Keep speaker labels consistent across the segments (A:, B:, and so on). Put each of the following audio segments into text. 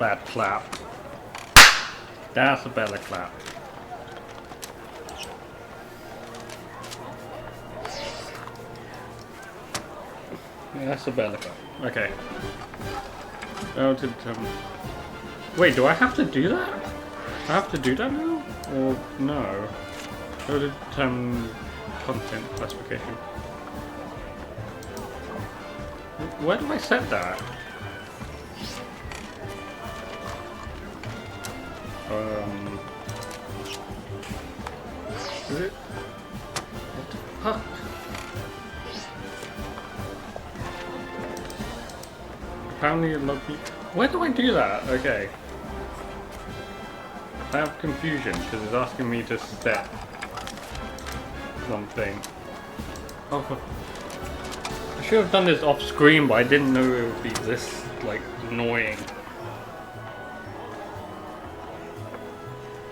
A: Bad clap. That's a better clap. Yeah, that's a better clap. Okay. Wait, do I have to do that? I have to do that now? Or no? Go to content classification. Where do I set that? Is it? What the fuck? Apparently it logged me. Where do I do that? Okay. I have confusion because it's asking me to set something. Oh, I should have done this off screen, but I didn't know it would be this like annoying.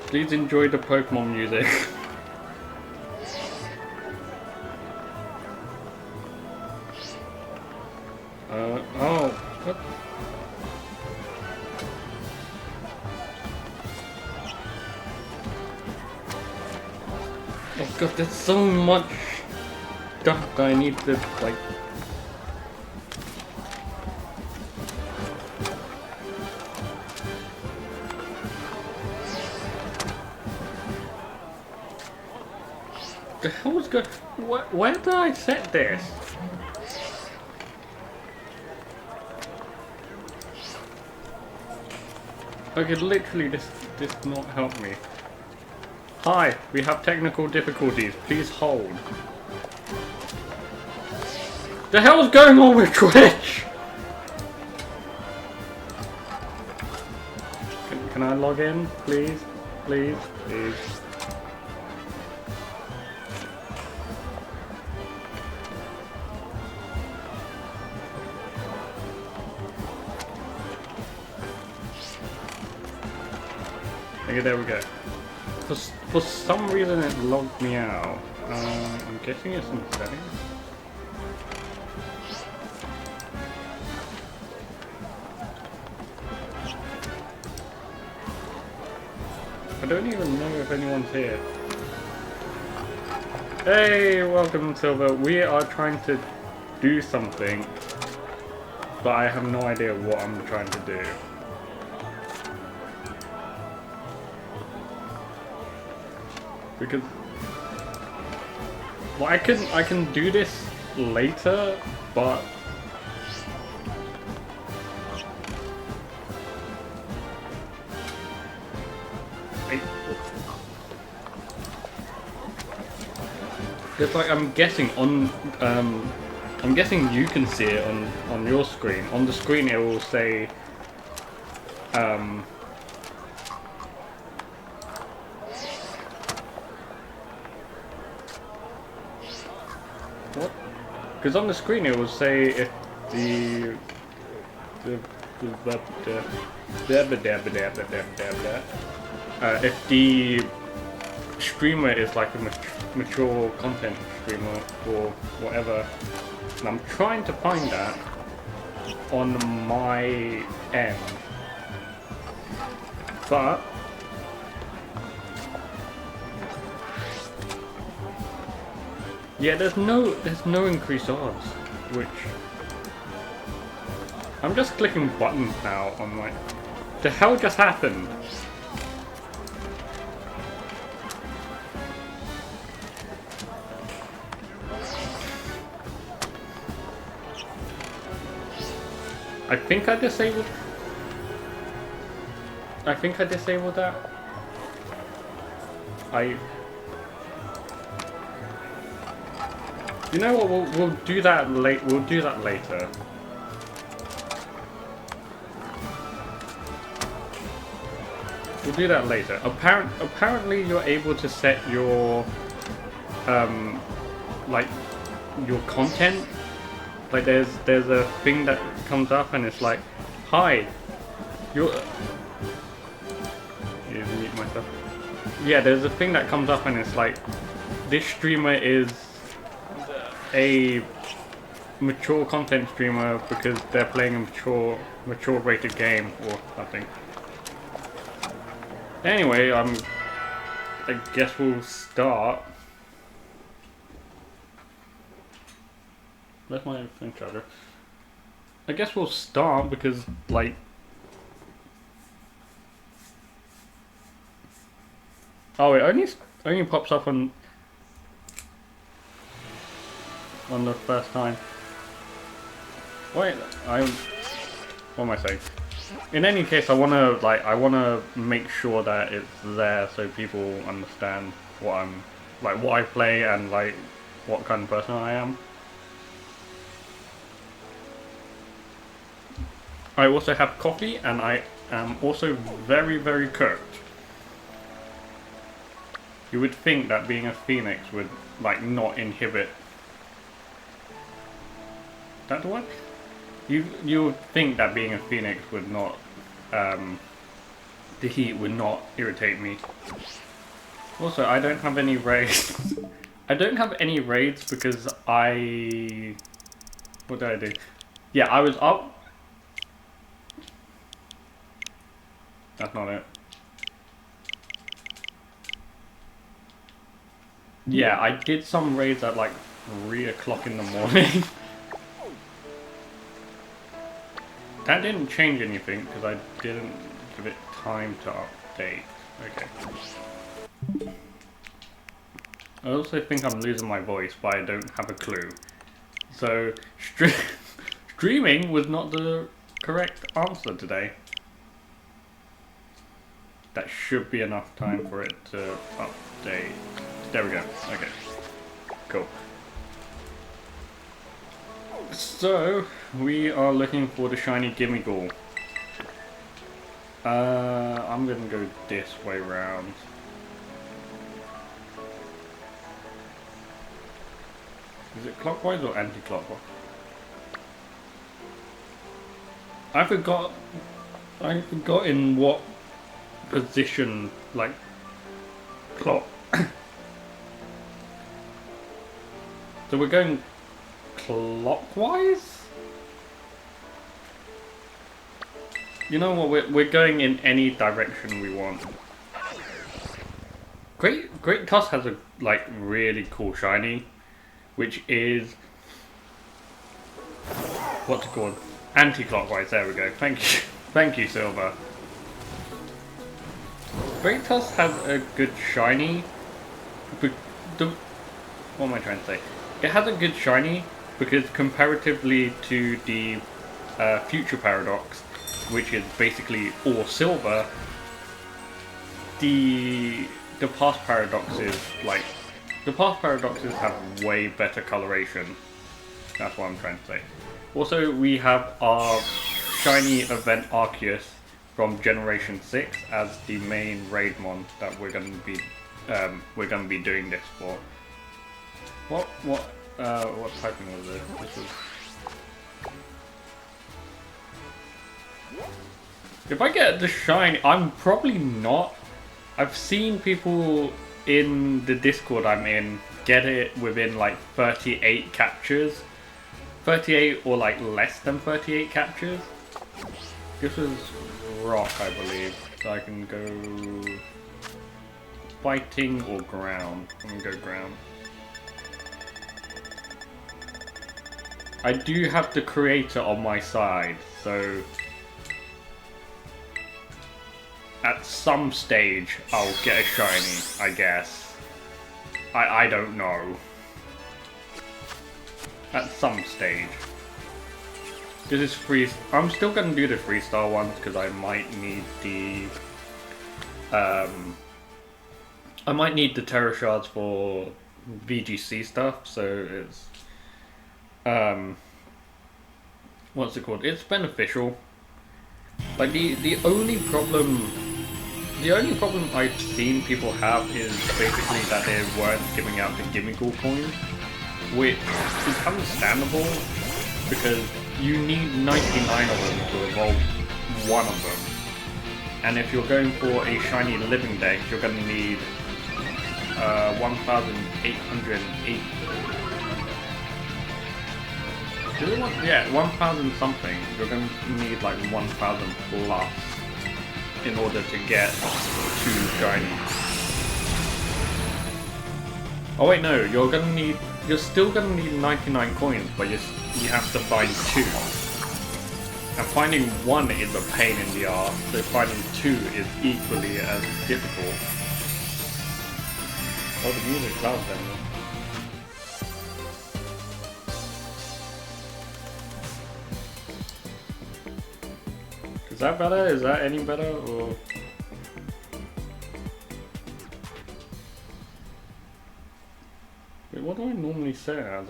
A: Please enjoy the Pokemon music. Oh, what? Oh god, there's so much stuff that I need to, like... The hell was good? Where did I set this? Okay, literally, this did not help me. Hi, we have technical difficulties. Please hold. The hell's going on with Twitch? Can I log in, please? Please, please. Okay, there we go. For some reason it logged me out. I'm guessing it's in settings. I don't even know if anyone's here. Hey, welcome Silver. We are trying to do something, but I have no idea what I'm trying to do. Because, well, I can do this later, but it's like I'm guessing on I'm guessing you can see it on your screen. On the screen it will say what? Because on the screen it will say if if the streamer is like a mature content streamer or whatever. And I'm trying to find that on my end, but yeah, there's no increased odds, which I'm just clicking buttons now. I'm like, the hell just happened? I think I disabled that. You know what? We'll do that late. We'll do that later. We'll do that later. Apparently, you're able to set your like your content. Like there's a thing that comes up and it's like, hi, you're. Yeah, mute myself. Yeah, there's a thing that comes up and it's like, this streamer is a mature content streamer because they're playing a mature rated game or something. Anyway, I guess we'll start. Where's my phone charger? I guess we'll start because, like, oh, it only pops up on the first time. Wait, what am I saying? In any case, I wanna make sure that it's there so people understand what I play and like what kind of person I am. I also have coffee and I am also very, very cooked. You would think that being a phoenix would like not inhibit that the one? You would think that being a phoenix would not the heat would not irritate me. Also, I don't have any raids. I don't have any raids because what did I do? Yeah, I was up. That's not it. Yeah, I did some raids at like 3 o'clock in the morning. That didn't change anything because I didn't give it time to update. Okay. I also think I'm losing my voice, but I don't have a clue. So, streaming was not the correct answer today. That should be enough time for it to update. There we go. Okay. Cool. So, we are looking for the Shiny Gimmighoul. I'm gonna go this way round. Is it clockwise or anti-clockwise? I forgot in what position, like, clock. So we're going clockwise? You know what, we're going in any direction we want. Great Tusk has a like really cool shiny, which is what's it called? Anti-clockwise, there we go. Thank you, Silver. Great Tusk has a good shiny, but what am I trying to say? It has a good shiny because comparatively to the Future Paradox, which is basically all silver, the past paradoxes have way better coloration. That's what I'm trying to say. Also, we have our shiny event Arceus from Generation 6 as the main raid mon that we're gonna be doing this for. What typing was this? This was... If I get the shiny, I'm probably not. I've seen people in the Discord I'm in get it within like 38 captures. 38 or like less than 38 captures. This is rock, I believe. So I can go fighting or ground. I'm gonna go ground. I do have the creator on my side, so at some stage I'll get a shiny, I guess. I don't know. At some stage. This is free. I'm still gonna do the 3-star ones because I might need the Terra Shards for VGC stuff, so it's what's it called? It's beneficial. Like the only problem I've seen people have is basically that they weren't giving out the Gimmighoul coins, which is understandable because you need 99 of them to evolve one of them. And if you're going for a shiny living deck, you're going to need 1,808. Is it yeah, 1,000 something. You're gonna need like 1,000 plus in order to get 2 shinies. Oh wait, no, you're still gonna need 99 coins, but you have to find 2. And finding 1 is a pain in the arse, so finding 2 is equally as difficult. Oh, the music's loud then. Is that better? Is that any better? Or... Wait, what do I normally say it as?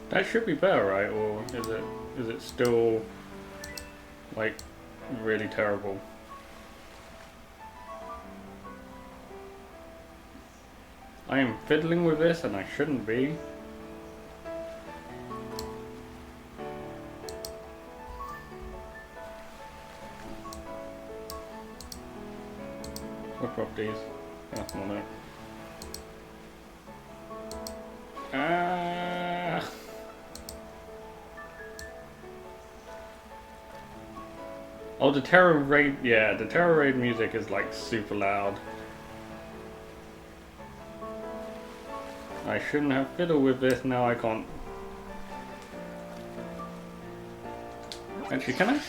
A: That should be better, right? Or is it still like really terrible? I am fiddling with this and I shouldn't be. What properties? That's not it. Oh, the Terror Raid, yeah, the Terror Raid music is like super loud. I shouldn't have fiddled with this, now I can't. Actually, can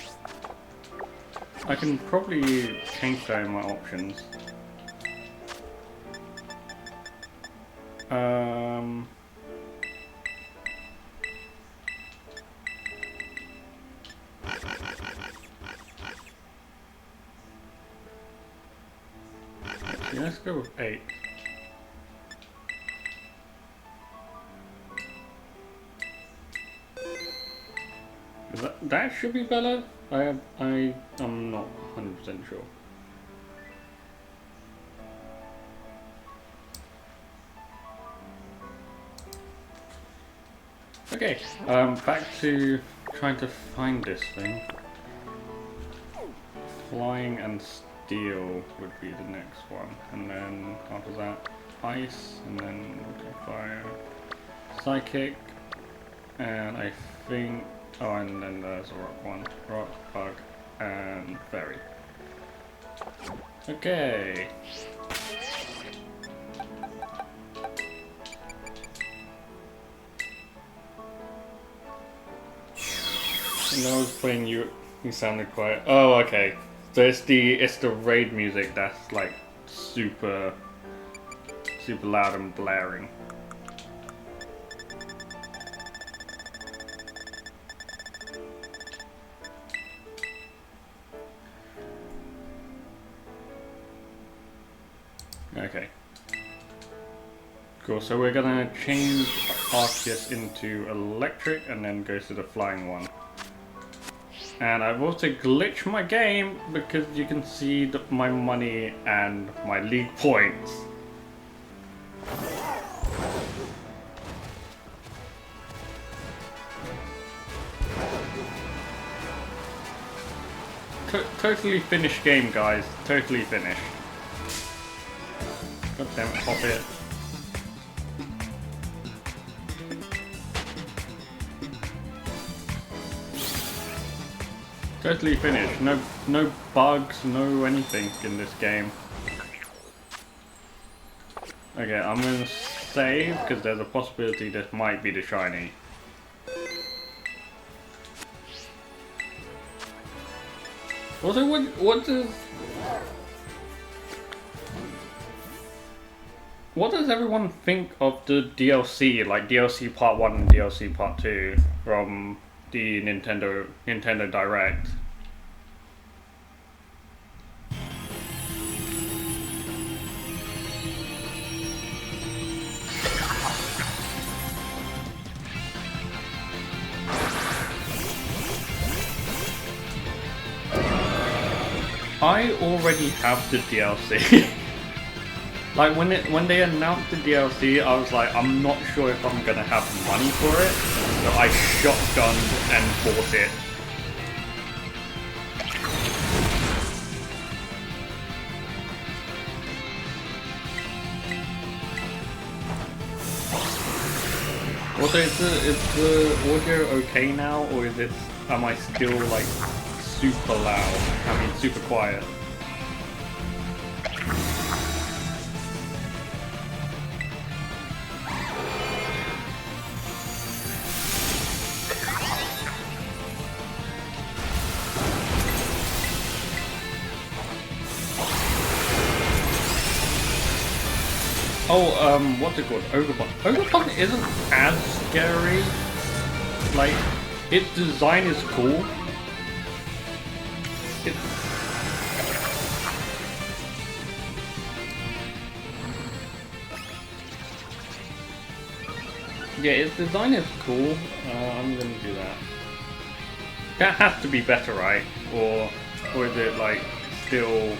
A: I can probably change that in my options. Actually, let's go with 8. That should be better. I'm not 100% sure. Okay, back to trying to find this thing. Flying and steel would be the next one, and then after that, ice, and then fire, psychic, and I think. Oh, and then there's a rock one. Rock, bug, and fairy. Okay. And I was playing you sounded quiet. Oh, okay. So it's the raid music that's like super loud and blaring. Okay. Cool, so we're gonna change Arceus into electric and then go to the flying one. And I've also glitched my game because you can see my money and my league points. Totally finished game, guys. Totally finished. God damn it, pop it. Totally finished. No bugs, no anything in this game. Okay, I'm gonna save because there's a possibility this might be the shiny. Also, what does everyone think of the DLC, like DLC Part 1 and DLC Part 2 from the Nintendo Direct? I already have the DLC. Like when they announced the DLC, I was like, I'm not sure if I'm gonna have money for it, so I shotgunned and bought it. Also, is the audio okay now, or am I still like super loud? I mean, super quiet. Oh, what's it called? Ogerpon. Ogerpon isn't as scary. Like, its design is cool. Yeah, its design is cool. I'm gonna do that. That has to be better, right? Or is it like still?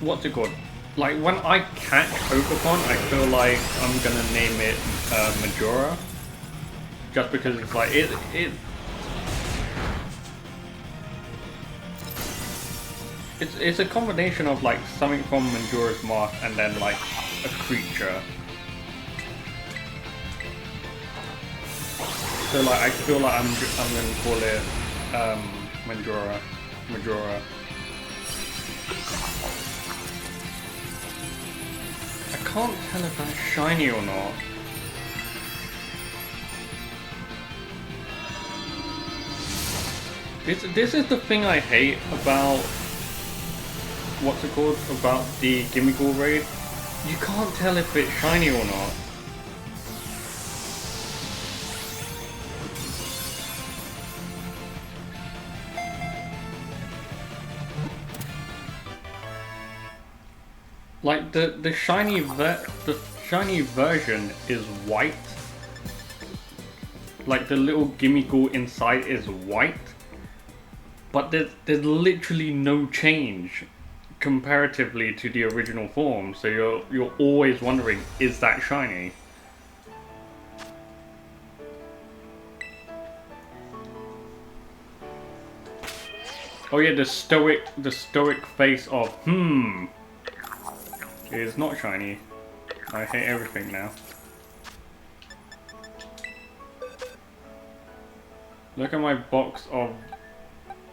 A: What's it called? Like when I catch Ogerpon, I feel like I'm gonna name it Majora, just because it's like it's a combination of like something from Majora's Mask and then like a creature. So like I feel like I'm gonna call it Majora. I can't tell if that's shiny or not. This is the thing I hate about what's it called? About the Gimmighoul raid. You can't tell if it's shiny or not. Like the shiny version is white. Like the little Gimmighoul inside is white, but there's literally no change comparatively to the original form. So you're always wondering, is that shiny? Oh yeah, the stoic face of is not shiny. I hate everything now. Look at my box of.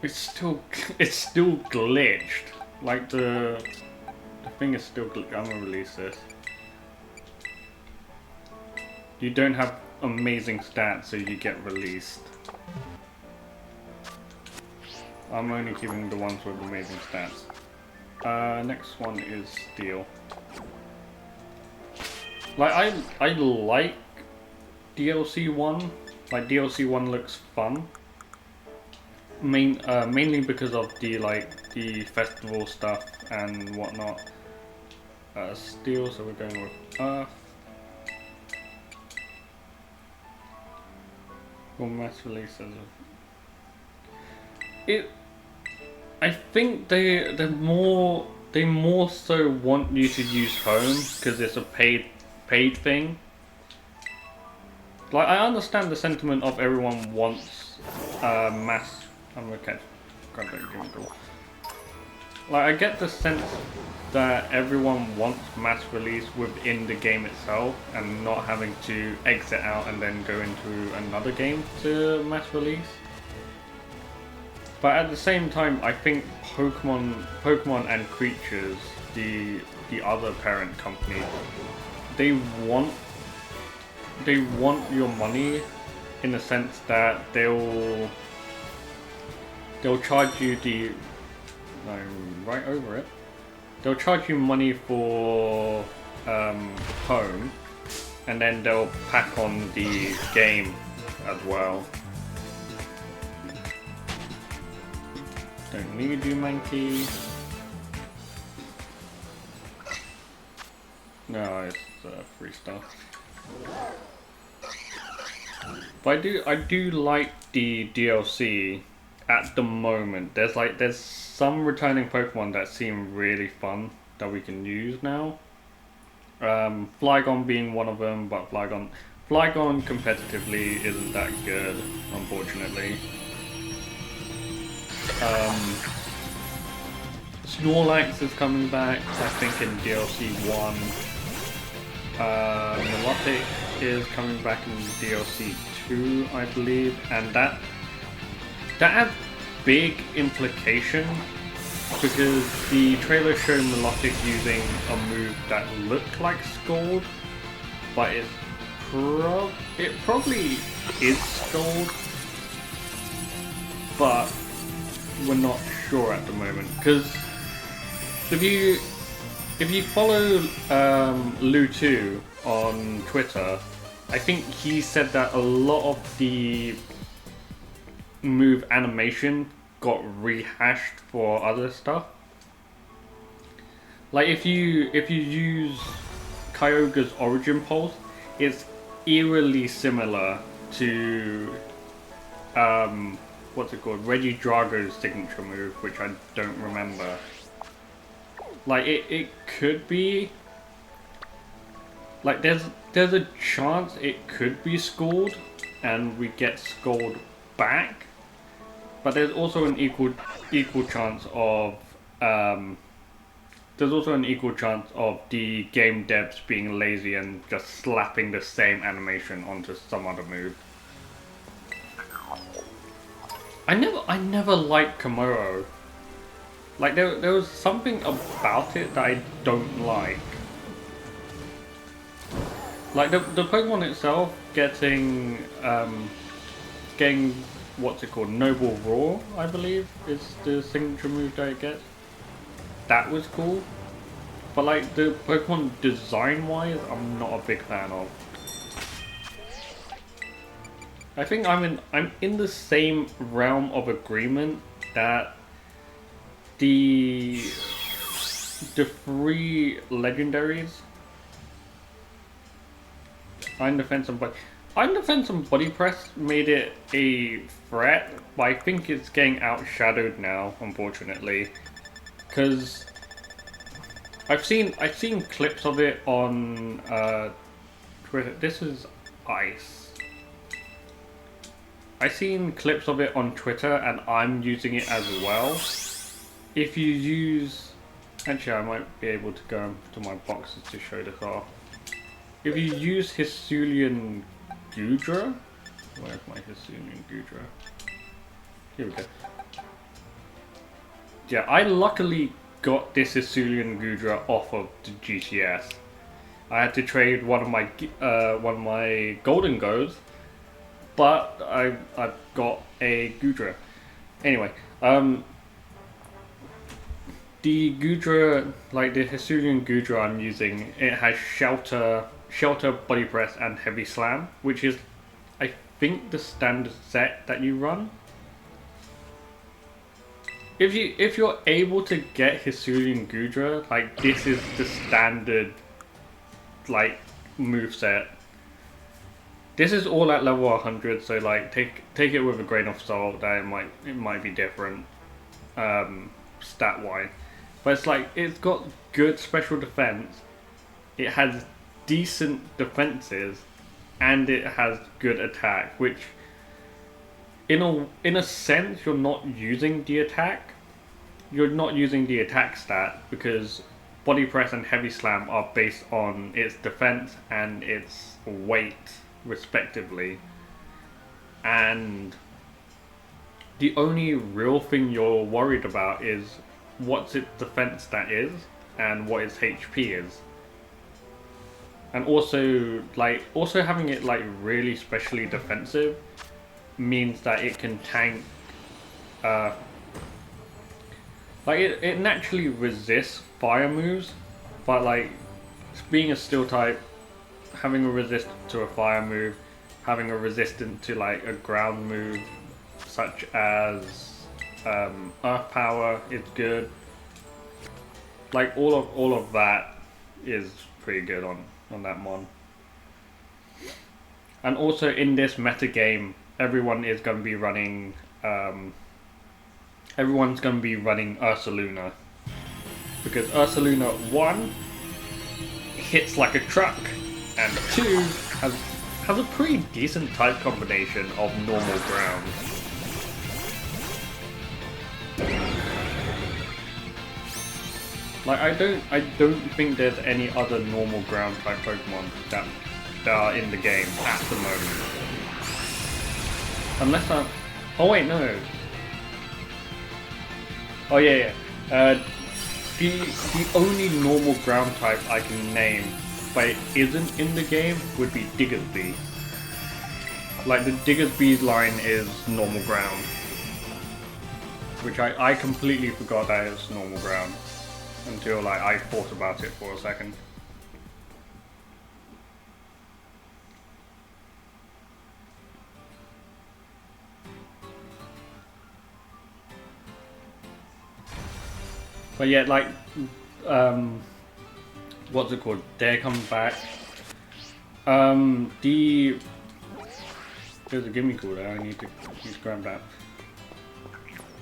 A: It's still glitched. Like the thing is still glitched. I'm gonna release this. You don't have amazing stats, so you get released. I'm only keeping the ones with amazing stats. Next one is Steel. Like I like DLC 1. Like DLC 1 looks fun. Mainly because of the festival stuff and whatnot. Steel, so we're going with Earth. Or mass releases. I think they more so want you to use Home because it's a paid thing. Like I understand the sentiment of everyone wants mass. I'm gonna catch. Like I get the sense that everyone wants mass release within the game itself and not having to exit out and then go into another game to mass release. But at the same time, I think Pokemon and Creatures, the other parent company, they want your money in the sense that they'll charge you right over it. They'll charge you money for Home, and then they'll pack on the game as well. Don't need you, Mankey. No, it's free stuff. But I do like the DLC at the moment. There's some returning Pokemon that seem really fun that we can use now. Flygon being one of them, but Flygon competitively isn't that good, unfortunately. Snorlax is coming back, I think in DLC 1. Milotic is coming back in DLC 2, I believe, and that has big implication because the trailer showed Milotic using a move that looked like Scald, but it probably is Scald, but we're not sure at the moment because if you follow Lu2 on Twitter, I think he said that a lot of the move animation got rehashed for other stuff. Like if you use Kyogre's Origin Pulse, it's eerily similar to what's it called? Regidrago's signature move, which I don't remember. Like it could be like there's a chance it could be Scald and we get Scald back, but there's also an equal chance of the game devs being lazy and just slapping the same animation onto some other move. I never liked Komoro. Like there was something about it that I don't like. Like the Pokemon itself getting what's it called? Noble Roar, I believe, is the signature move that it gets. That was cool. But like the Pokemon design wise, I'm not a big fan of. I think I'm in the same realm of agreement that the three legendaries, Iron Defense and Body Press made it a threat, but I think it's getting outshadowed now, unfortunately, because I've seen clips of it on Twitter. This is Ice. I've seen clips of it on Twitter, and I'm using it as well. If you use... Actually, I might be able to go to my boxes to show this off. If you use Hisuian Goodra... Where's my Hisuian Goodra? Here we go. Yeah, I luckily got this Hisuian Goodra off of the GTS. I had to trade one of my Golden Goes, but I've got a Goodra. Anyway, the Goodra, like the Hisuian Goodra I'm using, it has Shelter, Body Press, and Heavy Slam, which is, I think, the standard set that you run. If you're able to get Hisuian Goodra, like this is the standard, like, moveset. This is all at level 100, so like take it with a grain of salt that it might be different, stat wise. But it's like, it's got good special defense, it has decent defenses, and it has good attack, which in a sense you're not using the attack. You're not using the attack stat because Body Press and Heavy Slam are based on its defense and its weight respectively. And the only real thing you're worried about is what's its defense stat is and what its HP is. And also having it like really specially defensive means that it can tank like it naturally resists fire moves, but like being a steel type, having a resist to a fire move, having a resistance to like a ground move such as Earth Power is good. Like all of that is pretty good on that mon. And also in this meta game, everyone's going to be running Ursaluna, because Ursaluna 1 hits like a truck, and 2 has a pretty decent type combination of normal ground. Like, I don't think there's any other normal ground type Pokemon that are in the game at the moment. Unless I'm... Oh wait, no. Oh yeah, yeah. The only normal ground type I can name, but it isn't in the game, would be Diggersby. Like, the Diggersby's line is normal ground. Which I completely forgot that it's normal ground. Until, like, I thought about it for a second. But yeah, like, what's it called? Dare comes back. There's a Gimmighoul there, I need to grab that.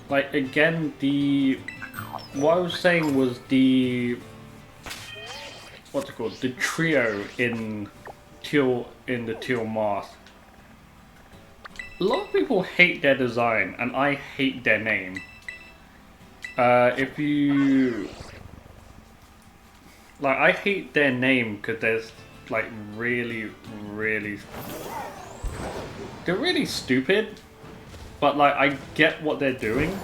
A: Like, again, what I was saying was what's it called? The trio in the teal mask. A lot of people hate their design, and I hate their name. If you... Like, I hate their name because there's, like, really... They're really stupid, but, like, I get what they're doing.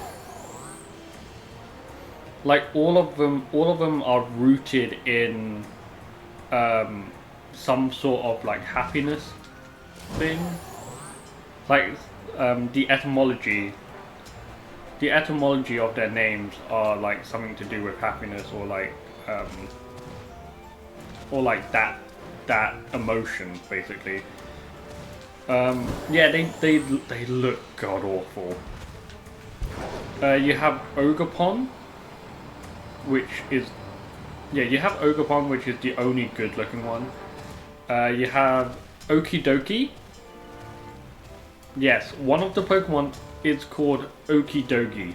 A: Like, all of them are rooted in, some sort of, like, happiness thing. Like, the etymology of their names are like something to do with happiness or like that emotion basically. Yeah, they look god awful. You have Ogerpon, which is the only good looking one. You have Okidogi. Yes, one of the Pokemon is called Okidogi,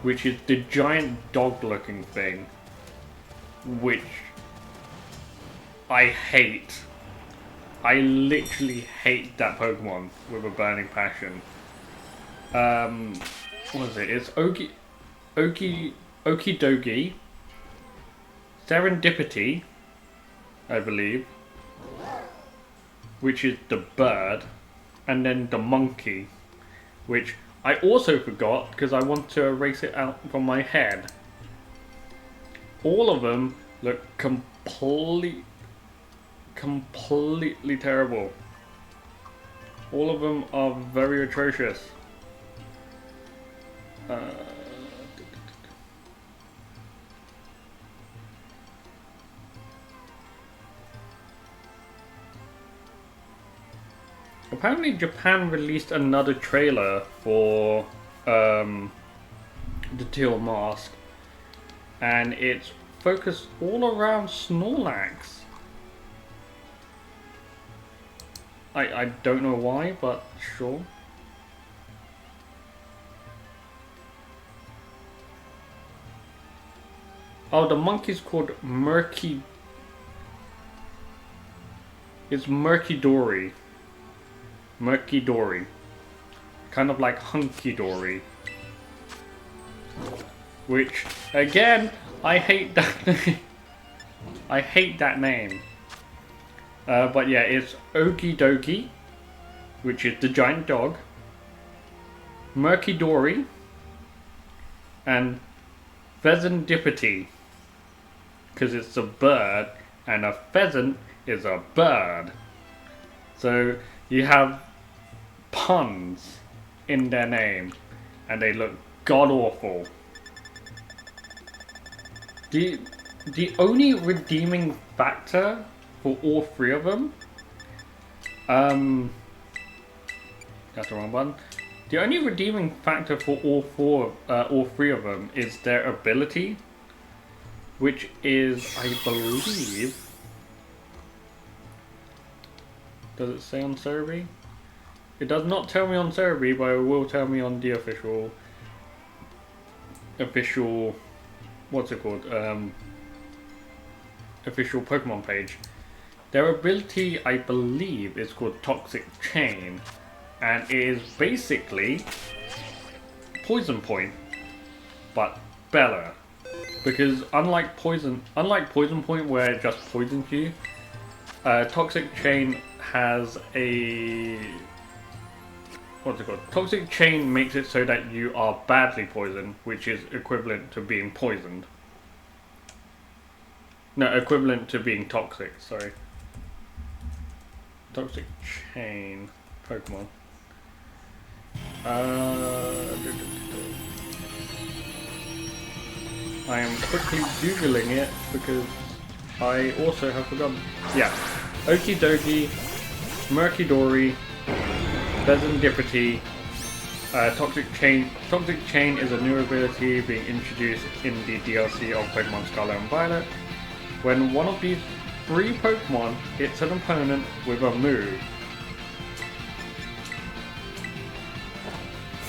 A: which is the giant dog-looking thing, which I hate. I literally hate that Pokemon with a burning passion. What is it? It's Okidogi, Serendipity, I believe, which is the bird, and then the monkey, which I also forgot because I want to erase it out from my head. All of them look completely terrible. All of them are very atrocious. Apparently Japan released another trailer for the Teal Mask, and it's focused all around Snorlax. I don't know why, but sure. Oh, the monkey's called Murky. It's Murky Dory. Murky Dory. Kind of like Hunky Dory. Which, again, I hate that name. I hate that name. But yeah, it's Okidogi, which is the giant dog, Murky Dory, and Pheasantipity, because it's a bird, and a pheasant is a bird. So you have puns in their name, and they look god awful. The only redeeming factor for all three of them, that's the wrong one. The only redeeming factor for all three of them is their ability, which is, I believe, does it say on Survey? It does not tell me on Survey, but it will tell me on the official, what's it called? Official Pokemon page. Their ability, I believe, is called Toxic Chain, and it is basically Poison Point, but better. Because unlike Poison Point where it just poisons you, Toxic Chain has a... what's it called? Toxic Chain makes it so that you are badly poisoned, which is equivalent to being poisoned. No, equivalent to being toxic, sorry. Toxic Chain Pokemon. I am quickly googling it because I also have forgotten. Yeah, Okidogi, Murkidori, Serendipity, Toxic Chain. Toxic Chain is a new ability being introduced in the DLC of Pokemon Scarlet and Violet. When one of these 3 Pokemon hits an opponent with a move.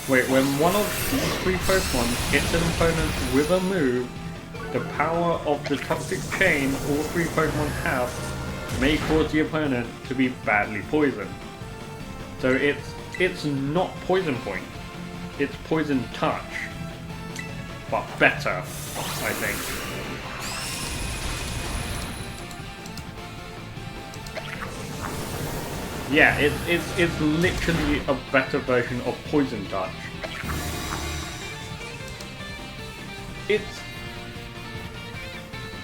A: Wait, when one of these 3 Pokemon hits an opponent with a move, the power of the Toxic Chain all 3 Pokemon have may cause the opponent to be badly poisoned. So it's not Poison Point, it's Poison Touch, but better, I think. Yeah, it's literally a better version of Poison Touch. It's...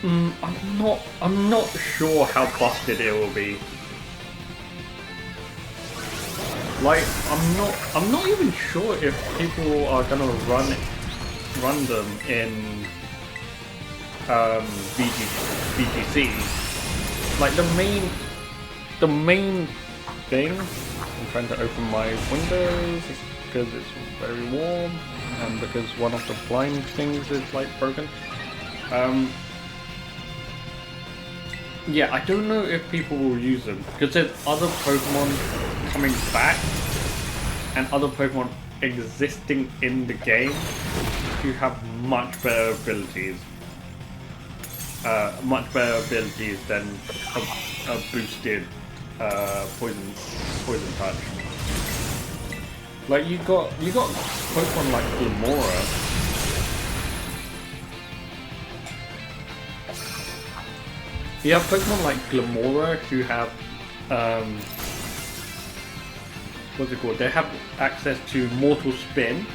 A: I'm not sure how busted it will be. Like, I'm not even sure if people are gonna run them in VGC. Like the main thing. I'm trying to open my windows because it's very warm and because one of the blind things is like broken. Yeah, I don't know if people will use them because there's other Pokemon coming back and other Pokemon existing in the game who have much better abilities. Much better abilities than a boosted poison touch. Like you got Pokemon like Glamora. You have Pokemon like Glamora who have what's it called? They have access to Mortal Spin,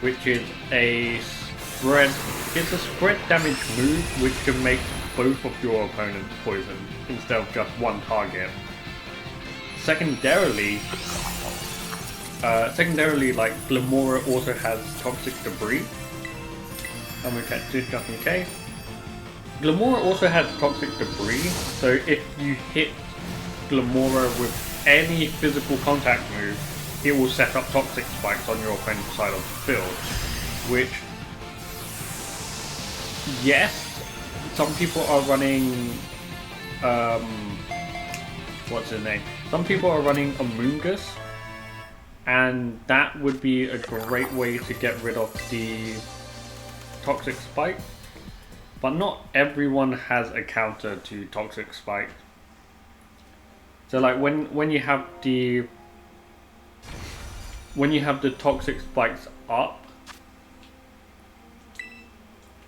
A: which is a spread damage move which can make both of your opponents poisoned instead of just one target. Secondarily, like Glamora also has Toxic Debris. I'm gonna catch this just in case. Glamora also has Toxic Debris, so if you hit Glamora with any physical contact move, it will set up Toxic Spikes on your opponent's side of the field. Which, yes, some people are running, what's his name? Some people are running Amoonguss, and that would be a great way to get rid of the Toxic Spike. But not everyone has a counter to Toxic Spike. So like when you have the Toxic Spikes up,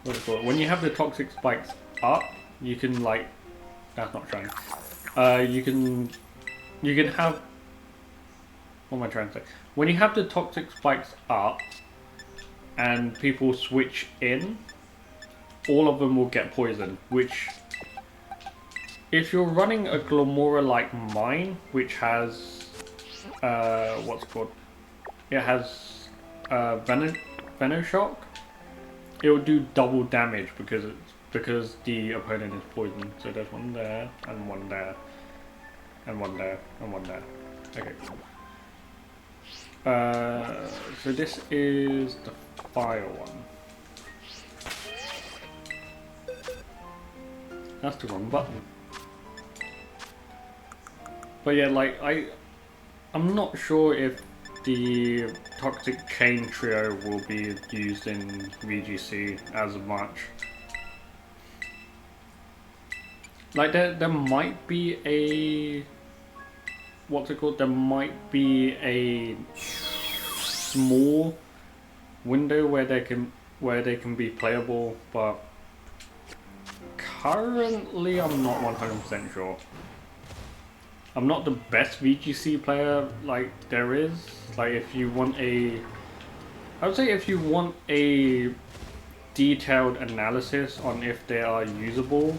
A: what's it called? When you have the Toxic Spikes up, you can like, that's not shiny. You can have, what am I trying to say? When you have the Toxic Spikes up and people switch in, all of them will get poisoned, which, if you're running a Glamora like mine, which has, what's it called? It has Venoshock, it will do double damage because the opponent is poisoned. So there's one there, and one there, and one there, and one there. Okay. So this is the fire one. That's the wrong button. But yeah, like I'm not sure if the Toxic Chain Trio will be used in VGC as much. Like there might be a, what's it called? There might be a small window where they can be playable, but currently I'm not 100% sure. I'm not the best VGC player like there is. Like if you want a, I would say if you want a detailed analysis on if they are usable,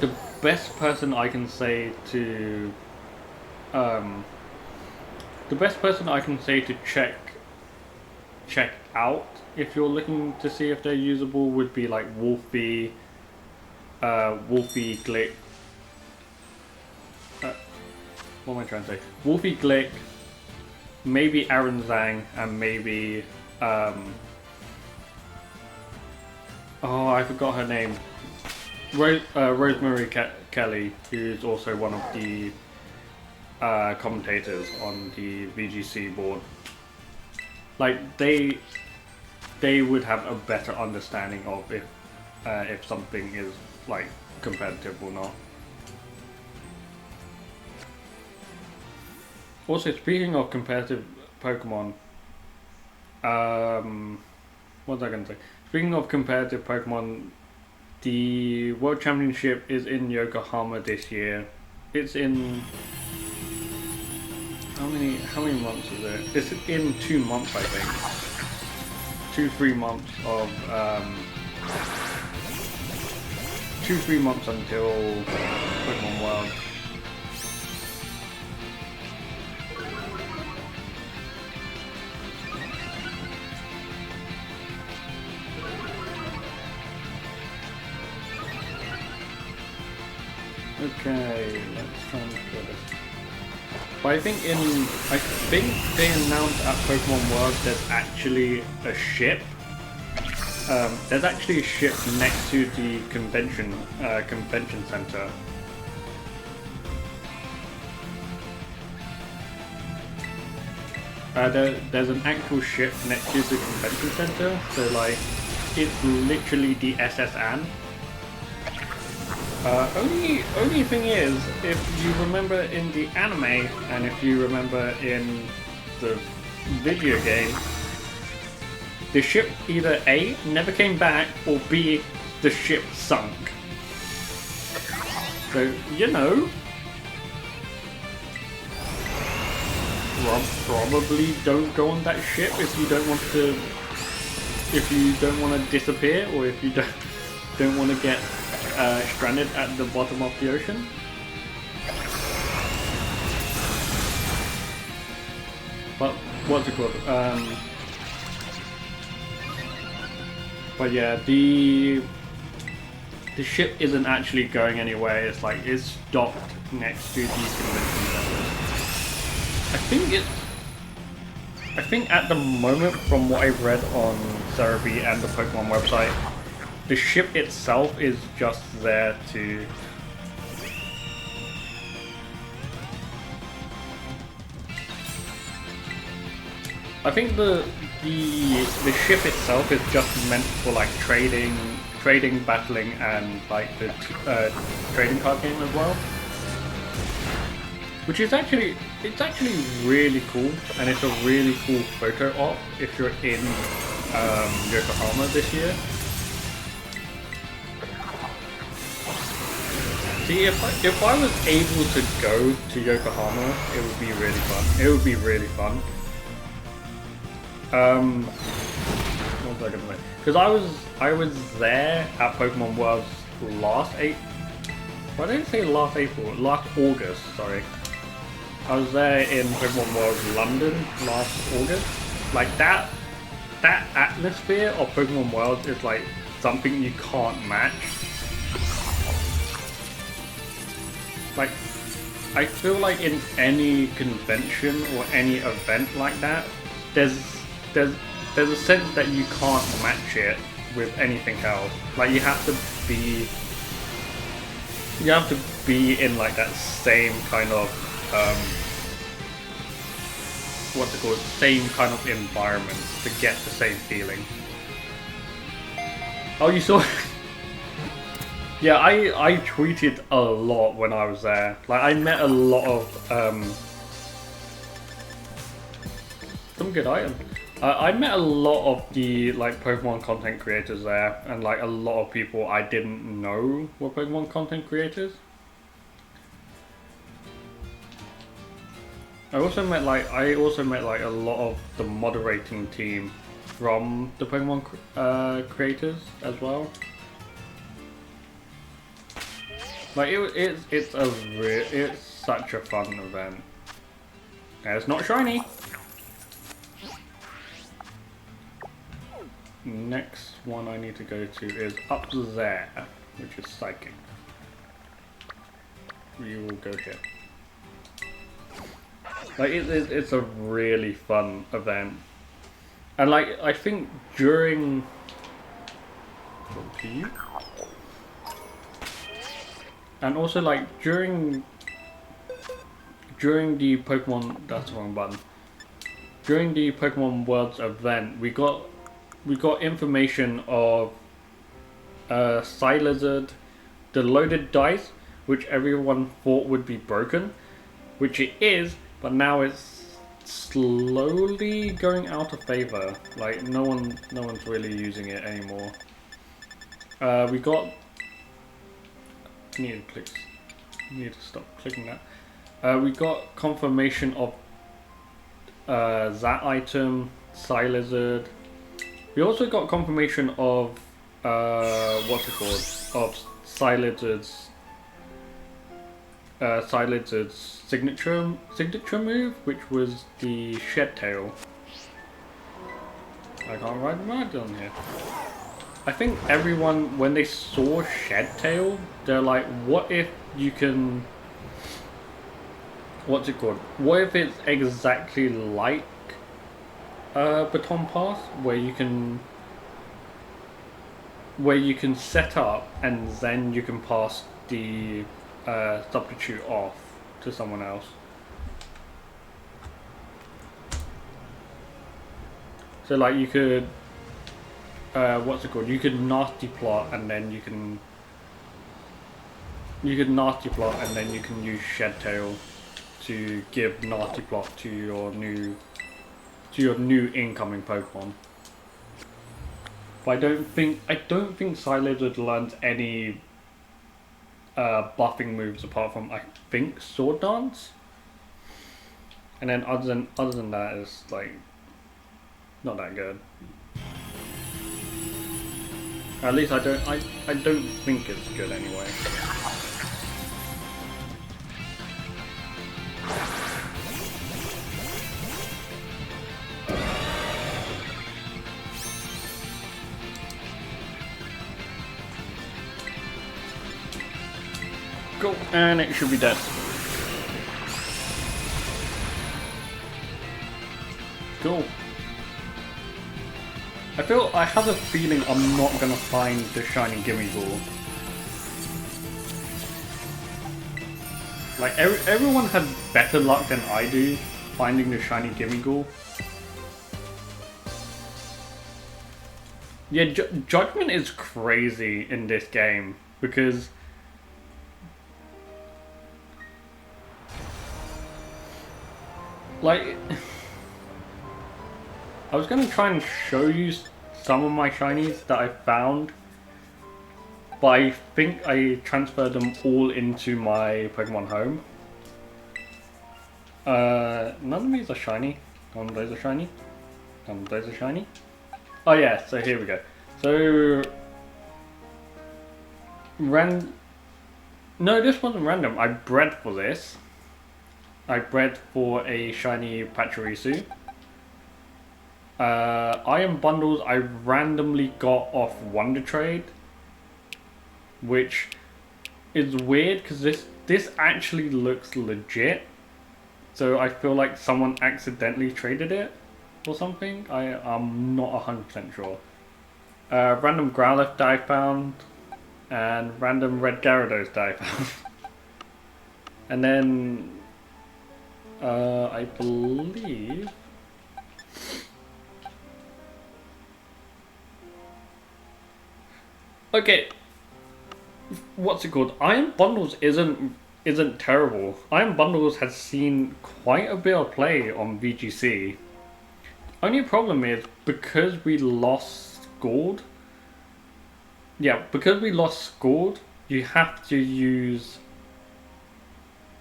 A: the best person I can say to check out if you're looking to see if they're usable would be like Wolfie, Wolfie Glick. What am I trying to say? Wolfie Glick, maybe Aaron Zhang, and maybe oh, I forgot her name. Rosemary Kelly, who's also one of the commentators on the VGC board. Like they would have a better understanding of if something is like competitive or not. Also, speaking of competitive Pokemon, what was I going to say? Speaking of competitive Pokemon, the World Championship is in Yokohama this year. It's in how many months is it? It's in 2 months, I think. 2-3 months of 2-3 months until Pokemon World. Okay, let's try and do this. But I think they announced at Pokemon World there's actually a ship. There's actually a ship next to the convention center. There's an actual ship next to the convention center, so like it's literally the SS Anne. Only thing is, if you remember in the anime, and if you remember in the video game, the ship either A, never came back, or B, the ship sunk. So, you know, probably don't go on that ship if you don't want to disappear, or if you don't want to get stranded at the bottom of the ocean. But what's it called? But yeah, the ship isn't actually going anywhere. It's like it's docked next to the convention center. I think at the moment, from what I've read on Cerebi and the Pokemon website, the ship itself is just there to I think the ship itself is just meant for like trading, battling, and like the trading card game as well. Which is actually really cool, and it's a really cool photo op if you're in Yokohama this year. See, if I was able to go to Yokohama, it would be really fun. It would be really fun. What was I gonna say? Because I was there at Pokemon World's last April. Why did I say last April? Last August, sorry. I was there in Pokemon World London last August. Like that atmosphere of Pokemon World is like something you can't match. Like, I feel like in any convention or any event like that, there's a sense that you can't match it with anything else. Like you have to be in like that same kind of what's it called? Same kind of environment to get the same feeling. Oh, you saw Yeah, I tweeted a lot when I was there. Like, I met a lot of some good items. I met a lot of the like Pokemon content creators there, and like a lot of people I didn't know were Pokemon content creators. I also met like a lot of the moderating team from the Pokemon creators as well. Like it's such a fun event. And it's not shiny. Next one I need to go to is up there, which is Psychic. We will go here. Like it's a really fun event, and like I think during and also like during the Pokemon, that's the wrong button. During the Pokemon Worlds event, we got information of Psylizard, the loaded dice, which everyone thought would be broken, which it is, but now it's slowly going out of favor. Like no one's really using it anymore. We got. Need to stop clicking that. We got confirmation of that item, Psylizard. We also got confirmation of what's it called? Of Psylizard's signature move, which was the Shed Tail. I can't ride on here. I think everyone, when they saw Shed Tail, they're like, what if you can... What's it called? What if it's exactly like Baton Pass, where you can set up and then you can pass the substitute off to someone else. So like you could, what's it called? You could nasty plot and then you can nasty plot and then you can use Shed Tail to give nasty plot to your new incoming Pokemon. But I don't think Psylizard learns any buffing moves apart from I think Sword Dance. And then other than that, it's like not that good. At least I don't think it's good anyway. Cool, and it should be dead. Cool. I have a feeling I'm not gonna find the Shiny Gimmighoul. Like everyone had better luck than I do finding the Shiny Gimmighoul. Yeah, Judgment is crazy in this game because like I was gonna try and show you some of my shinies that I found, but I think I transferred them all into my Pokemon Home. None of these are shiny. None of those are shiny. None of those are shiny. Oh yeah, so here we go. So no, this wasn't random. I bred for this. I bred for a shiny Pachirisu. Iron bundles I randomly got off Wonder Trade, which is weird because this actually looks legit. So I feel like someone accidentally traded it or something. I'm not 100% sure. Random Growlithe that I found, and random Red Gyarados that I found. And then I believe okay, what's it called? Iron Bundles isn't terrible. Iron Bundles has seen quite a bit of play on VGC. Only problem is because we lost Gold. Yeah, because we lost Gold, you have to use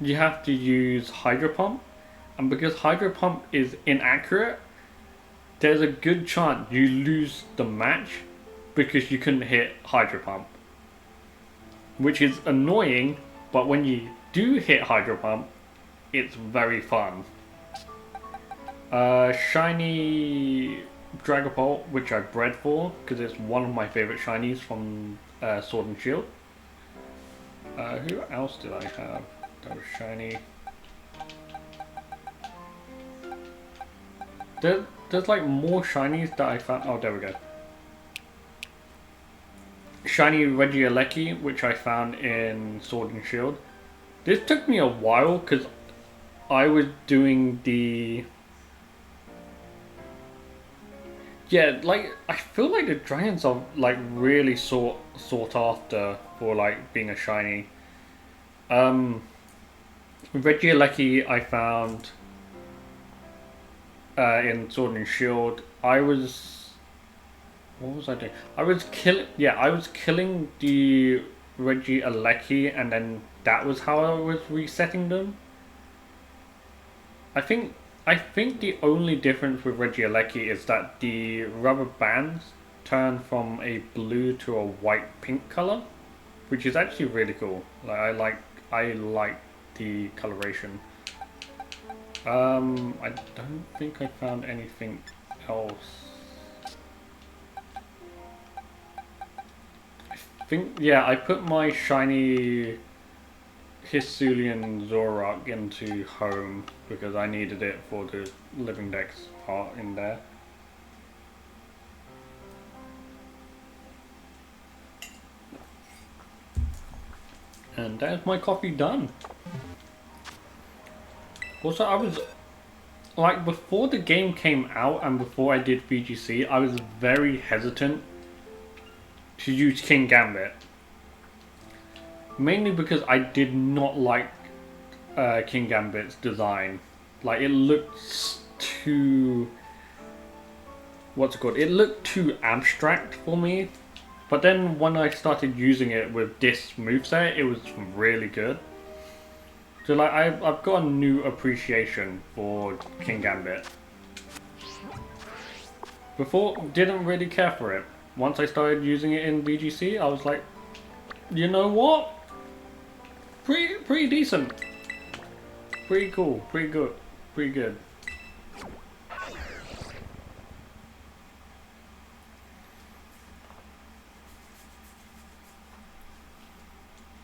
A: Hydro Pump, and because Hydro Pump is inaccurate, there's a good chance you lose the match because you couldn't hit Hydro Pump. Which is annoying, but when you do hit Hydro Pump, it's very fun. Shiny Dragapult, which I bred for, because it's one of my favourite shinies from Sword and Shield. Who else did I have that was shiny? There's like more shinies that I found. Oh, there we go. Shiny Regieleki, which I found in Sword and Shield. This took me a while because I was doing the... Yeah, like, I feel like the dragons are like really sought after for like being a shiny. Regieleki I found in Sword and Shield. What was I doing? I was killing the Regieleki, and then that was how I was resetting them. I think the only difference with Regieleki is that the rubber bands turn from a blue to a white pink color, which is actually really cool. Like I like the coloration. I don't think I found anything else. Yeah, I put my shiny Hisuian Zorak into home because I needed it for the Living Dex part in there. And there's my coffee done. Also, I was like, before the game came out and before I did VGC, I was very hesitant to use King Gambit. Mainly because I did not like King Gambit's design. Like, it looked too... What's it called? It looked too abstract for me. But then when I started using it with this moveset, it was really good. So like, I've got a new appreciation for King Gambit. Before, didn't really care for it. Once I started using it in VGC, I was like, you know what? Pretty decent. Pretty cool. Pretty good. Pretty good.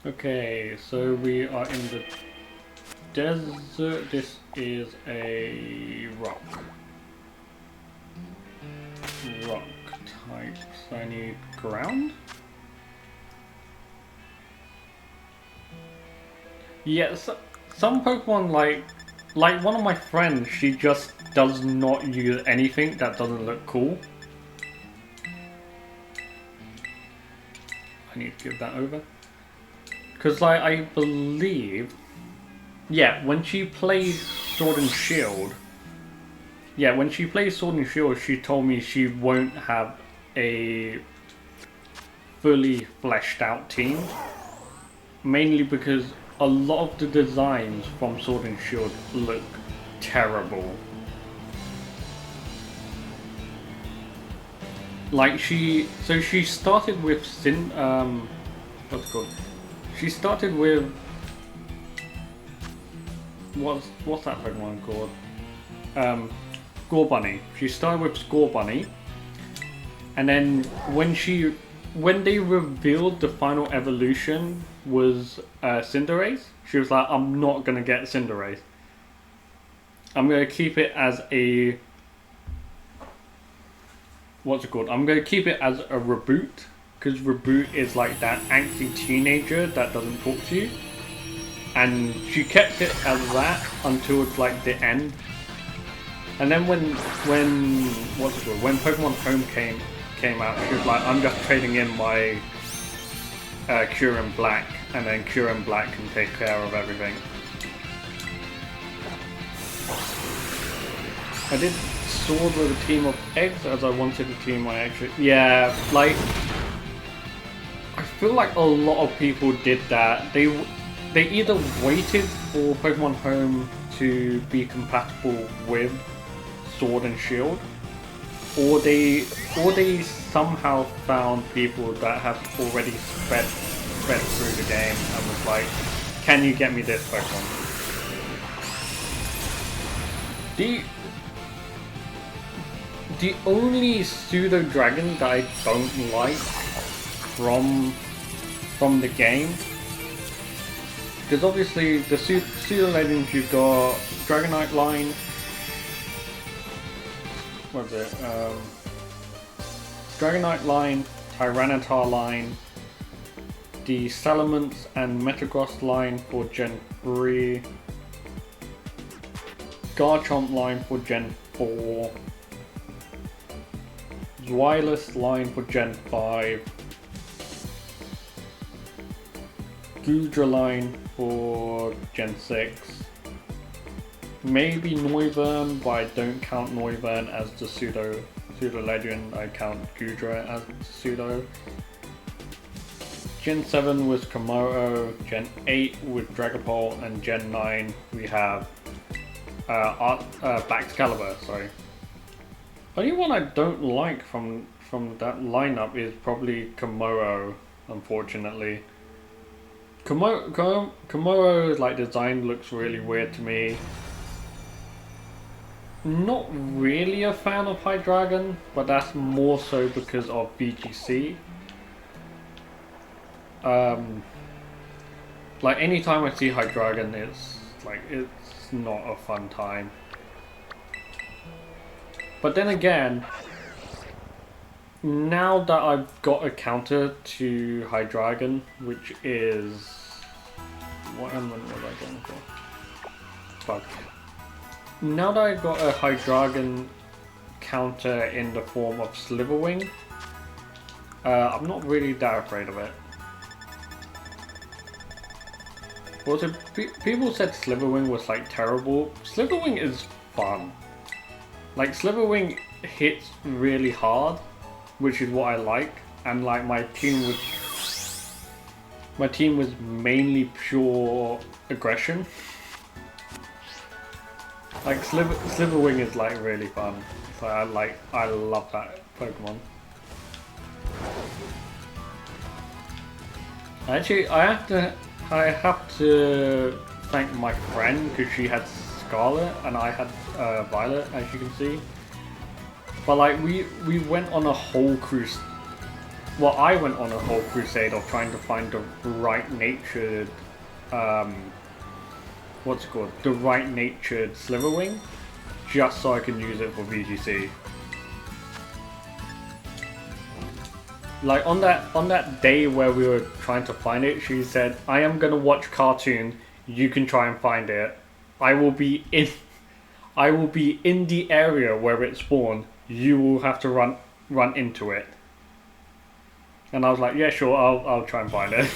A: Okay, so we are in the desert. This is a rock. Rock types. I need ground. Yes, some Pokemon like one of my friends, she just does not use anything that doesn't look cool. I need to give that over. Because like, I believe, yeah, when she plays Sword and Shield, she told me she won't have a fully fleshed out team. Mainly because a lot of the designs from Sword and Shield look terrible. Like she started with what's it called? She started with what's that Pokemon called? Scorbunny. She started with Scorbunny, and then when they revealed the final evolution was Cinderace, she was like, I'm not gonna get Cinderace. I'm gonna keep it as a what's it called? I'm gonna keep it as a Reboot, because Reboot is like that angsty teenager that doesn't talk to you. And she kept it as that until like the end. And then when what's it called? When Pokemon Home came out, she was like, I'm just trading in my Cure in Black, and then Cure in Black can take care of everything. I did sword with a team of eggs as I wanted a team I actually... Yeah, like... I feel like a lot of people did that. They either waited for Pokemon Home to be compatible with Sword and Shield, or they somehow found people that have already sped through the game and was like, can you get me this Pokemon? The only pseudo dragon that I don't like from the game, because obviously the pseudo legends, you've got Dragonite line, what is it? Dragonite line, Tyranitar line, the Salamence and Metagross line for Gen 3, Garchomp line for Gen 4, Zweilous line for Gen 5, Goodra line for Gen 6, maybe Noivern, but I don't count Noivern as the pseudo legend. I count Goodra as pseudo. Gen 7 was Komodo, Gen 8 with Dragapult, and Gen 9 we have Baxcalibur, sorry. Only one I don't like from that lineup is probably Komodo, unfortunately. Komodo's like design looks really weird to me. Not really a fan of Hydreigon, but that's more so because of VGC. Like anytime I see Hydreigon, it's not a fun time. But then again, now that I've got a counter to Hydreigon, which is... what element was I going for? Fuck. Now that I've got a Hydreigon counter in the form of Slitherwing, I'm not really that afraid of it. Also, people said Slitherwing was like terrible. Slitherwing is fun. Like, Slitherwing hits really hard, which is what I like, and like my team was mainly pure aggression. Like Slitherwing is like really fun. So I love that Pokemon. Actually, I have to thank my friend because she had Scarlet and I had Violet, as you can see. But like we went on a whole crusade. Well, I went on a whole crusade of trying to find the right natured, what's it called? The right natured Slitherwing, just so I can use it for VGC. Like on that day where we were trying to find it, she said, "I am gonna watch cartoon. You can try and find it. I will be in the area where it spawned. You will have to run into it." And I was like, "Yeah, sure. I'll try and find it."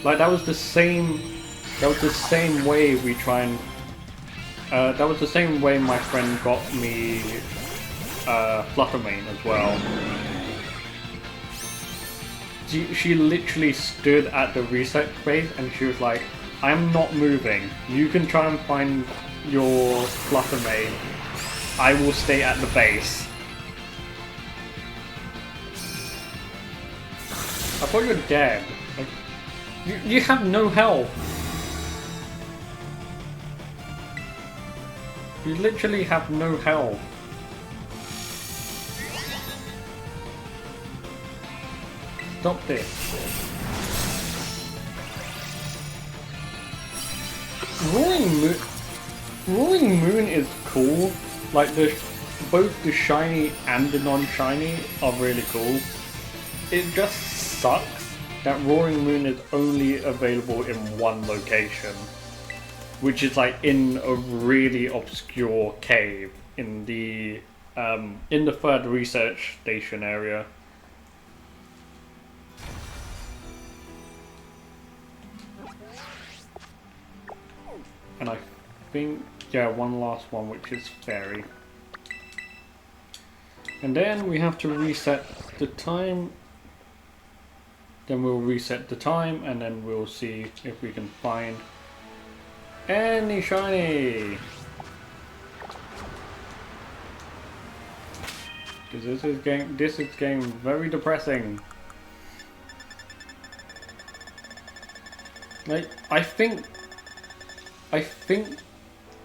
A: Like that was the same way we try and. That was the same way my friend got me. Fluttermane as well. She literally stood at the reset phase and she was like, "I'm not moving. You can try and find your Fluttermane. I will stay at the base." I thought you were dead. Like, you have no health. You literally have no health. Stop this. Roaring Moon is cool. Like both the shiny and the non-shiny are really cool. It just sucks that Roaring Moon is only available in one location, which is like in a really obscure cave in the third research station area. And I think, yeah, one last one, which is fairy. And then we have to reset the time. Then we'll reset the time, and then we'll see if we can find any shiny. Because this is getting very depressing. Like, I think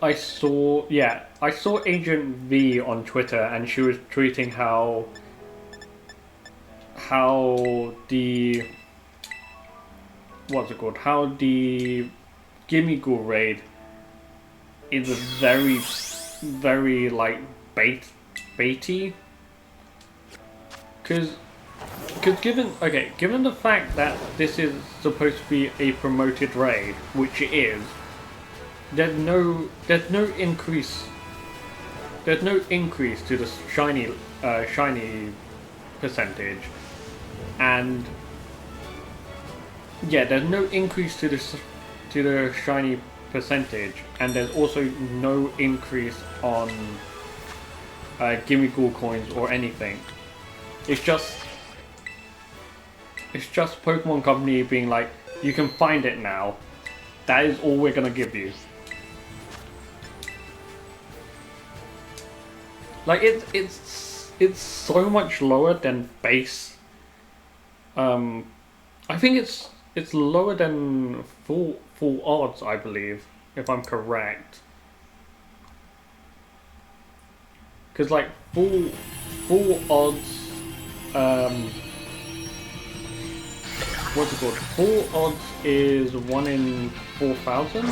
A: I saw, yeah, I saw Agent V on Twitter, and she was tweeting how the, what's it called? How the Gimmighoul raid is very like baity. Because given the fact that this is supposed to be a promoted raid, which it is, there's no increase to the shiny percentage, and yeah, there's no increase to the shiny percentage, and there's also no increase on Gimmighoul coins or anything. It's just Pokemon Company being like, you can find it now. That is all we're gonna give you. Like it's so much lower than base. I think it's lower than full odds, I believe, if I'm correct. Because like full odds. What's it called? Full odds is 1 in 4,000?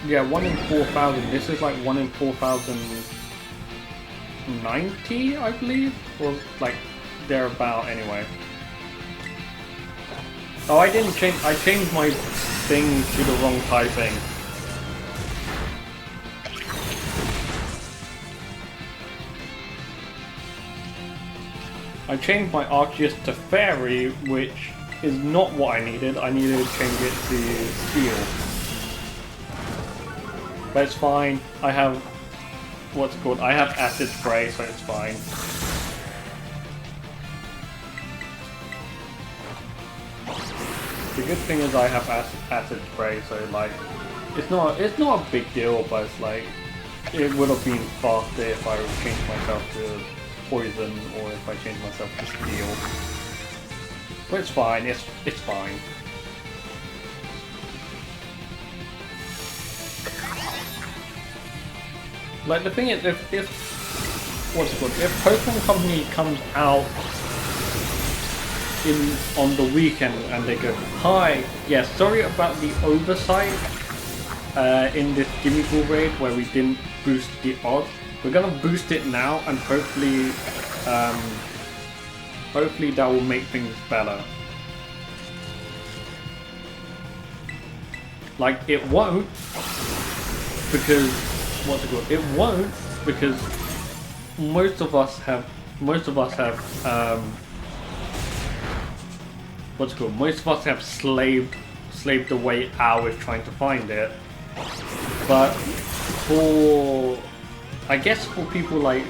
A: Yeah, 1 in 4,000. This is like 1 in 4,090, I believe? Or like thereabout anyway. Oh, I didn't change, I changed my thing to the wrong typing. I changed my Arceus to Fairy, which is not what I needed. I needed to change it to Steel. But it's fine. I have, what's it called? I have Acid Spray, so it's fine. The good thing is I have Acid Spray, so like, it's not a big deal, but it's like, it would have been faster if I changed myself to Poison, or if I change myself to Steel. But it's fine, it's fine. Like, the thing is, if what's it called? If Pokemon Company comes out on the weekend and they go, hi, yeah, sorry about the oversight in this Gimmighoul raid where we didn't boost the odds. We're gonna boost it now, and hopefully that will make things better. Like, it won't, because what's it called? It won't, because most of us have what's it called? Most of us have slaved away hours trying to find it. But I guess for people like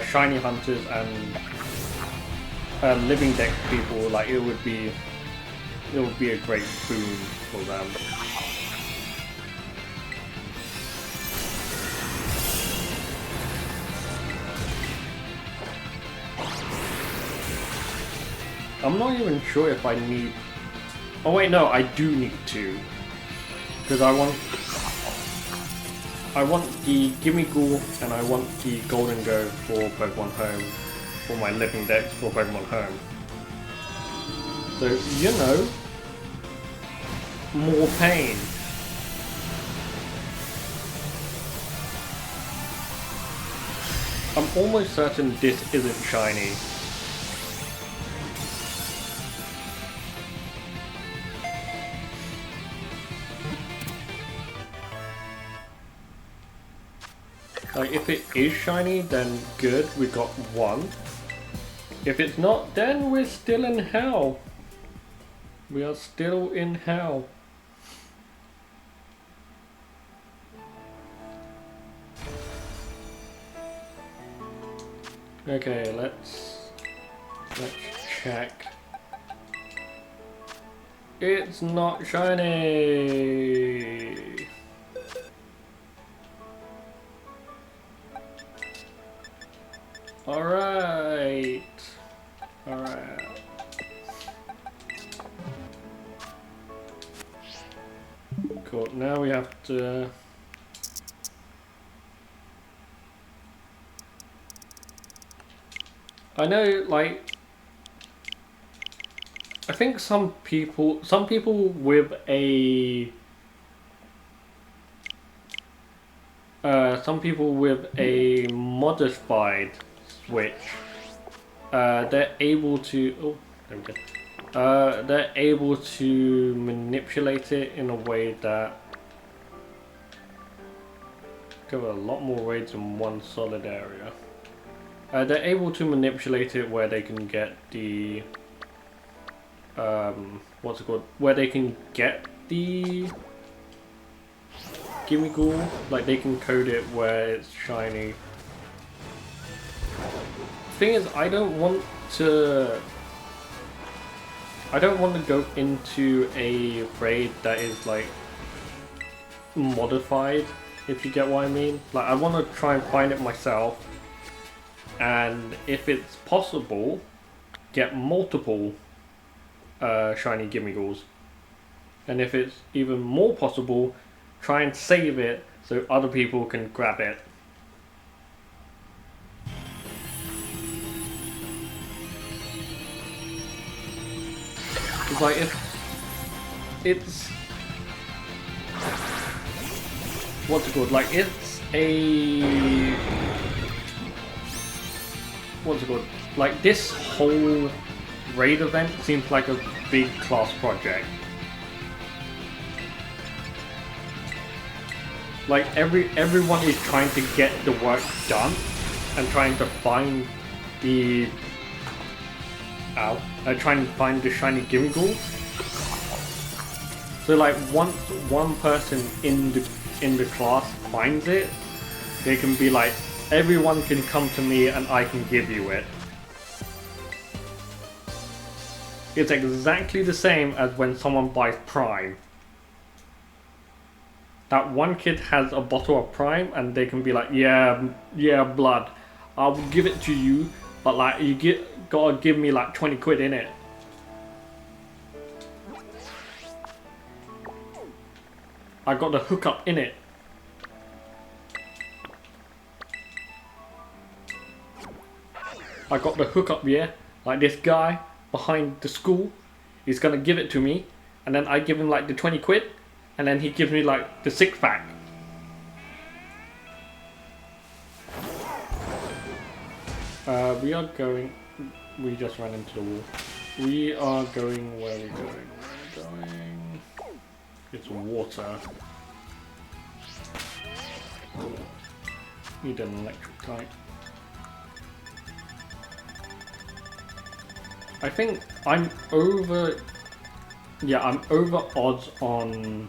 A: shiny hunters and living deck people, like, it would be a great boon for them. I'm not even sure if I need. Oh wait, no, I do need to, because I want the Gimmighoul and I want the Golden Go for Pokemon Home, for my living decks for Pokemon Home. So, you know, more pain. I'm almost certain this isn't shiny. Like, if it is shiny, then good, we got one. If it's not, then we're still in hell. We are still in hell. Okay, let's check. It's not shiny. Alright. Alright. Cool. Now we have to... I know, like... I think some people with a... some people with a modified Switch, they're able to... Oh, there we go. They're able to manipulate it in a way that cover a lot more raids in one solid area. They're able to manipulate it where they can get the what's it called? Where they can get the Gimmighoul, like they can code it where it's shiny. Thing is, I don't want to go into a raid that is like modified, if you get what I mean. Like I want to try and find it myself, and if it's possible, get multiple shiny Gimmighouls. And if it's even more possible, try and save it so other people can grab it. It's like if it's what's it called? Like it's a what's it called? Like this whole raid event seems like a big class project. Like everyone is trying to get the work done and trying to find the trying to find the shiny Gimmighoul. So like once one person in the class finds it, they can be like, everyone can come to me and I can give you it. It's exactly the same as when someone buys Prime. That one kid has a bottle of Prime and they can be like, yeah, blood, I'll give it to you, but like you gotta give me like 20 quid in it. I got the hookup in it. I got the hookup, yeah. Like this guy behind the school, he's gonna give it to me, and then I give him like the 20 quid, and then he gives me like the 6-pack. We are going... We just ran into the wall. We are going... Where are we going? We're going... It's water. Need an electric type. I think I'm over... Yeah, I'm over odds on...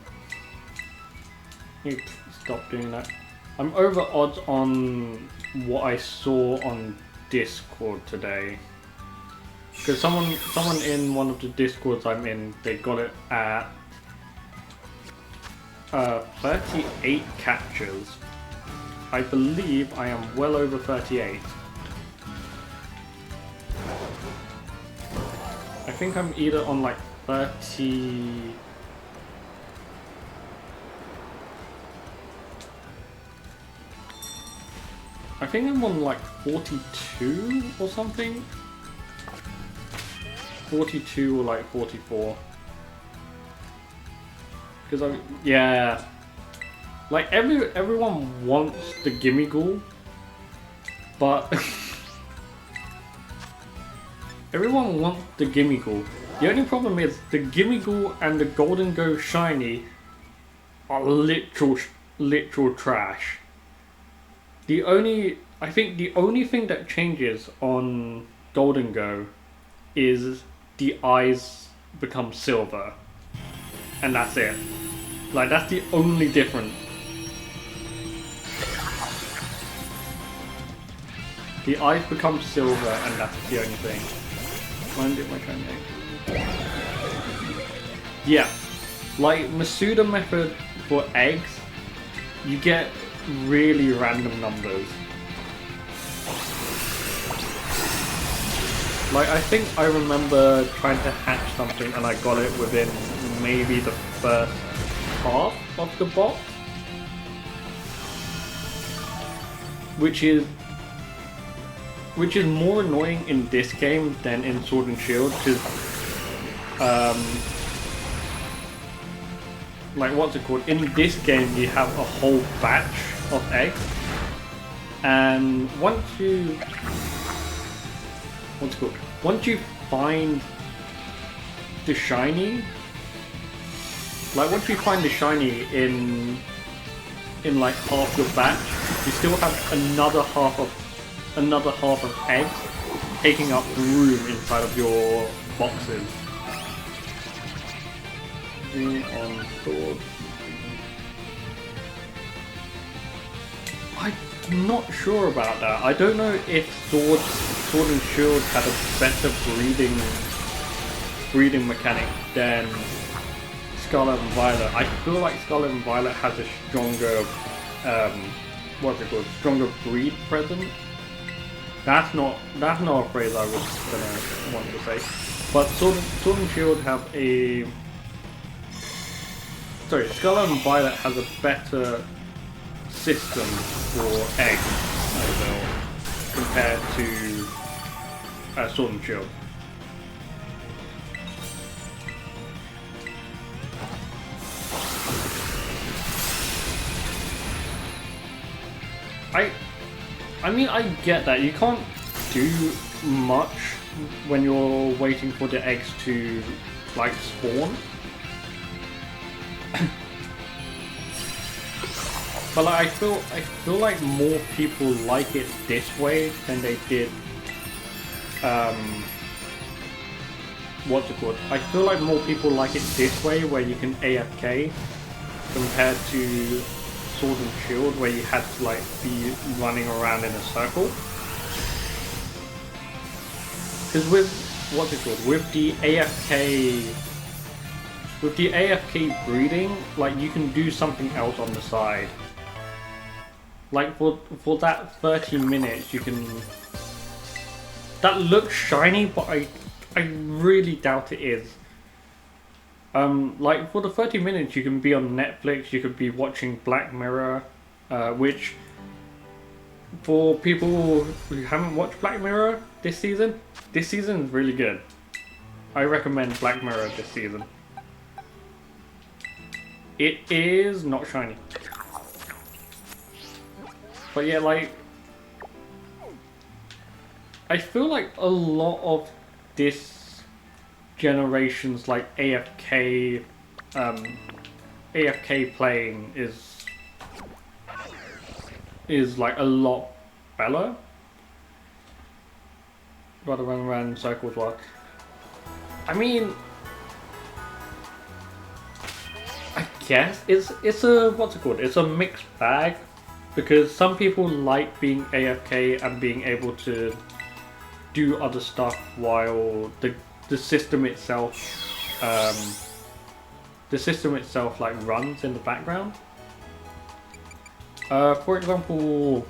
A: Stop doing that. I'm over odds on what I saw on Discord today. Because someone in one of the Discords I'm in, they got it at 38 captures. I believe I am well over 38. I think I'm either on like 30... I think I'm on like 42 or something. 42 or like 44. Because yeah. Like everyone wants the Gimmighoul, but everyone wants the Gimmighoul. The only problem is the Gimmighoul and the Golden Go Shiny are literal trash. I think the only thing that changes on Golden Go is the eyes become silver, and that's it. Like, that's the only difference. The eyes become silver, and that's the only thing. When did my turn egg? Yeah, like Masuda method for eggs, you get really random numbers. Like, I think I remember trying to hatch something and I got it within maybe the first half of the box, which is more annoying in this game than in Sword and Shield, because like, what's it called? In this game you have a whole batch of eggs, and once you find the shiny, like, once you find the shiny in like half your batch, you still have another half of eggs taking up room inside of your boxes. On sword. I'm not sure about that. I don't know if Sword and Shield had a better breeding mechanic than Scarlet and Violet. I feel like Scarlet and Violet has a stronger, stronger breed presence. That's not a phrase I was gonna want to say. But Sword and Shield have a... Sorry, Scarlet and Violet has a better system for eggs, compared to Sword and Shield. I mean, I get that you can't do much when you're waiting for the eggs to, like, spawn. But like, I feel like more people like it this way than they did what's it called? I feel like more people like it this way, where you can AFK, compared to Sword and Shield, where you had to, like, be running around in a circle. Because with what's it called? With the AFK breeding, like, you can do something else on the side. Like, for that 30 minutes, you can... That looks shiny, but I really doubt it is. Like, for the 30 minutes, you can be on Netflix, you could be watching Black Mirror, which, for people who haven't watched Black Mirror this season is really good. I recommend Black Mirror this season. It is not shiny. But yeah, like, I feel like a lot of this generation's, like, AFK playing is like a lot better. Rather run around in circles. Well, I mean, I guess it's a, what's it called? It's a mixed bag, because some people like being AFK and being able to do other stuff while the system itself like runs in the background. For example,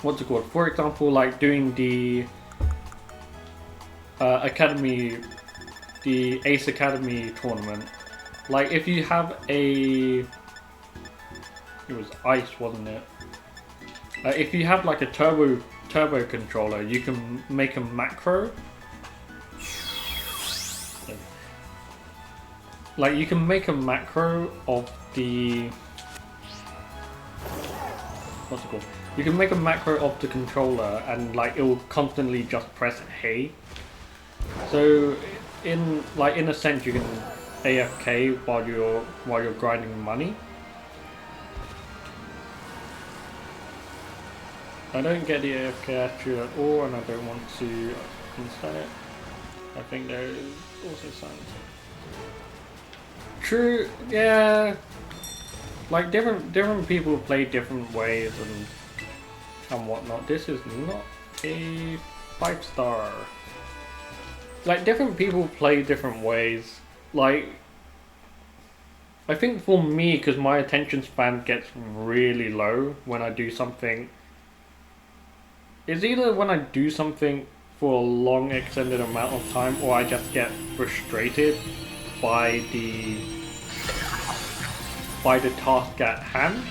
A: what's it called? For example, like doing the Academy, the Ace Academy tournament. Like, if you have a... It was ice, wasn't it? If you have like a turbo controller, you can make a macro. Like, you can make a macro of the... What's it called? You can make a macro of the controller, and like it will constantly just press hey. So in a sense, you can AFK while you're grinding money. I don't get the AFK attitude at all, and I don't want to understand it. I think there is also science. True, yeah. Like different people play different ways and whatnot. This is not a 5-star. Like different people play different ways. Like I think for me, because my attention span gets really low when I do something. It's either when I do something for a long extended amount of time, or I just get frustrated by the task at hand.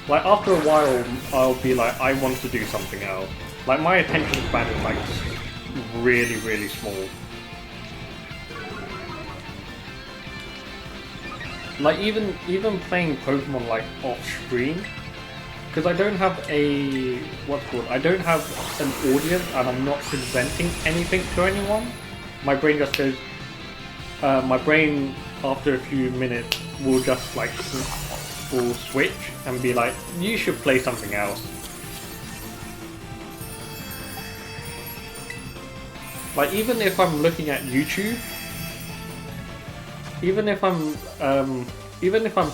A: Like after a while, I'll be like, I want to do something else. Like my attention span is like really small. Like even playing Pokemon like off stream, because I don't have a I don't have an audience and I'm not presenting anything to anyone. My brain just goes. My brain after a few minutes will just like will switch and be like, you should play something else. Like even if I'm looking at YouTube, even if I'm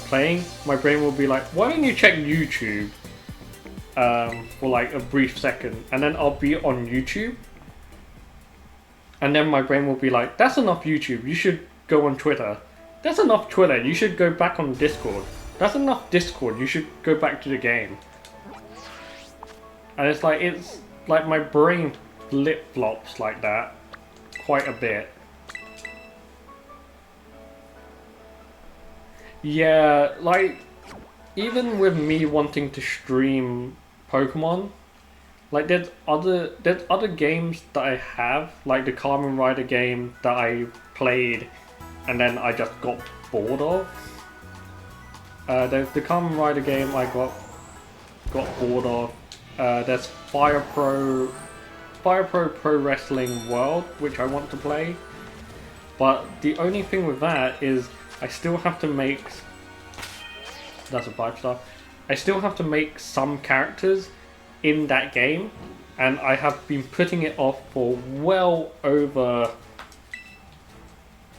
A: playing, my brain will be like, why don't you check YouTube for like a brief second, and then I'll be on YouTube, and then my brain will be like, that's enough YouTube, you should go on Twitter. That's enough Twitter, you should go back on Discord. That's enough Discord, you should go back to the game. And it's like my brain flip-flops like that quite a bit. Yeah, like even with me wanting to stream Pokemon, like there's other games that I have, like the Kamen Rider game that I played and then I just got bored of. There's the Kamen Rider game I got bored of. There's Fire Pro Pro Wrestling World, which I want to play. But the only thing with that is I still have to make... That's a 5-star. I still have to make some characters in that game, and I have been putting it off for well over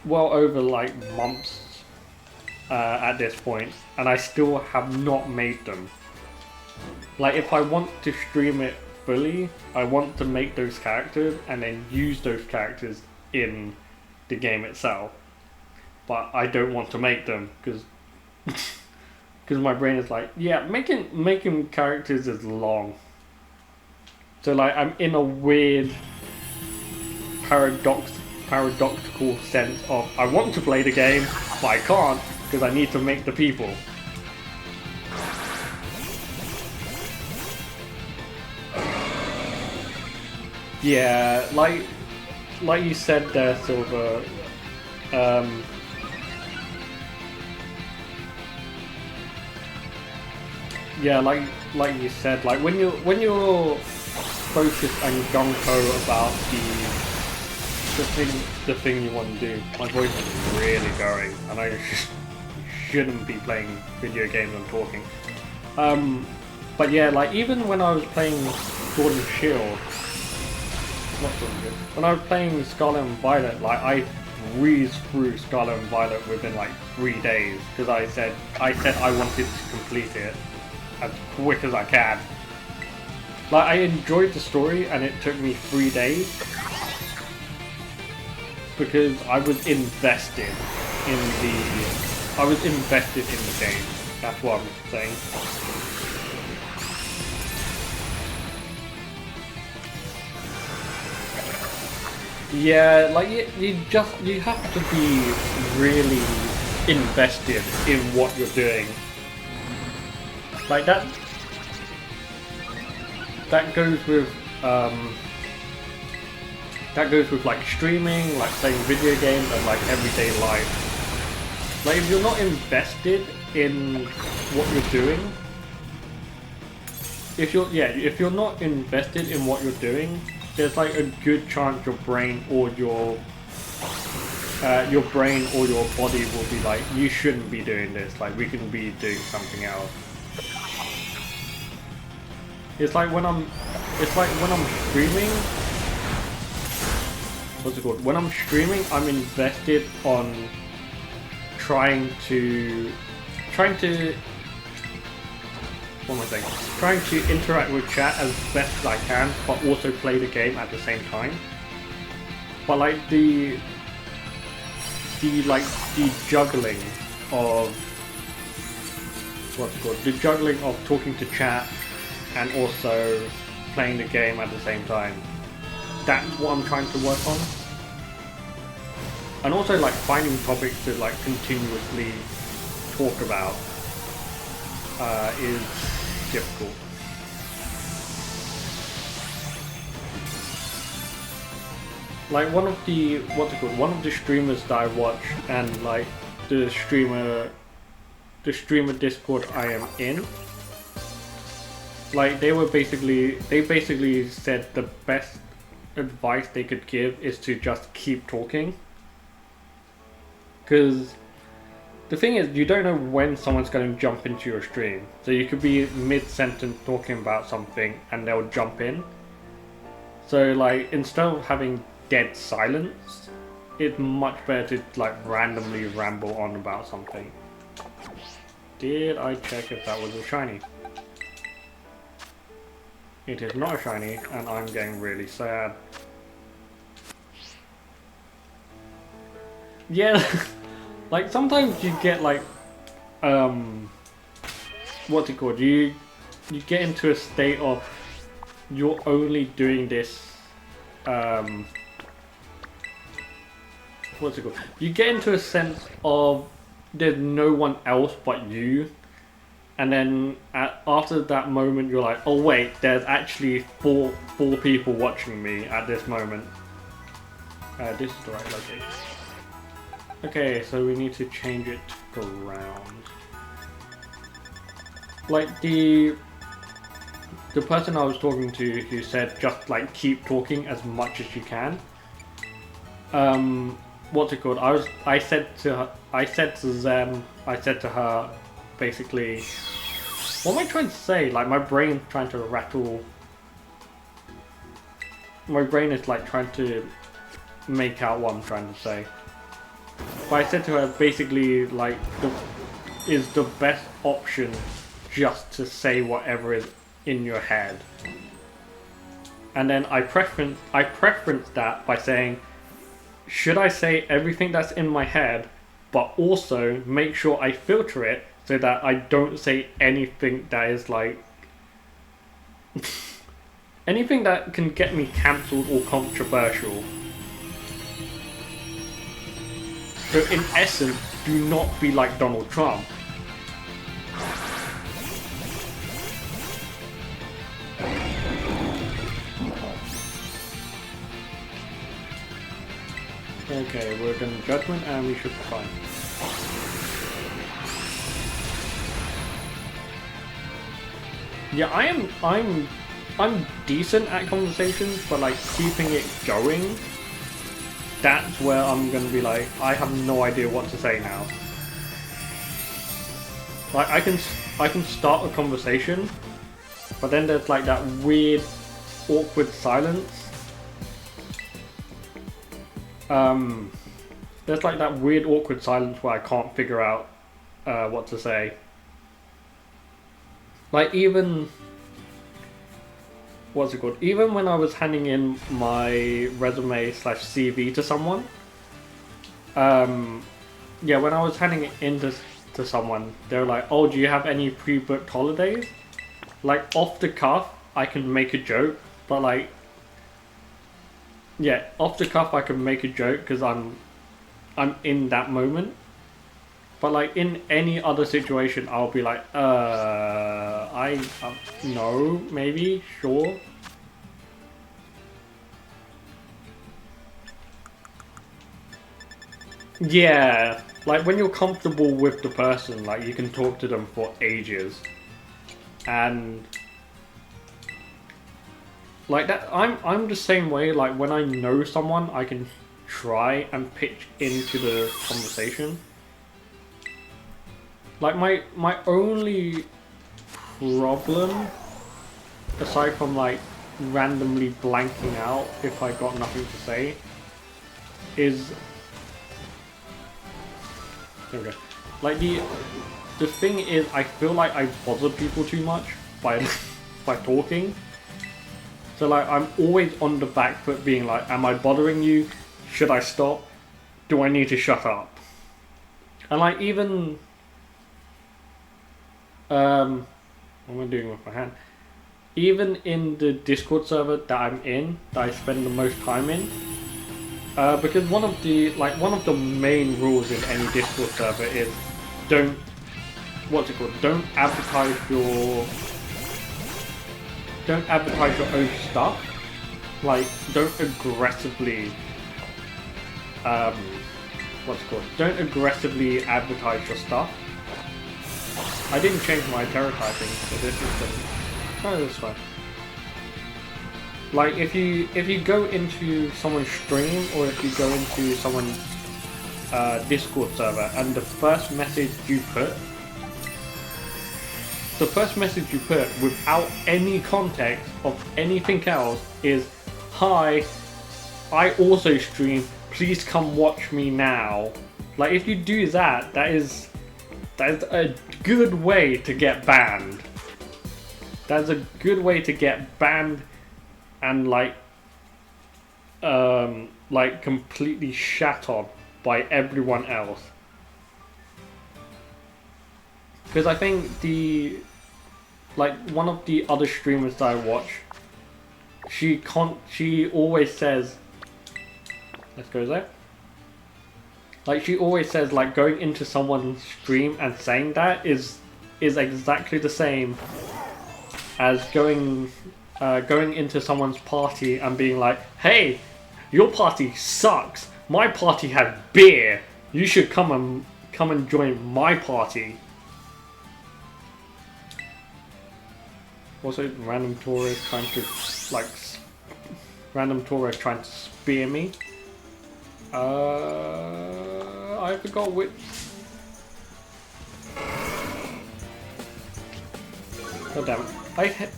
A: like months at this point, and I still have not made them. Like if I want to stream it fully, I want to make those characters and then use those characters in the game itself. But I don't want to make them because my brain is like, yeah, making characters is long. So like I'm in a weird paradoxical sense of I want to play the game, but I can't because I need to make the people. Yeah, like you said there, Silver. Yeah, like you said, like when you're focused and gung-ho about the thing you want to do. My voice is really going, and I shouldn't be playing video games and talking. But yeah, like even when I was playing Sword and Shield, not Sword and Shield, when I was playing Scarlet and Violet, like I breezed through Scarlet and Violet within like 3 days because I said I wanted to complete it as quick as I can. Like I enjoyed the story and it took me 3 days because I was invested in the game. That's what I'm saying. Yeah, like you have to be really invested in what you're doing. Like that goes with like streaming, like playing video games, and like everyday life. Like if you're not invested in what you're doing, if you're not invested in what you're doing, there's like a good chance your brain or your body will be like, you shouldn't be doing this. Like we can be doing something else. It's like when I'm streaming. What's it called? When I'm streaming, I'm invested on trying to what am I saying? Trying to interact with chat as best as I can, but also play the game at the same time. But like the juggling of what's it called? The juggling of talking to chat and also playing the game at the same time. That's what I'm trying to work on. And also like finding topics to like continuously talk about is difficult. Like one of the streamers that I watch and like the streamer Discord I am in, like they basically said the best advice they could give is to just keep talking. Because the thing is, you don't know when someone's going to jump into your stream. So you could be mid-sentence talking about something and they'll jump in. So like, instead of having dead silence, it's much better to like randomly ramble on about something. Did I check if that was a shiny? It is not a shiny, and I'm getting really sad. Yeah, like sometimes you get like, what's it called? You get into a state of you're only doing this. What's it called? You get into a sense of there's no one else but you, and then after that moment you're like, oh wait, there's actually four people watching me at this moment. This is the right location. Okay, so we need to change it around. Like the person I was talking to who said just like keep talking as much as you can. What's it called? I said to her basically, what am I trying to say? Like my brain's trying to rattle. My brain is like trying to make out what I'm trying to say. But I said to her basically like is the best option just to say whatever is in your head. And then I preference that by saying, should I say everything that's in my head, but also make sure I filter it so that I don't say anything that is like anything that can get me cancelled or controversial. So in essence, do not be like Donald Trump. Okay, we're done judgment and we should be fine. Yeah, I'm decent at conversations, but like keeping it going, that's where I'm gonna be like, I have no idea what to say now. Like I can start a conversation, but then there's like that weird, awkward silence. There's like that weird, awkward silence where I can't figure out what to say. Like even, what's it called? Even when I was handing in my resume / CV to someone, yeah, when I was handing it in to someone, they were like, oh, do you have any pre-booked holidays? Like off the cuff, I can make a joke, but like, yeah, off the cuff I can make a joke because I'm in that moment. But like in any other situation, I'll be like, no, maybe, sure. Yeah, like when you're comfortable with the person, like you can talk to them for ages. And like that, I'm the same way. Like when I know someone, I can try and pitch into the conversation. Like my only problem aside from like randomly blanking out if I got nothing to say, is there we go. Like the thing is, I feel like I bother people too much by by talking. So like I'm always on the back foot, being like, am I bothering you? Should I stop? Do I need to shut up? And like even what am I doing with my hand? Even in the Discord server that I'm in, that I spend the most time in, because one of the main rules in any Discord server is don't advertise your own stuff. Like don't aggressively don't aggressively advertise your stuff. I didn't change my terror typing, so this is the... Oh, that's fine. Like if you go into someone's stream, or if you go into someone's Discord server, and the first message you put without any context of anything else is, "Hi, I also stream, please come watch me now." Like if you do that, that is a good way to get banned. That's a good way to get banned and like completely shat on by everyone else. Because I think one of the other streamers that I watch, she always says, let's go there. Like she always says, like going into someone's stream and saying that is exactly the same as going into someone's party and being like, "Hey, your party sucks. My party has beer. You should come and join my party." Also, random tourist trying to spear me. I forgot which. God damn it.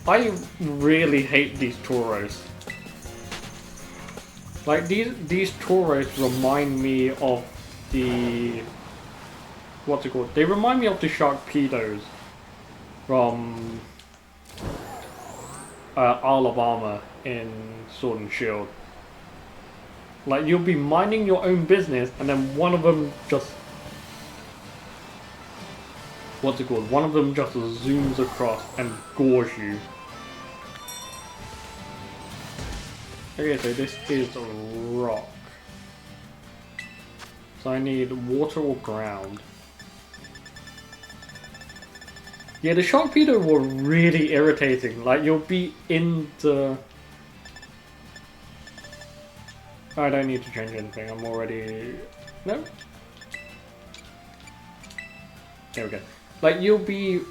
A: I really hate these Tauros. Like these Tauros remind me of the... what's it called? They remind me of the Sharkpedos from Isle of Armor in Sword and Shield. Like you'll be minding your own business, and then one of them just... what's it called? One of them just zooms across and gores you. Okay, so this is a rock. So I need water or ground. Yeah, the Sharkpedo were really irritating. Like you'll be in the... I don't need to change anything, I'm already... No? There we go. Like you'll be...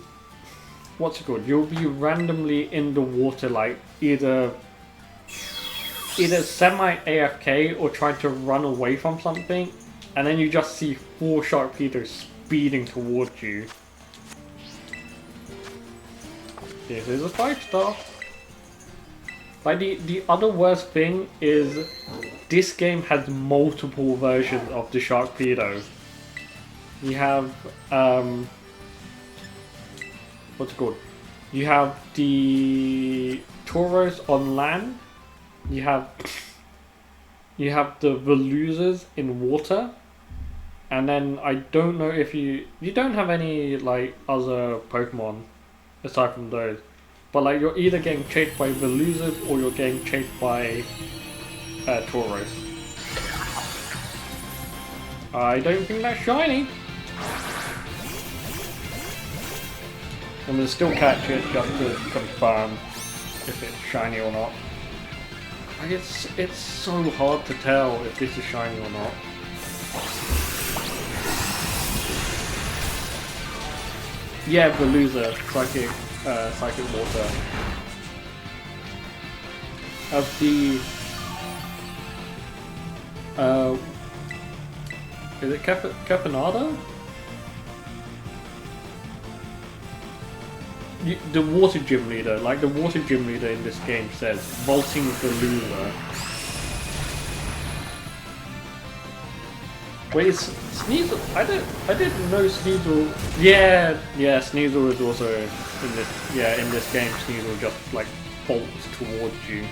A: what's it called? You'll be randomly in the water, like either semi-AFK or trying to run away from something, and then you just see 4 Sharkpedos speeding towards you. This is a 5-star. Like the other worst thing is this game has multiple versions of the Sharkpedo. You have what's it called? You have the Tauros on land. You have the Veloozers in water, and then I don't know if you don't have any like other Pokemon aside from those. But like you're either getting chased by Veloozers or you're getting chased by Tauros. I don't think that's shiny. I'm gonna still catch it just to confirm if it's shiny or not. Like it's so hard to tell if this is shiny or not. Yeah, Veloozer, psychic water. Of the is it Caponado? the water gym leader, like the water gym leader in this game says, vaulting the loser. Wait, is Sneasel? I didn't know Sneasel. Yeah, Sneasel is also in this. Yeah, in this game, Sneasel just like bolts towards you.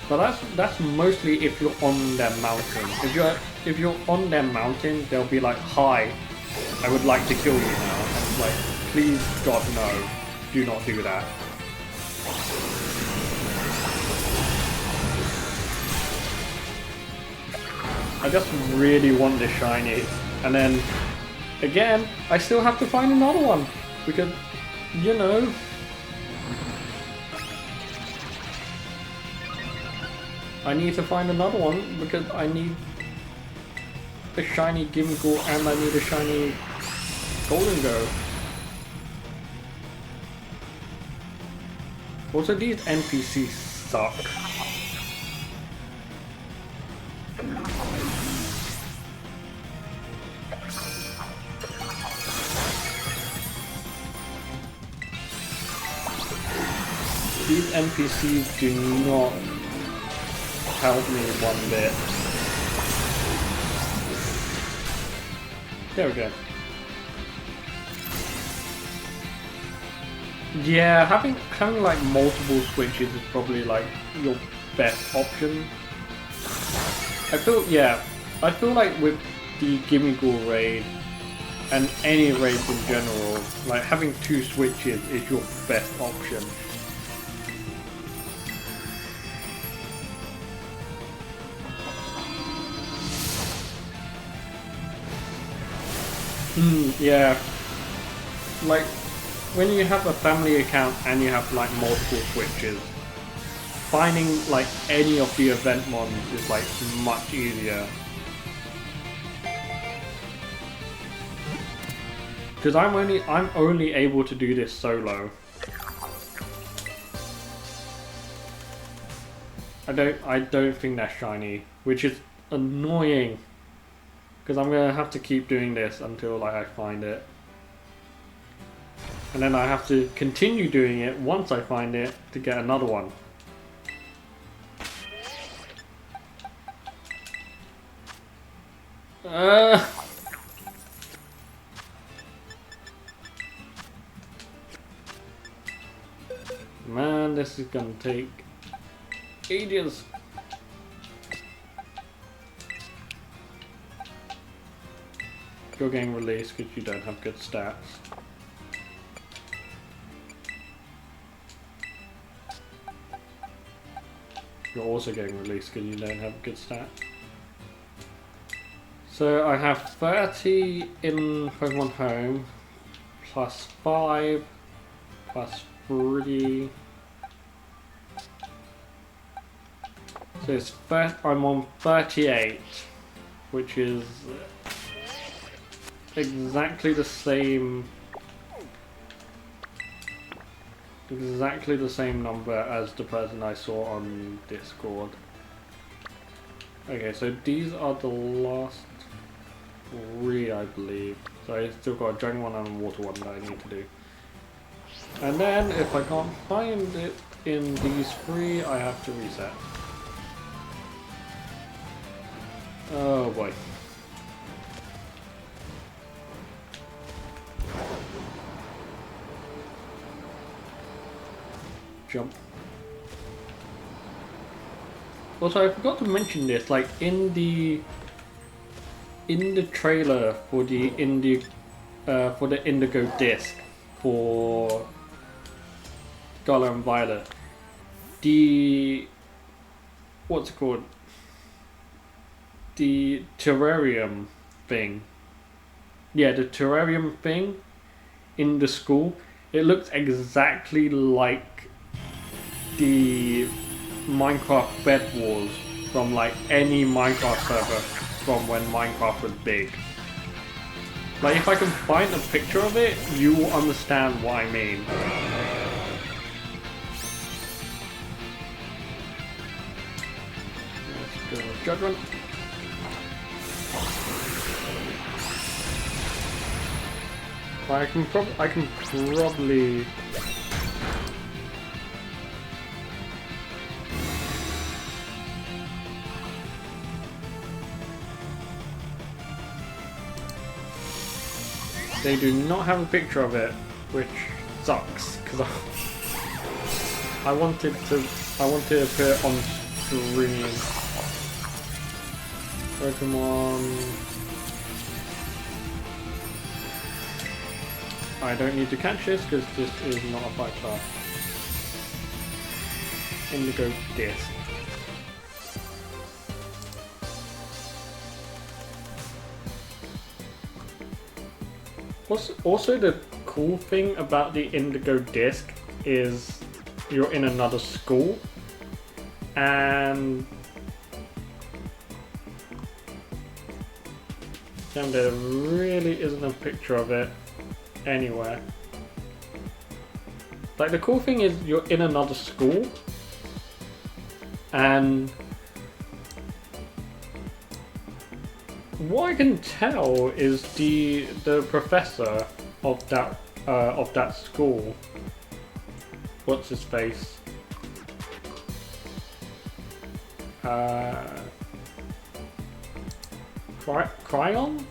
A: But that's mostly if you're on their mountain. If you're on their mountain, they'll be like, "Hi, I would like to kill you now." And it's like, please, God, no, do not do that. I just really want this shiny, and then again, I still have to find another one because, you know. I need to find another one because I need a shiny Gimmighoul and I need a shiny Golden Go. Also, these NPCs suck. These NPCs do not help me one bit. There we go. Yeah, having like multiple switches is probably like your best option. I feel like with the Gimmighoul raid and any raids in general, like having two switches is your best option. Yeah. Like, when you have a family account and you have like multiple switches, finding like any of the event mons is like much easier. Because I'm only able to do this solo. I don't think that's shiny, which is annoying. Because I'm gonna have to keep doing this until like I find it. And then I have to continue doing it once I find it to get another one. Man, this is gonna take ages. You're getting released because you don't have good stats. You're also getting released because you don't have good stats. So I have 30 in Pokemon Home, plus 5, plus 3. So it's I'm on 38, which is exactly the same number as the person I saw on Discord. Okay, so these are the last 3, I believe. So I still got a dragon one and a water one that I need to do. And then if I can't find it in these 3, I have to reset. Oh boy. Jump. Also, I forgot to mention this. Like in the trailer for the Indigo disc for Scarlet and Violet, the what's it called? The terrarium thing. Yeah, the terrarium thing in the school. It looks exactly like the Minecraft Bed Wars from like any Minecraft server from when Minecraft was big. Like if I can find a picture of it, you will understand what I mean. Let's go with Judgment. I can probably. They do not have a picture of it, which sucks because I wanted to put it on screen. Pokemon. I don't need to catch this because this is not a 5-star. Indigo Disc. Also, the cool thing about the Indigo Disc is you're in another school, and there really isn't a picture of it anywhere. Like, the cool thing is you're in another school, and what I can tell is the professor of that school. What's his face? Cryon?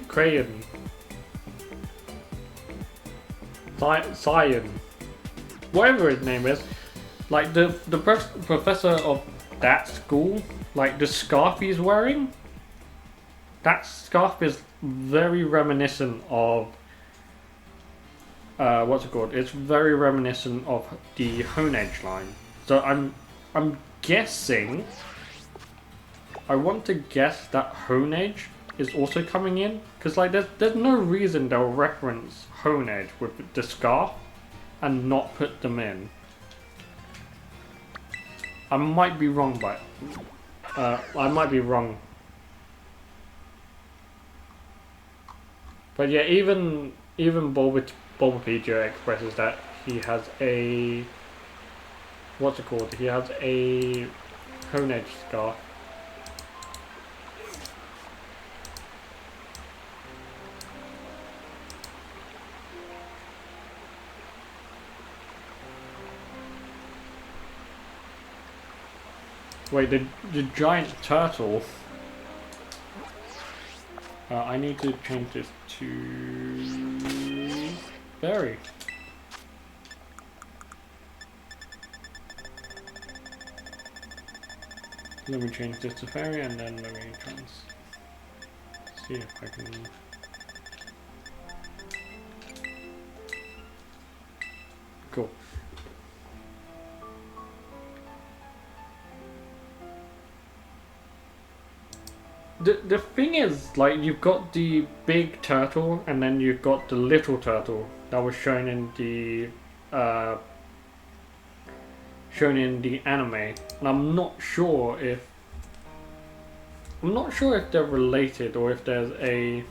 A: Crayon. Cyan. Whatever his name is. Like, the professor of that school, like the scarf he's wearing, that scarf is very reminiscent of what's it called? It's very reminiscent of the Honedge line. So I'm guessing. I want to guess that Honedge is also coming in, because like there's no reason they'll reference Honedge with the scarf and not put them in. I might be wrong, but I might be wrong. But yeah, even Bulbapedia expresses that he has a, what's it called? He has a Honedge scarf. Wait, the giant turtle. I need to change this to berry. Let me change this to fairy, and then let me see if I can. Cool. The thing is, like, you've got the big turtle and then you've got the little turtle that was shown in the anime, and I'm not sure if they're related or if there's a.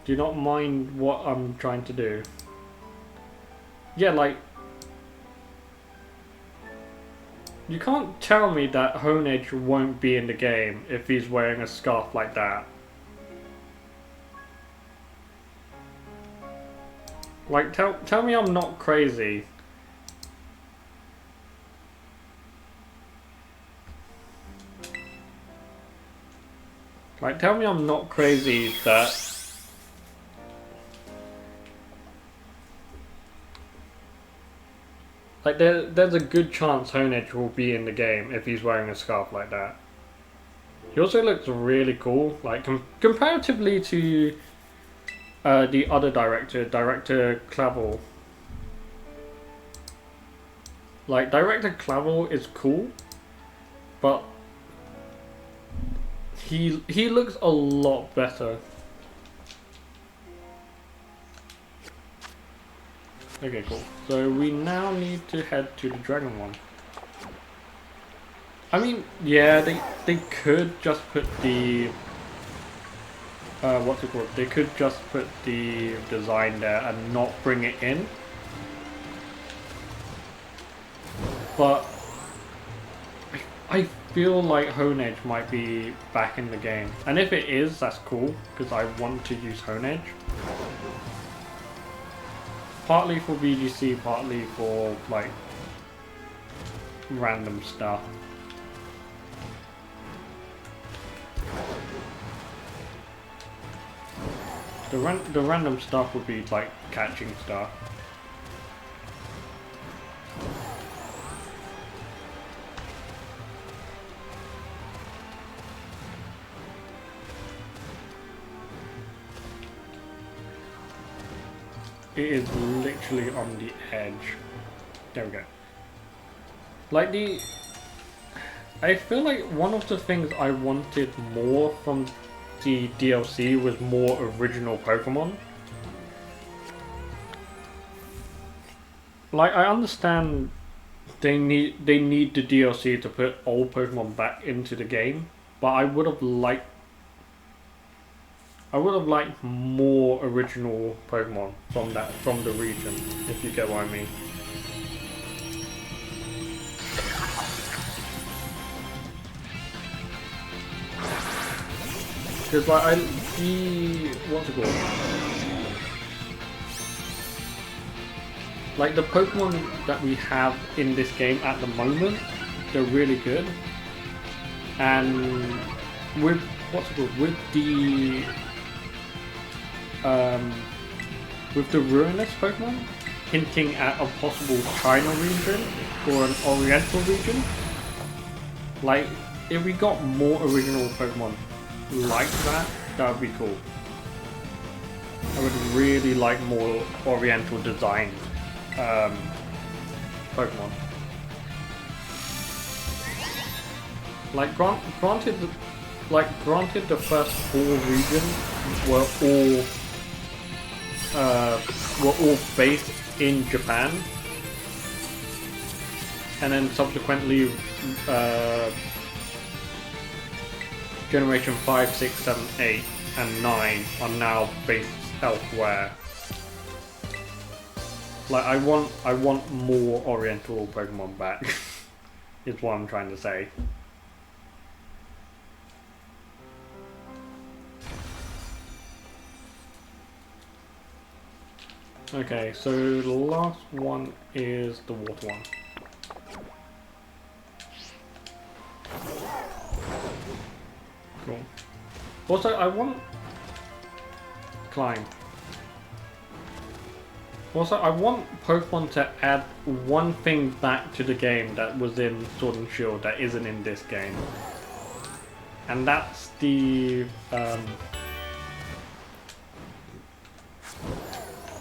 A: Do you not mind what I'm trying to do? Yeah, like, you can't tell me that Honedge won't be in the game if he's wearing a scarf like that. Like, tell me I'm not crazy. Like, tell me I'm not crazy that. Like, there's a good chance Honedge will be in the game if he's wearing a scarf like that. He also looks really cool, like, comparatively to the other Director Clavel. Like, Director Clavel is cool, but he looks a lot better. Okay, cool. So we now need to head to the Dragon one. I mean, yeah, they could just put the what's it called? They could just put the design there and not bring it in. But I feel like Hone Edge might be back in the game. And if it is, that's cool, because I want to use Hone Edge. Partly for VGC, partly for, like, random stuff. The random stuff would be, like, catching stuff. It is literally on the edge. There we go. Like I feel like one of the things I wanted more from the DLC was more original Pokemon. Like, I understand they need the DLC to put old Pokemon back into the game, but I would have liked more original Pokemon from the region, if you get what I mean. Because like what's it called? Like the Pokemon that we have in this game at the moment, they're really good. And with what's it called? With the Ruinous Pokemon hinting at a possible China region or an Oriental region, like if we got more original Pokemon like that, that would be cool. I would really like more Oriental design Pokemon. Like granted the first 4 regions were all based in Japan, and then subsequently Generation 5, 6, 7, 8, and 9 are now based elsewhere. Like I want more Oriental Pokemon back. Is what I'm trying to say. Okay, so the last one is the water one. Cool. Also, I want climb. Also, I want Pokemon to add one thing back to the game that was in Sword and Shield that isn't in this game, and that's the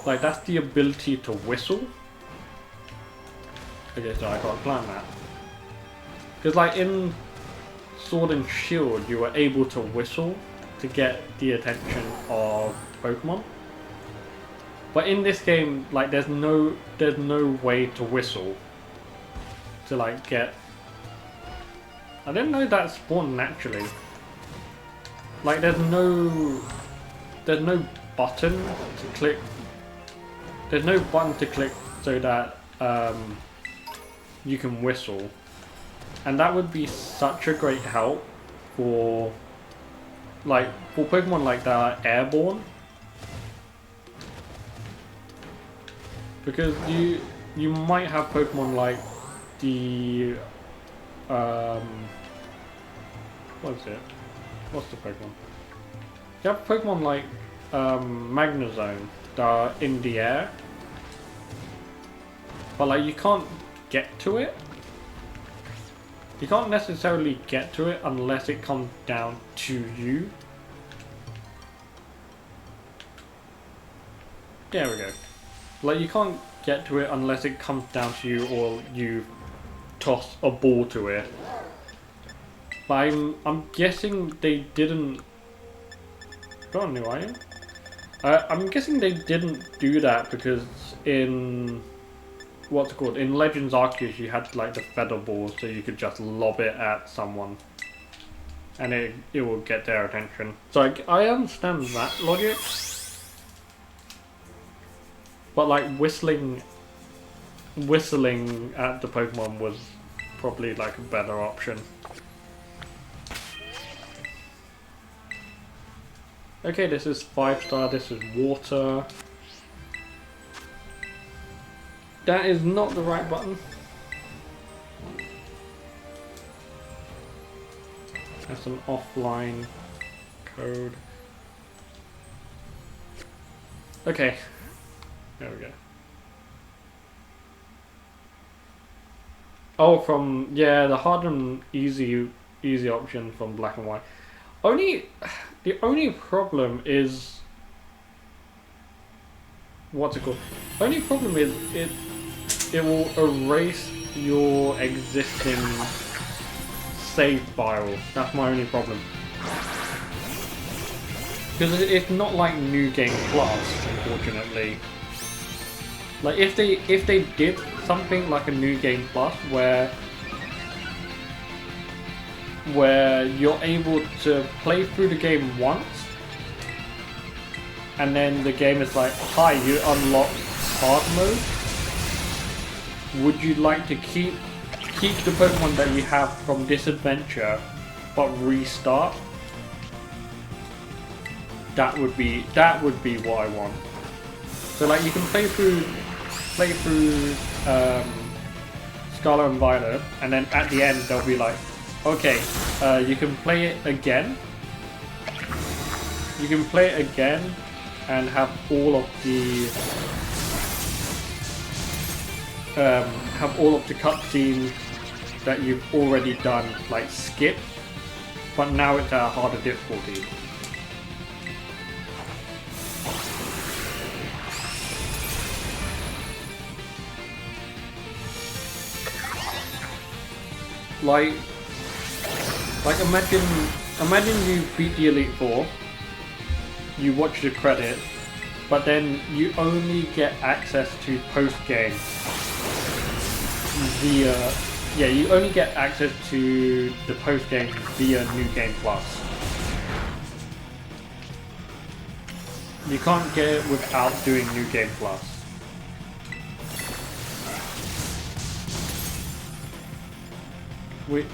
A: that's the ability to whistle. Okay, so I can't climb that. Because like in Sword and Shield, you were able to whistle to get the attention of Pokemon. But in this game, like there's no way to whistle to like get. I didn't know that spawned naturally. Like there's no button to click. There's no button to click so that you can whistle, and that would be such a great help for Pokemon like that are airborne. Because you might have Pokemon like the what is it? What's the Pokemon? You have Pokemon like Magnezone that are in the air, but like you can't get to it. You can't necessarily get to it unless it comes down to you. There we go. Like you can't get to it unless it comes down to you or you toss a ball to it. But I'm guessing they didn't. Got a new item? I'm guessing they didn't do that because in what's it called? In Legends Arceus you had like the feather ball, so you could just lob it at someone and it will get their attention. So I understand that logic. But like whistling at the Pokemon was probably like a better option. Okay, this is 5-star, this is water. That is not the right button. That's an offline code. Okay, there we go. Oh, from, yeah, the hard and easy option from black and white. The only problem is, what's it called? Only problem is it will erase your existing save file. That's my only problem. Because it's not like New Game Plus, unfortunately. Like if they did something like a New Game Plus where you're able to play through the game once, and then the game is like, hi, you unlocked hard mode. Would you like to keep the Pokemon that you have from this adventure, but restart? That would be what I want. So like you can play through Scarlet and Violet, and then at the end they'll be like, okay, you can play it again. You can play it again and have all of the cutscenes that you've already done, like skip, but now it's at a harder difficulty. Like imagine you beat the Elite Four, you watch the credits, but then you only get access to post-game you only get access to the post-game via New Game Plus. You can't get it without doing New Game Plus. Which,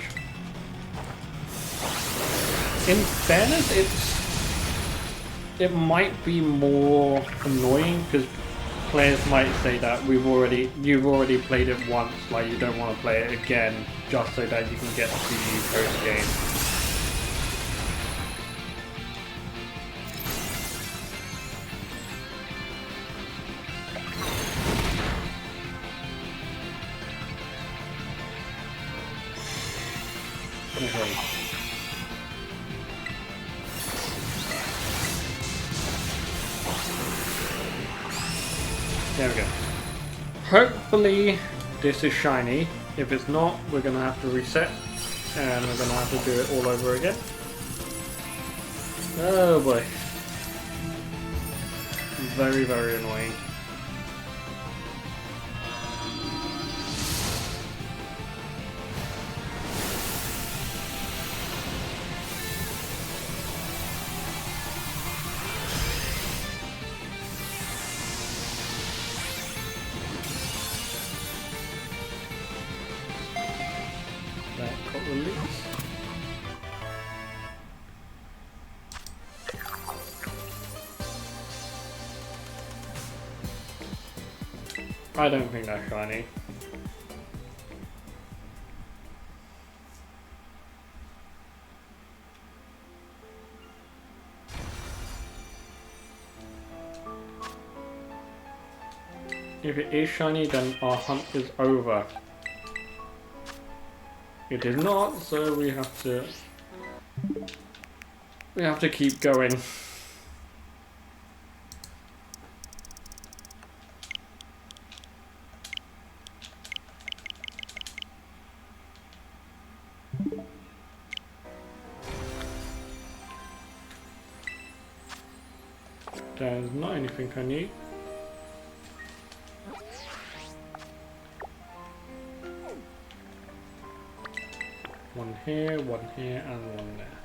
A: in fairness, it might be more annoying because players might say that you've already played it once, like you don't want to play it again just so that you can get to post game. Okay. There we go. Hopefully this is shiny. If it's not, we're gonna have to reset and we're gonna have to do it all over again. Oh boy. Very, very annoying. I don't think that's shiny. If it is shiny, then our hunt is over. It is not, so we have to keep going. There's not anything I need. One here, and one there.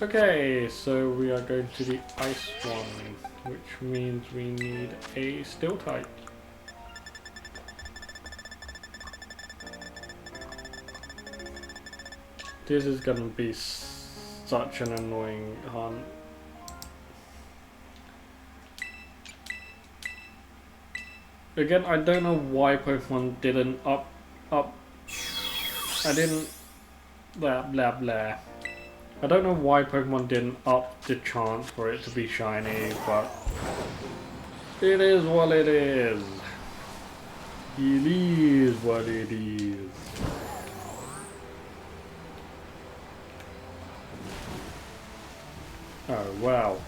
A: Okay, so we are going to the ice one, which means we need a steel type. This is gonna be such an annoying hunt. Again, I don't know why Pokemon didn't up. I didn't. Blah blah blah. I don't know why Pokemon didn't up the chance for it to be shiny, but it is what it is. It is what it is. Oh wow.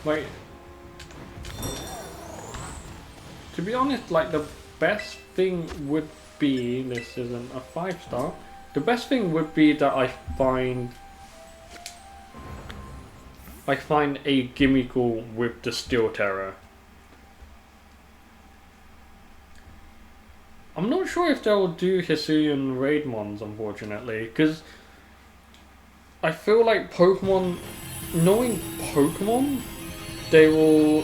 A: Like, to be honest, like the best thing would be, this isn't a 5-star, the best thing would be that I find a Gimmighoul with the Steel Terror. I'm not sure if they'll do Hisuian raid mons, unfortunately, because I feel like Pokemon, knowing Pokemon, they will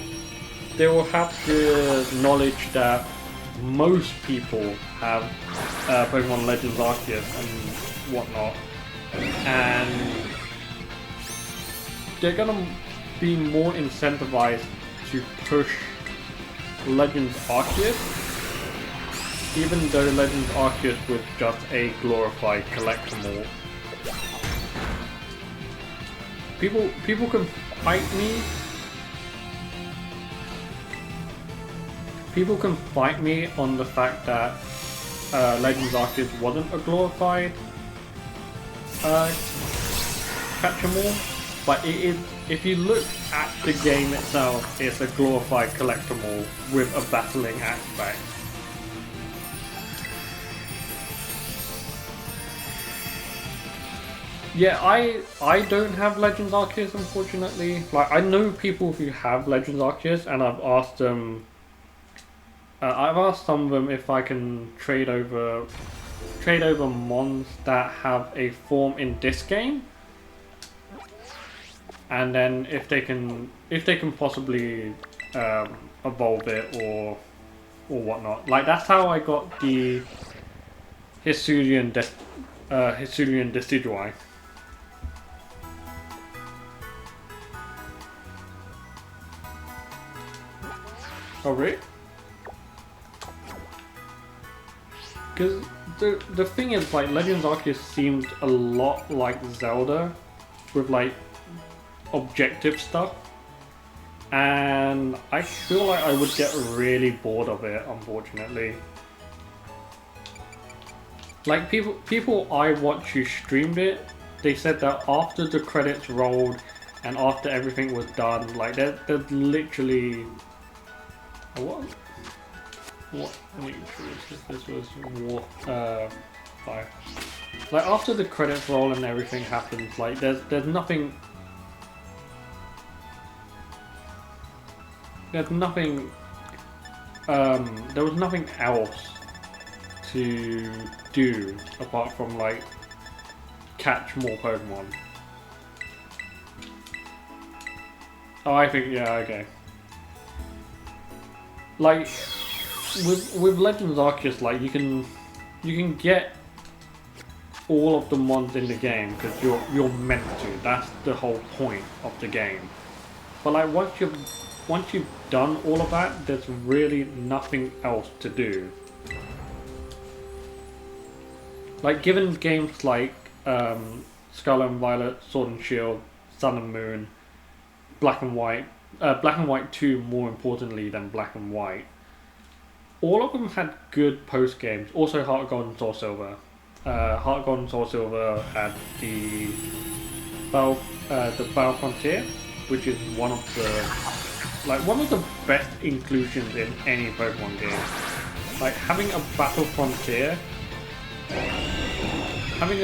A: have the knowledge that most people have Pokemon Legends Arceus and whatnot, and they're gonna be more incentivized to push Legends Arceus, even though Legends Arceus was just a glorified collectible. People can fight me. People can fight me on the fact that Legends Arceus wasn't a glorified catch-em-all, but it is. If you look at the game itself, it's a glorified collectible with a battling aspect. Yeah, I don't have Legends Arceus, unfortunately. Like, I know people who have Legends Arceus, and I've asked them. I've asked some of them if I can trade over mons that have a form in this game, and then if they can possibly evolve it or whatnot. Like, that's how I got the Hisuian Decidueye. Oh really? Because the thing is, like, Legends Arceus seemed a lot like Zelda, with like objective stuff, and I feel like I would get really bored of it, unfortunately. Like, people I watched who streamed it, they said that after the credits rolled and after everything was done, like there's literally what? Wait, this was War 5. Like, after the credits roll and everything happens, like there's nothing. There was nothing else to do apart from like catch more Pokemon. Oh, I think, yeah, okay. Like, with Legends Arceus, like, you can get all of the mons in the game because you're meant to. That's the whole point of the game. But like, once you've done all of that, there's really nothing else to do. Like, given games like Scarlet and Violet, Sword and Shield, Sun and Moon, Black and White 2 more importantly than Black and White, all of them had good post games. Also, Heart Gold and Soul Silver. Heart Gold and Soul Silver had the Battle Frontier, which is one of the best inclusions in any Pokemon game. Like, having a Battle Frontier. Having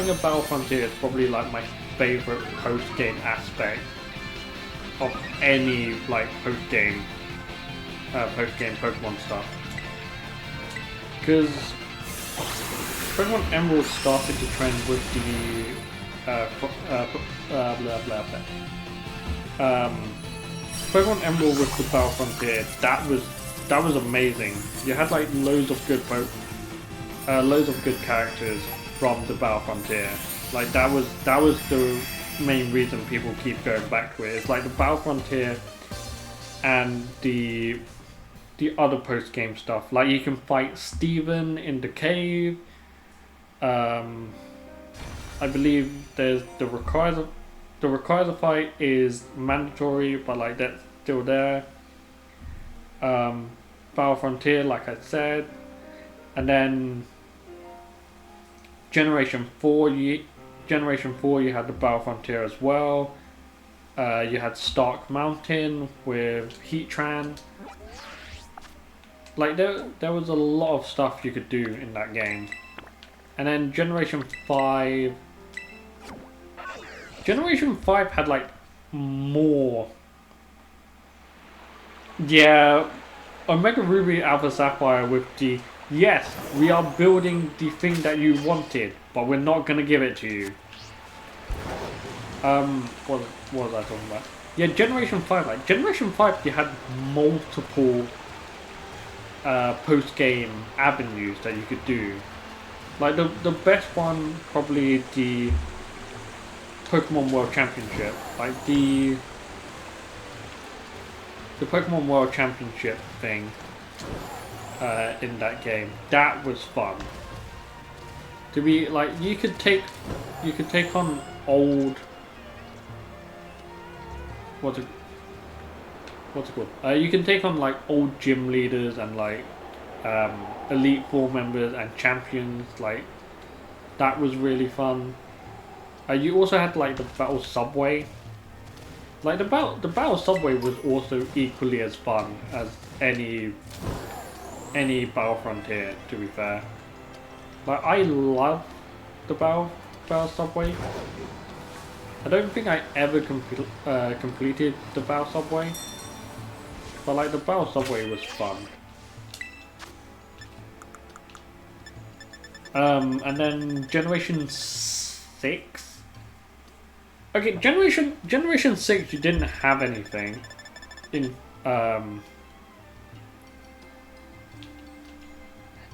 A: a Battle Frontier is probably like my favorite post game aspect of any like post game Pokemon stuff, because Pokemon Emerald started to trend with the Pokemon Emerald with the Battle Frontier. That was amazing. You had like loads of good characters from the Battle Frontier. Like, that was main reason people keep going back to it. It's like the Battle Frontier and the other post-game stuff. Like you can fight Steven in the cave. I believe there's the Rayquaza fight is mandatory, but like that's still there. Battle Frontier, like I said, and then Generation 4. You had the Battle Frontier as well. You had Stark Mountain with Heatran. Like there was a lot of stuff you could do in that game. And then Generation 5. Generation 5 had like more. Yeah, Omega Ruby Alpha Sapphire with the yes, we are building the thing that you wanted, but we're not gonna give it to you. What was I talking about? Yeah, Generation 5. Like Generation 5, you had multiple post-game avenues that you could do. Like the best one, probably the Pokemon World Championship. Like the Pokemon World Championship thing in that game. That was fun. To be like you could take on old what's it called? You can take on like old gym leaders and like Elite Four members and champions. Like that was really fun. You also had like the Battle Subway. Like the Battle Subway was also equally as fun as any Battle Frontier, to be fair. Like I love the Battle Subway. I don't think I ever completed the Battle Subway, but like the Battle Subway was fun. And then Generation 6. Okay, Generation 6, you didn't have anything in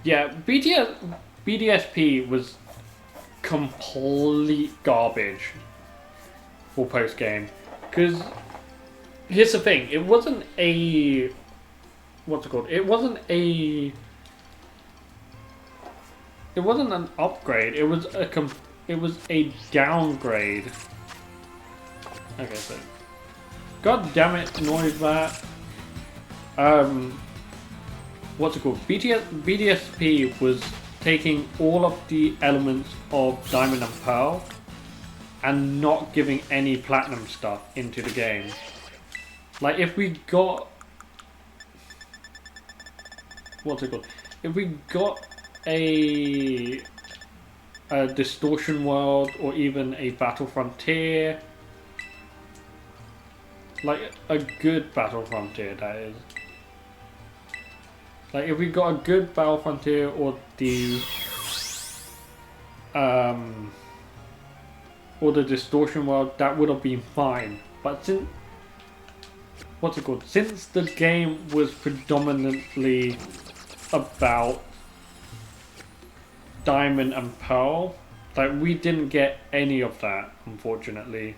A: yeah, BDSP was complete garbage for post game, because here's the thing, it wasn't a it wasn't an upgrade, it was a downgrade. Okay, so god damn it, noise that. BDSP was taking all of the elements of Diamond and Pearl and not giving any platinum stuff into the game. Like if we got if we got a Distortion World or even a Battle Frontier, like a good Battle Frontier, that is. Like if we got a good Battle Frontier or the Distortion World, that would have been fine. But since since the game was predominantly about Diamond and Pearl, like we didn't get any of that, unfortunately.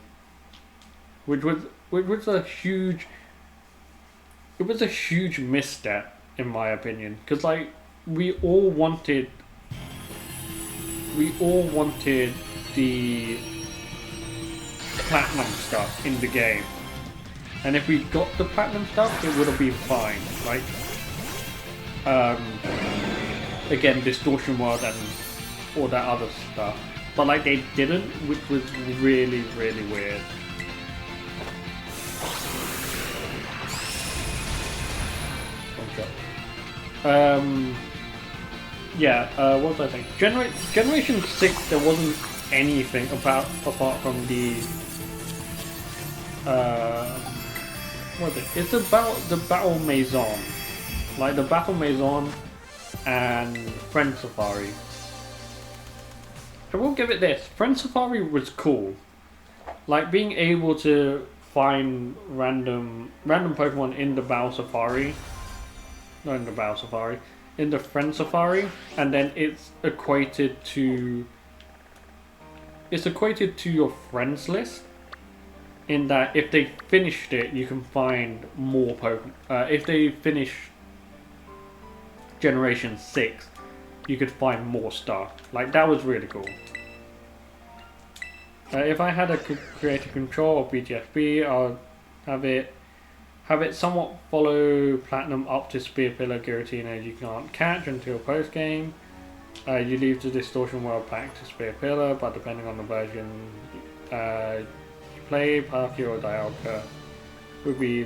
A: Which was a huge misstep, in my opinion, because like we all wanted the platinum stuff in the game, and if we got the platinum stuff, it would have been fine. Like again, Distortion World and all that other stuff, but like they didn't, which was really weird. What was I saying? Generation 6, there wasn't anything apart from the what is it? It's about the Battle Maison. Like the Battle Maison and Friend Safari. I will give it this. Friend Safari was cool. Like being able to find random Pokemon in the Battle Safari. Not in the Battle Safari, in the Friend Safari, and then it's equated to your friends list. in that if they finished it, you can find more Pokemon. If they finish Generation 6, you could find more stuff. Like, that was really cool. If I had a creative control of BTFP, I'll have it somewhat follow Platinum up to Spear Pillar Giratina you can't catch until post game. You leave the Distortion World back to Spear Pillar, but depending on the version you play, Palkia or Dialga would be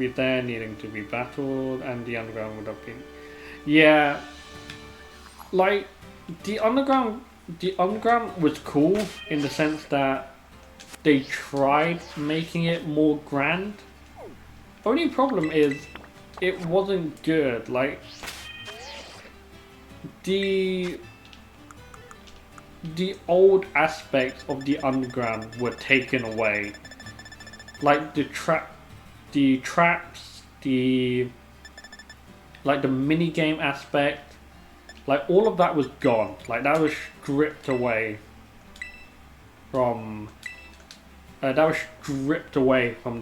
A: there needing to be battled, and the Underground would have been. Yeah, like the Underground was cool in the sense that they tried making it more grand. Only problem is it wasn't good. Like the old aspects of the Underground were taken away. Like the traps, like the mini game aspect, like all of that was gone. Like that was stripped away from the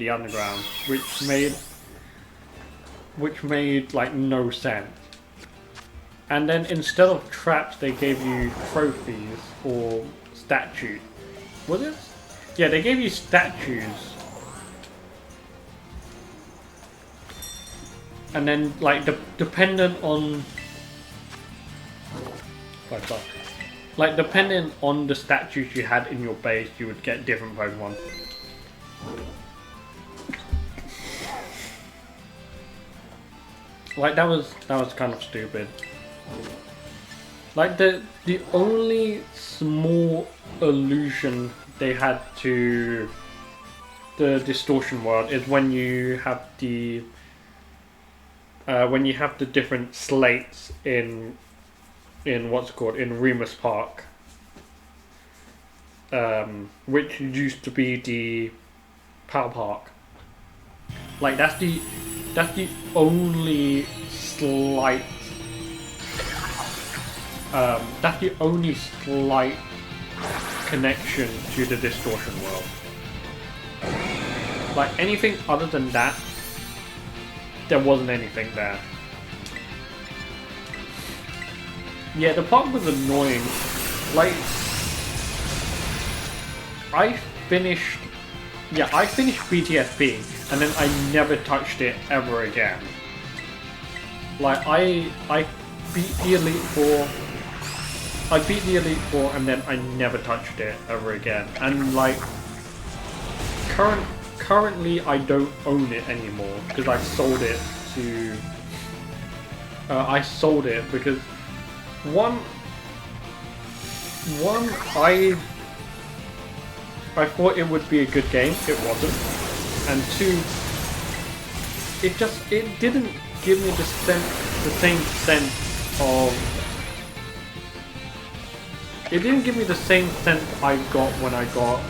A: Underground, which made like no sense. And then instead of traps, they gave you trophies or statues. Was it? Yeah, they gave you statues. And then, like, dependent on the statues you had in your base, you would get different Pokemon. Like that was kind of stupid. Like the only small allusion they had to the Distortion World is when you have the different slates in what's called in Remus Park, which used to be the Power Park. Like that's the only slight connection to the Distortion World. Like anything other than that, there wasn't anything there. Yeah, the part was annoying. Like I finished BTFP and then I never touched it ever again. Like I beat the Elite Four. And then I never touched it ever again. And like currently I don't own it anymore because I sold it to. I sold it because one I thought it would be a good game. It wasn't, and two, it didn't give me the same sense of. It didn't give me the same sense I got when I got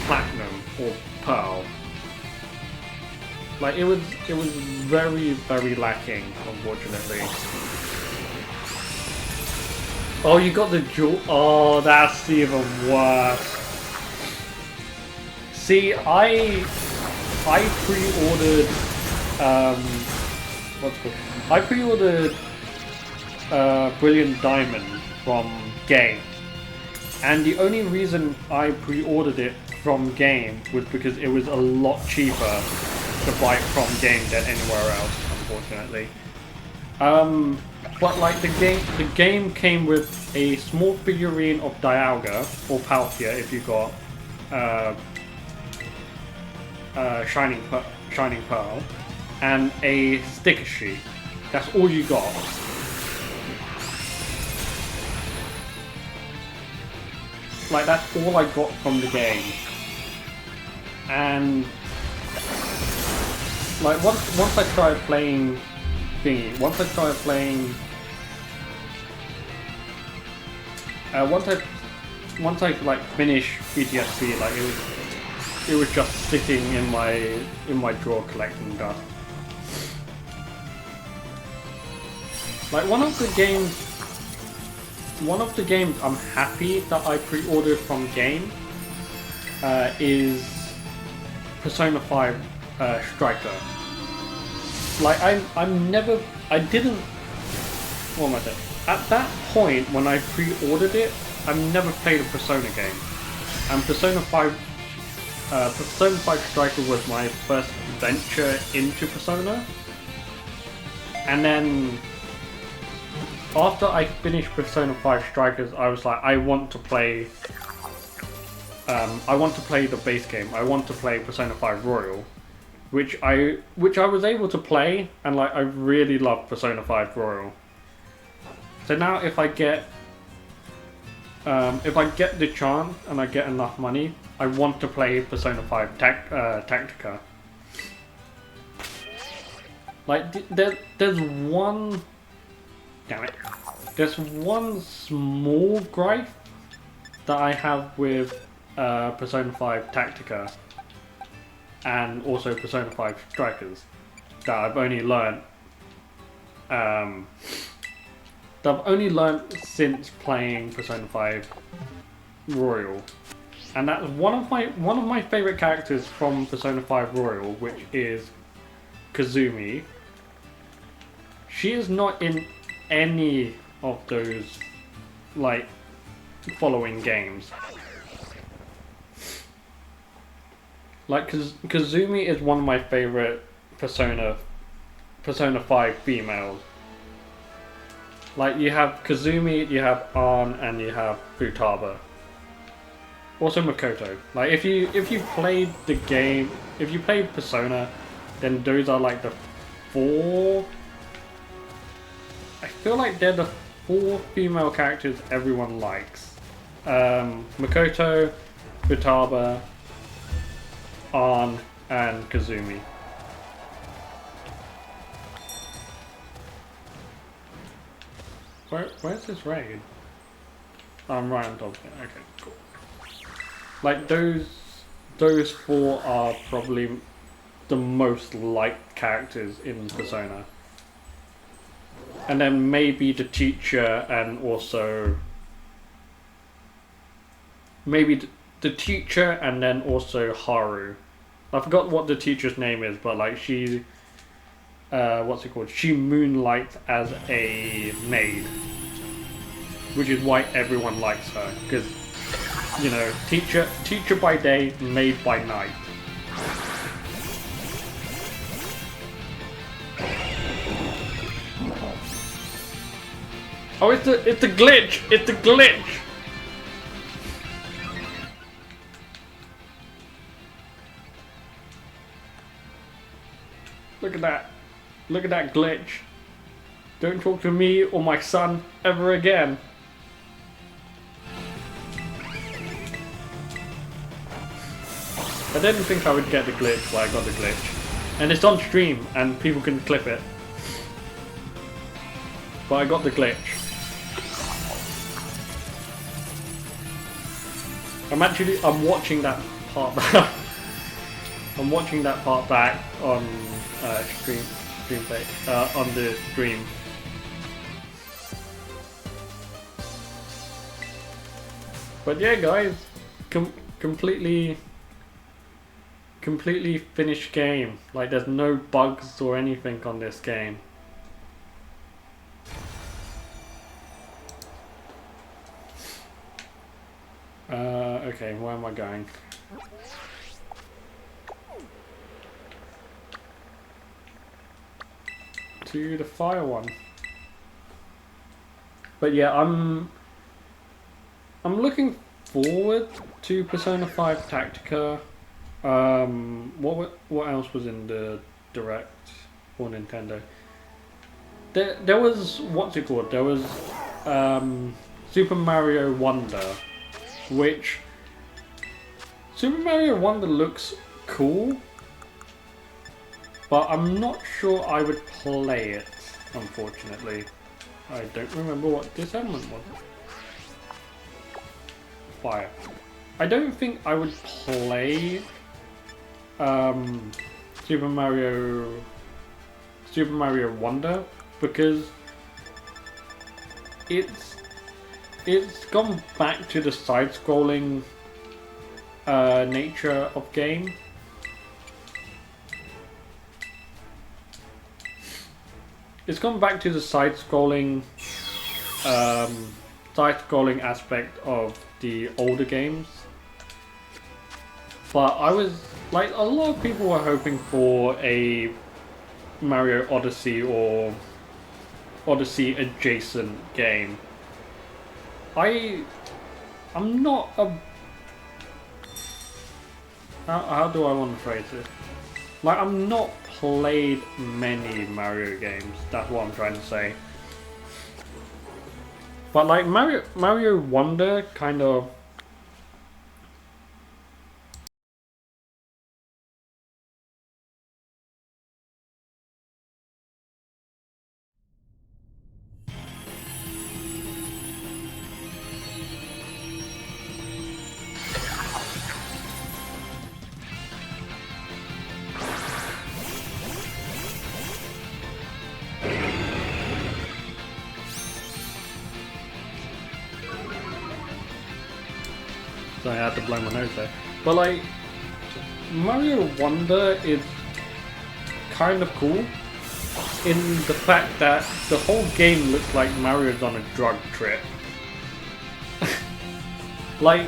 A: Platinum or Pearl. Like it was very, very lacking, unfortunately. Oh, you got the jewel. Oh, that's even worse. See, I pre-ordered I pre-ordered Brilliant Diamond from Game. And the only reason I pre-ordered it from Game was because it was a lot cheaper to buy it from Game than anywhere else, unfortunately. But like the game came with a small figurine of Dialga or Palkia if you got Shining Pearl, and a sticker sheet. That's all you got. Like that's all I got from the game. And like once I tried playing once I like finished BTSP, like it was just sitting in my drawer collecting dust. Like one of the games I'm happy that I pre-ordered from Game is Persona 5 Striker. Like I didn't. What am I saying? At that point, when I pre-ordered it, I've never played a Persona game, and Persona 5 Striker was my first venture into Persona, and then after I finished Persona 5 Strikers, I was like, I want to play the base game. I want to play Persona 5 Royal, which I was able to play, and like I really love Persona 5 Royal. So now if I get the chance and I get enough money, I want to play Persona 5 Tactica. Like there's one, damn it, there's one small gripe that I have with Persona 5 Tactica and also Persona 5 Strikers that I've only learned since playing Persona 5 Royal, and that's one of my favorite characters from Persona 5 Royal, which is Kazumi. She is not in any of those like following games. Like Kazumi is one of my favorite Persona 5 females. Like you have Kazumi, you have Ann, and you have Futaba. Also Makoto. Like if you played the game, if you played Persona, then those are like the 4. I feel like they're the 4 female characters everyone likes. Makoto, Futaba, Ann, and Kazumi. Where's this raid? I'm right on top of it. Okay, cool. Like those 4 are probably the most liked characters in Persona. And then maybe the teacher, and also maybe the teacher, and then also Haru. I forgot what the teacher's name is, but like she, what's it called? She moonlights as a maid, which is why everyone likes her. Because, you know, teacher by day, maid by night. Oh, it's the glitch! It's the glitch! Look at that. Look at that glitch. Don't talk to me or my son ever again. I didn't think I would get the glitch, but I got the glitch. And it's on stream, and people can clip it. But I got the glitch. I'm watching that part back. I'm watching that part back on on the stream. But yeah, guys, completely finished game. Like there's no bugs or anything on this game. Okay, where am I going? To the fire one. But yeah, I'm looking forward to Persona 5 Tactica. What else was in the Direct for Nintendo? There was, what's it called? There was Super Mario Wonder, which Super Mario Wonder looks cool, but I'm not sure I would play it, unfortunately. I don't remember what this element was. Fire. I don't think I would play Super Mario Wonder because it's gone back to the side-scrolling nature of game, it's gone back to the side-scrolling aspect of the older games. But I was like, a lot of people were hoping for a Mario Odyssey or Odyssey adjacent game. I'm not a... How do I want to phrase it? Like, I'm not played many Mario games. That's what I'm trying to say. But like Mario Wonder kind of... So I had to blow my nose there. But like, Mario Wonder is kind of cool in the fact that the whole game looks like Mario's on a drug trip. Like,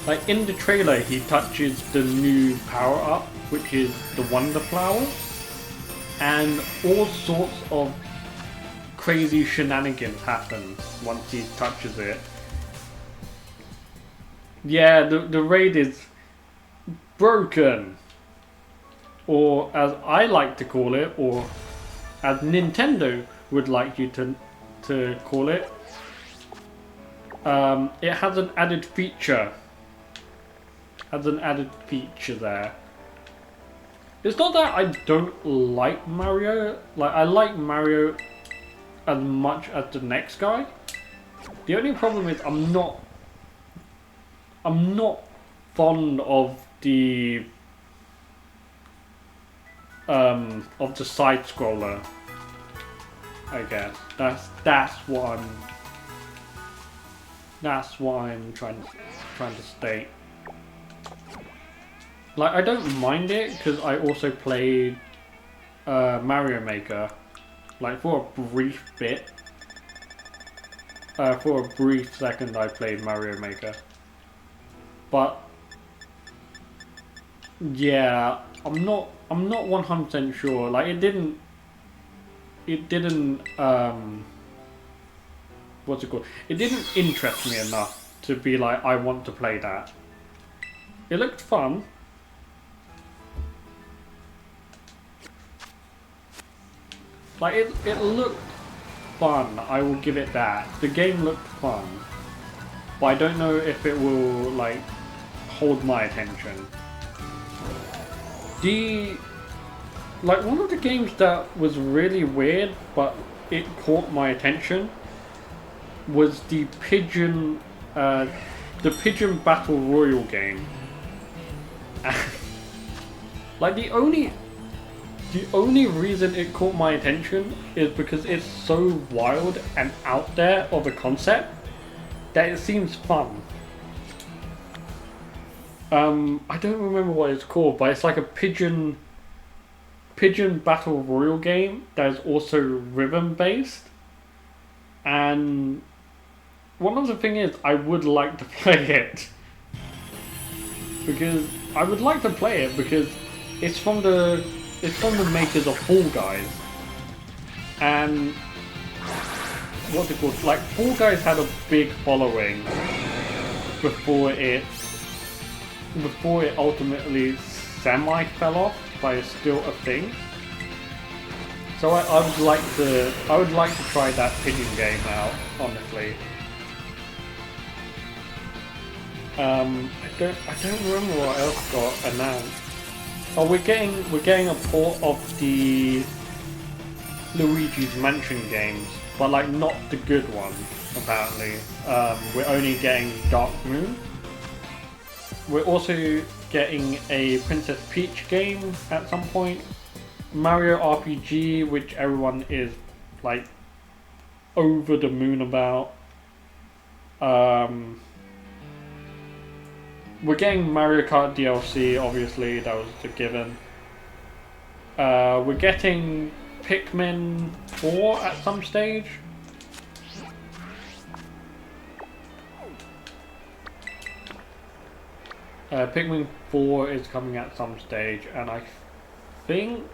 A: like in the trailer he touches the new power-up, which is the Wonder Flower, and all sorts of crazy shenanigans happen once he touches it. Yeah, the raid is broken. Or as I like to call it, or as Nintendo would like you to call it, it has an added feature. There. It's not that I don't like Mario. Like, I like Mario as much as the next guy. The only problem is I'm not fond of the side scroller. I guess that's what I'm trying to state. Like, I don't mind it because I also played Mario Maker, like for a brief bit. For a brief second, I played Mario Maker, but yeah, I'm not 100% sure. Like, it didn't what's it called? It didn't interest me enough to be like, I want to play that. It looked fun. Like, it looked fun, I will give it that. The game looked fun. But I don't know if it will, like, hold my attention. Like, one of the games that was really weird, but it caught my attention, was the Pigeon Battle Royale game. Like, the only reason it caught my attention is because it's so wild and out there of a concept that it seems fun. I don't remember what it's called, but it's like a pigeon battle royal game that is also rhythm based. And one of the things is, I would like to play it because it's from the makers of Fall Guys, and what's it called? Like, Fall Guys had a big following before it ultimately semi fell off, but it's still a thing. So I would like to try that pigeon game out, honestly. I don't remember what else got announced. Oh, we're getting a port of the Luigi's Mansion games, but like not the good ones, apparently. We're only getting Dark Moon. We're also getting a Princess Peach game at some point. Mario RPG, which everyone is like over the moon about. We're getting Mario Kart DLC, obviously, that was a given. We're getting Pikmin 4 at some stage. Pikmin 4 is coming at some stage, and I think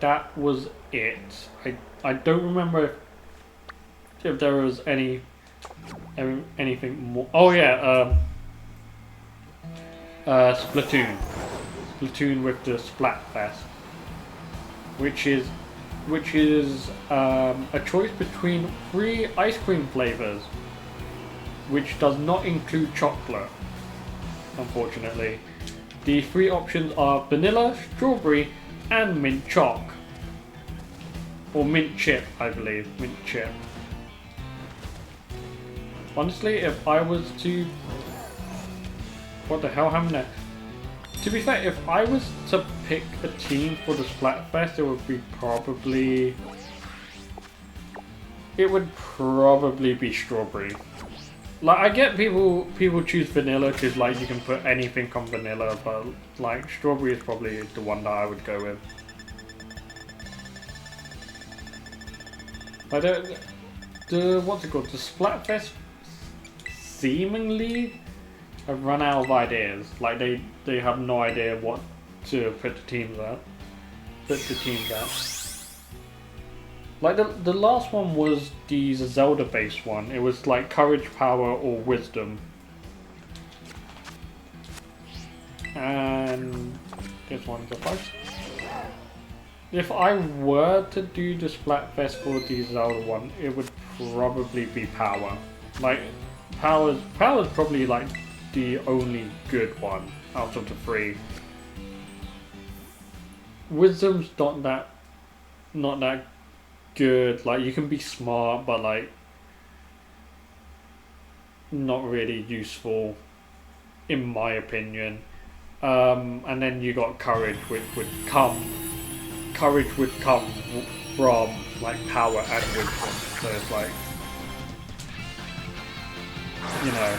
A: that was it. I don't remember if there was anything more. Oh yeah, Splatoon with the Splatfest, which is a choice between 3 ice cream flavors, which does not include chocolate. Unfortunately, the 3 options are vanilla, strawberry, and mint choc, or mint chip, I believe. Mint chip. Honestly, if I was to... What the hell happened there? To be fair, if I was to pick a team for the Splatfest, it would probably be strawberry. Like, I get people choose vanilla because, like, you can put anything on vanilla, but, like, strawberry is probably the one that I would go with. I don't... what's it called? The Splatfest seemingly have run out of ideas. Like, they have no idea what to put the teams at. Like, the last one was the Zelda-based one. It was like Courage, Power, or Wisdom. And this one's a 5. If I were to do the Splatfest for the Zelda one, it would probably be Power. Like, Power's probably like the only good one out of the 3. Wisdom's not that good. Like, you can be smart, but like not really useful, in my opinion. And then you got Courage, which would come from like Power and Wisdom. So it's like, you know,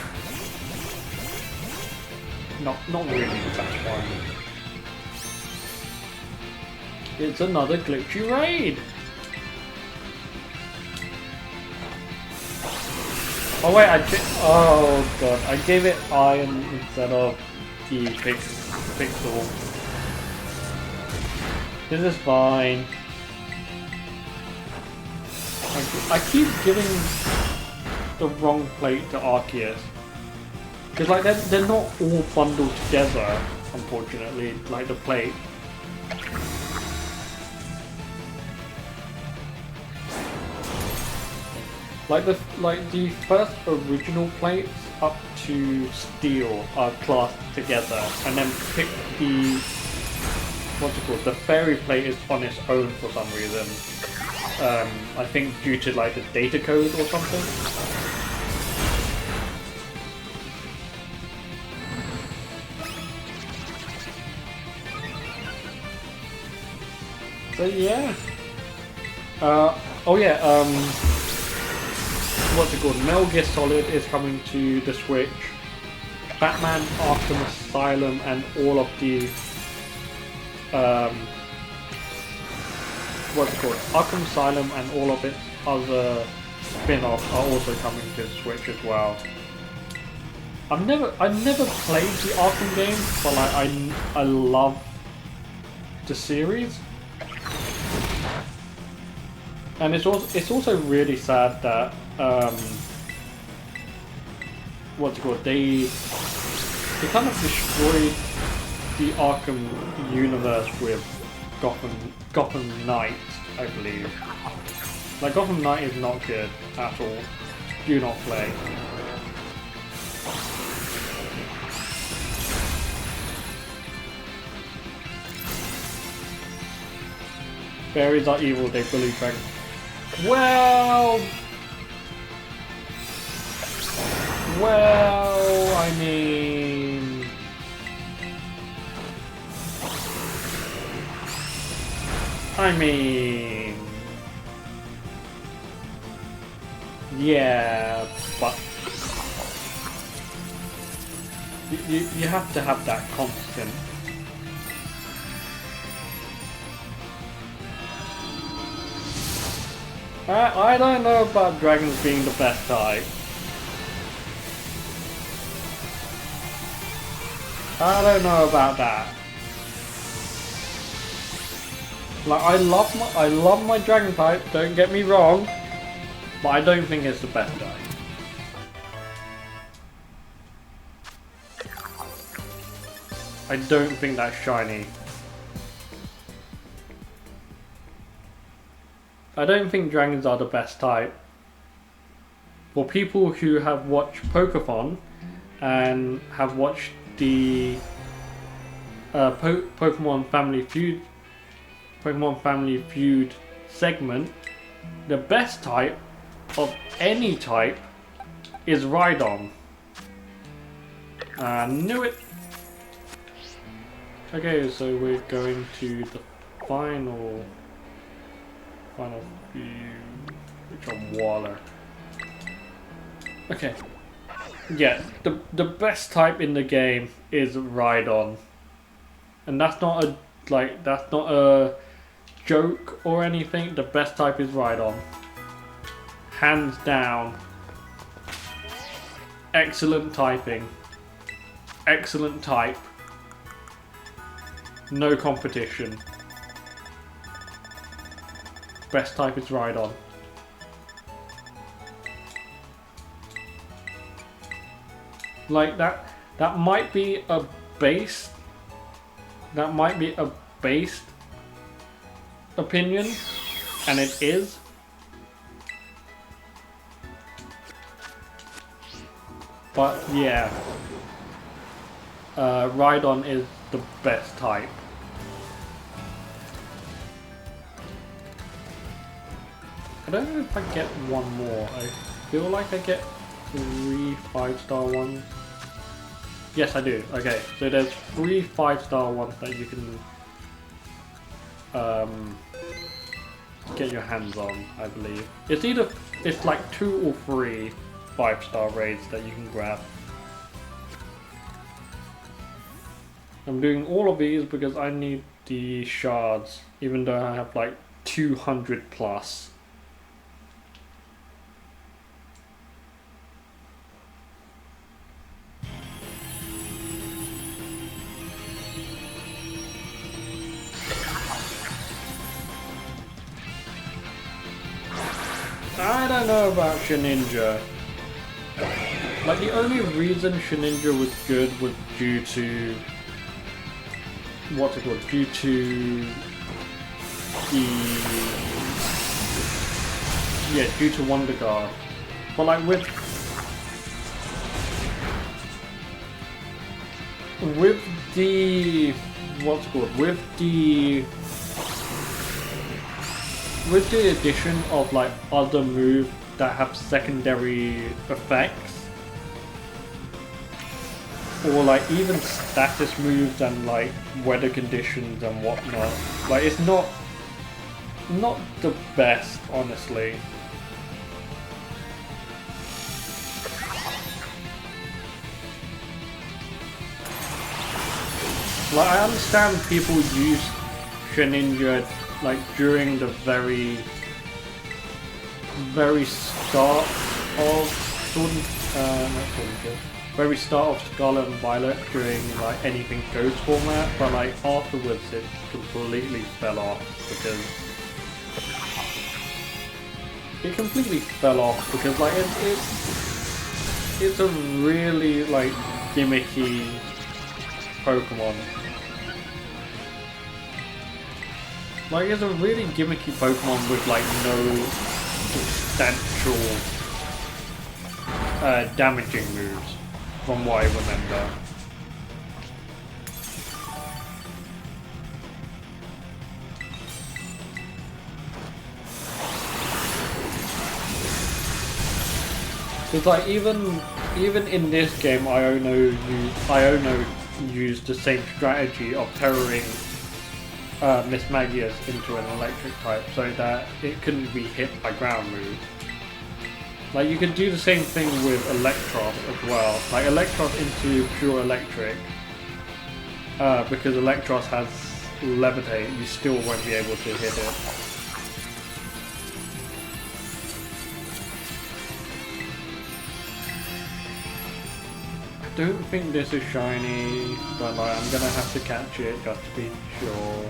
A: not really the best one. It's another glitchy raid. Oh wait, oh god, I gave it iron instead of the pixel. This is fine. I keep giving the wrong plate to Arceus. Because like they're not all bundled together, unfortunately, like the plate. Like the first original plates up to Steel are classed together, and then pick the what's it called? The fairy plate is on its own for some reason. I think due to like the data code or something. So yeah. Oh yeah. What's it called? Metal Gear Solid is coming to the Switch. Batman Arkham Asylum and all of the what's it called? Arkham Asylum and all of its other spin-offs are also coming to the Switch as well. I never played the Arkham games, but like I love the series. And it's also really sad that what's it called? They kind of destroyed the Arkham universe with Gotham Knight, I believe. Like, Gotham Knight is not good at all. Do not play. Fairies are evil, they bully dragons. Well, I mean, yeah, but you have to have that constant. I don't know about dragons being the best type. I don't know about that. Like I love my dragon type, don't get me wrong, but I don't think it's the best type. I don't think that's shiny. I don't think dragons are the best type. For people who have watched Pokemon and have watched the Pokemon Family Feud segment, the best type of any type is Rhydon. I knew it! Okay, so we're going to the final few, which are Waller. Okay. Yeah, the best type in the game is Rhydon. And that's not a joke or anything. The best type is Rhydon. Hands down. Excellent typing. Excellent type. No competition. Best type is Rhydon. Like that might be a base. That might be a based opinion, and it is. But yeah, Rhydon is the best type. I don't know if I get one more. I feel like I get 3 5-star ones. Yes, I do. Okay, so there's 3 5-star ones that you can get your hands on, I believe. It's like 2 or 3 5-star raids that you can grab. I'm doing all of these because I need the shards, even though I have like 200 plus. I don't know about Shedinja. Like, the only reason Shedinja was good was due to... what's it called? Due to... due to Wonder Guard. But like with the... what's it called? With the addition of like other moves that have secondary effects, or like even status moves and like weather conditions and whatnot, like it's not the best, honestly. Like, I understand people use Shedinja like during the very start of very start of Scarlet and Violet during like anything Ghost format, but like afterwards it completely fell off because like it's a really like gimmicky Pokemon. Like, it's a really gimmicky Pokemon with like no substantial damaging moves, from what I remember. It's like even in this game, Iono used the same strategy of terroring Miss Magius into an electric type so that it couldn't be hit by ground moves. Like, you could do the same thing with Electros as well. Like, Electros into pure electric, because Electros has Levitate, you still won't be able to hit it. don't think this is shiny, but like, I'm gonna have to catch it just to be sure.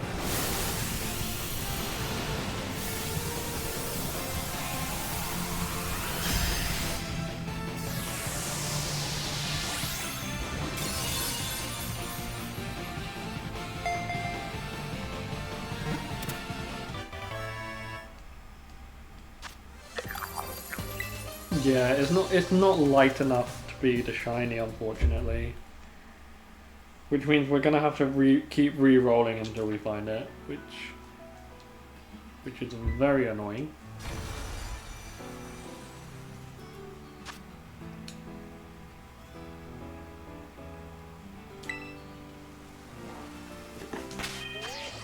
A: Yeah, it's not light enough to be the shiny, unfortunately. Which means we're gonna have to keep re-rolling until we find it, which is very annoying.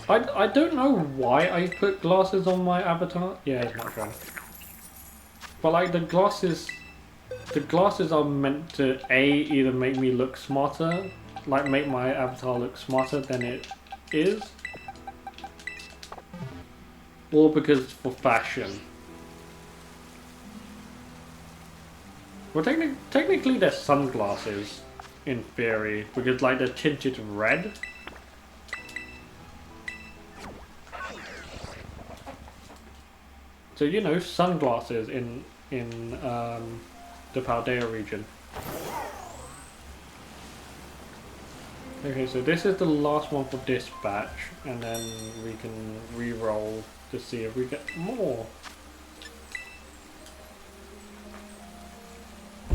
A: I don't know why I put glasses on my avatar. Yeah, it's not shiny. But like the glasses are meant to either make me look smarter, like make my avatar look smarter than it is, or because it's for fashion. Well, technically they're sunglasses, in theory, because like they're tinted red. So you know, sunglasses in the Paldea region. Okay, so this is the last one for this batch, and then we can re-roll to see if we get more.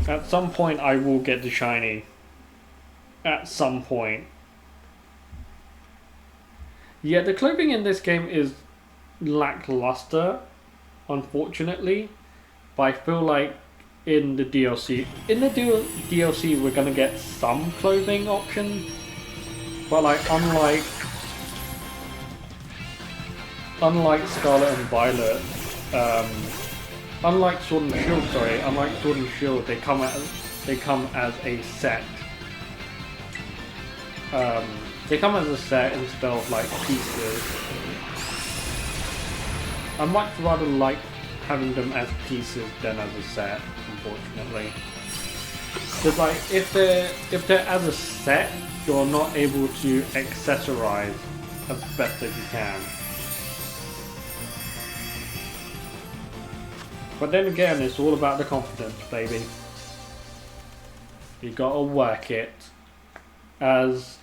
A: At some point I will get the shiny. At some point. Yeah, the clothing in this game is lackluster, unfortunately, but I feel like in the DLC we're gonna get some clothing option, but like unlike Scarlet and Violet, unlike Sword and Shield, they come as a set. They come as a set instead of like pieces. I much rather like having them as pieces than as a set, unfortunately. Because like if they're as a set, you're not able to accessorize as best as you can. But then again, it's all about the confidence, baby. You gotta work it. As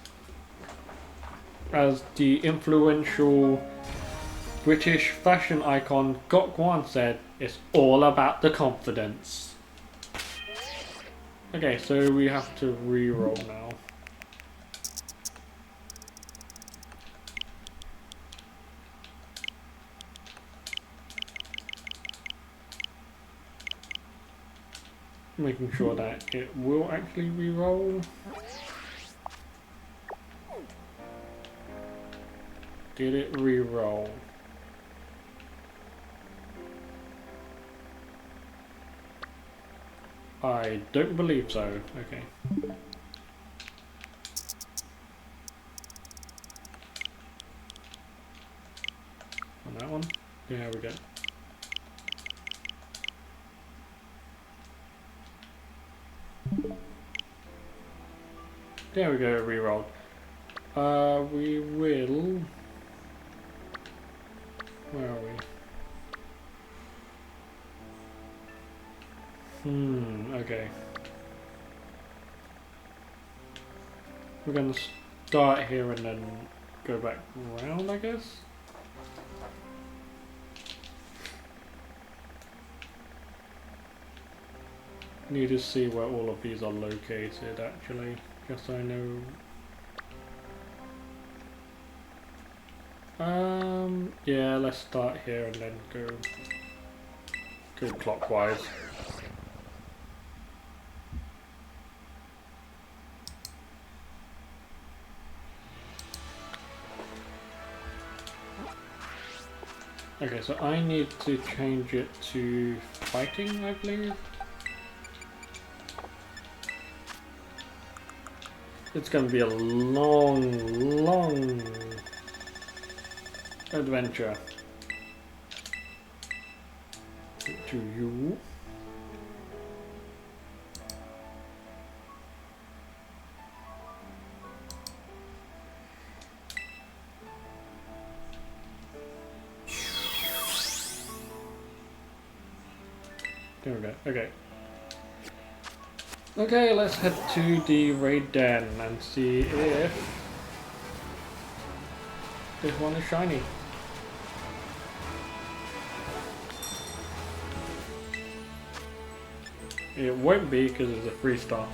A: the influential British fashion icon Gok Wan said, it's all about the confidence. Okay, so we have to re-roll now. Making sure that it will actually re-roll. Did it re-roll? I don't believe so. Okay. On that one? There we go. There we go, re-roll. We will... Where are we? Okay. We're gonna start here and then go back around, I guess? Need to see where all of these are located, actually, just so I know. Yeah, let's start here and then go clockwise. Okay, so I need to change it to fighting, I believe. It's going to be a long adventure. To you. Here we go. Okay. Okay, let's head to the raid den and see if this one is shiny. It won't be because it's a 3-star.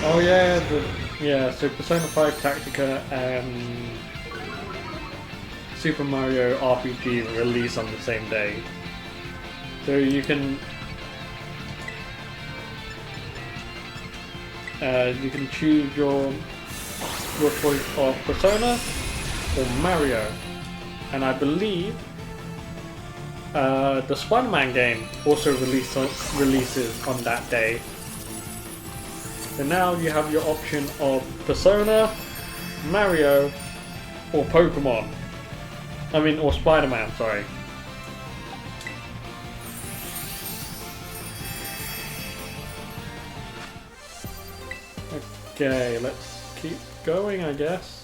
A: Oh yeah, so Persona 5 Tactica and Super Mario RPG release on the same day. So you can choose your choice of Persona or Mario, and I believe the Spider-Man game also releases on that day. So now you have your option of Persona, Mario, or Pokemon. Or Spider-Man, sorry. Okay, let's keep going, I guess.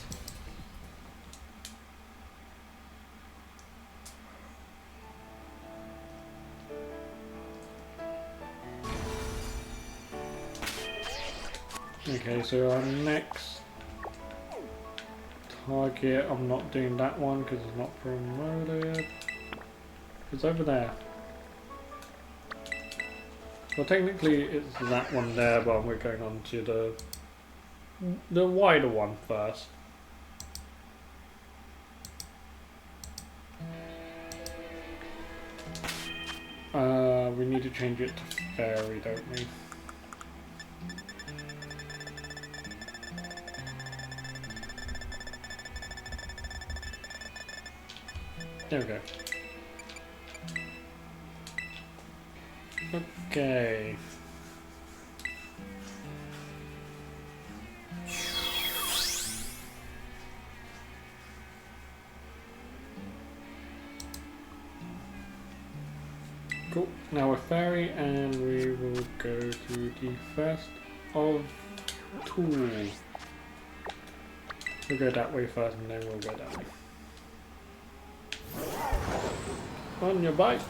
A: Okay, so our next target, I'm not doing that one because it's not promoted. It's over there. Well, technically it's that one there, but we're going on to the wider one first. We need to change it to fairy, don't we? There we go. Okay. Cool. Now we're fairy and we will go to the first of tools. We'll go that way first and then we'll go that way. On your bike.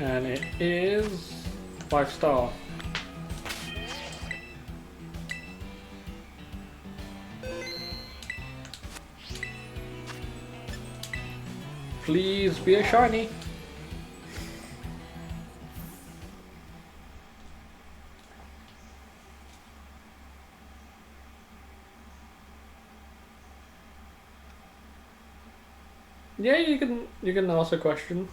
A: And it is 5-star. Please be a shiny. Yeah, you can ask a question.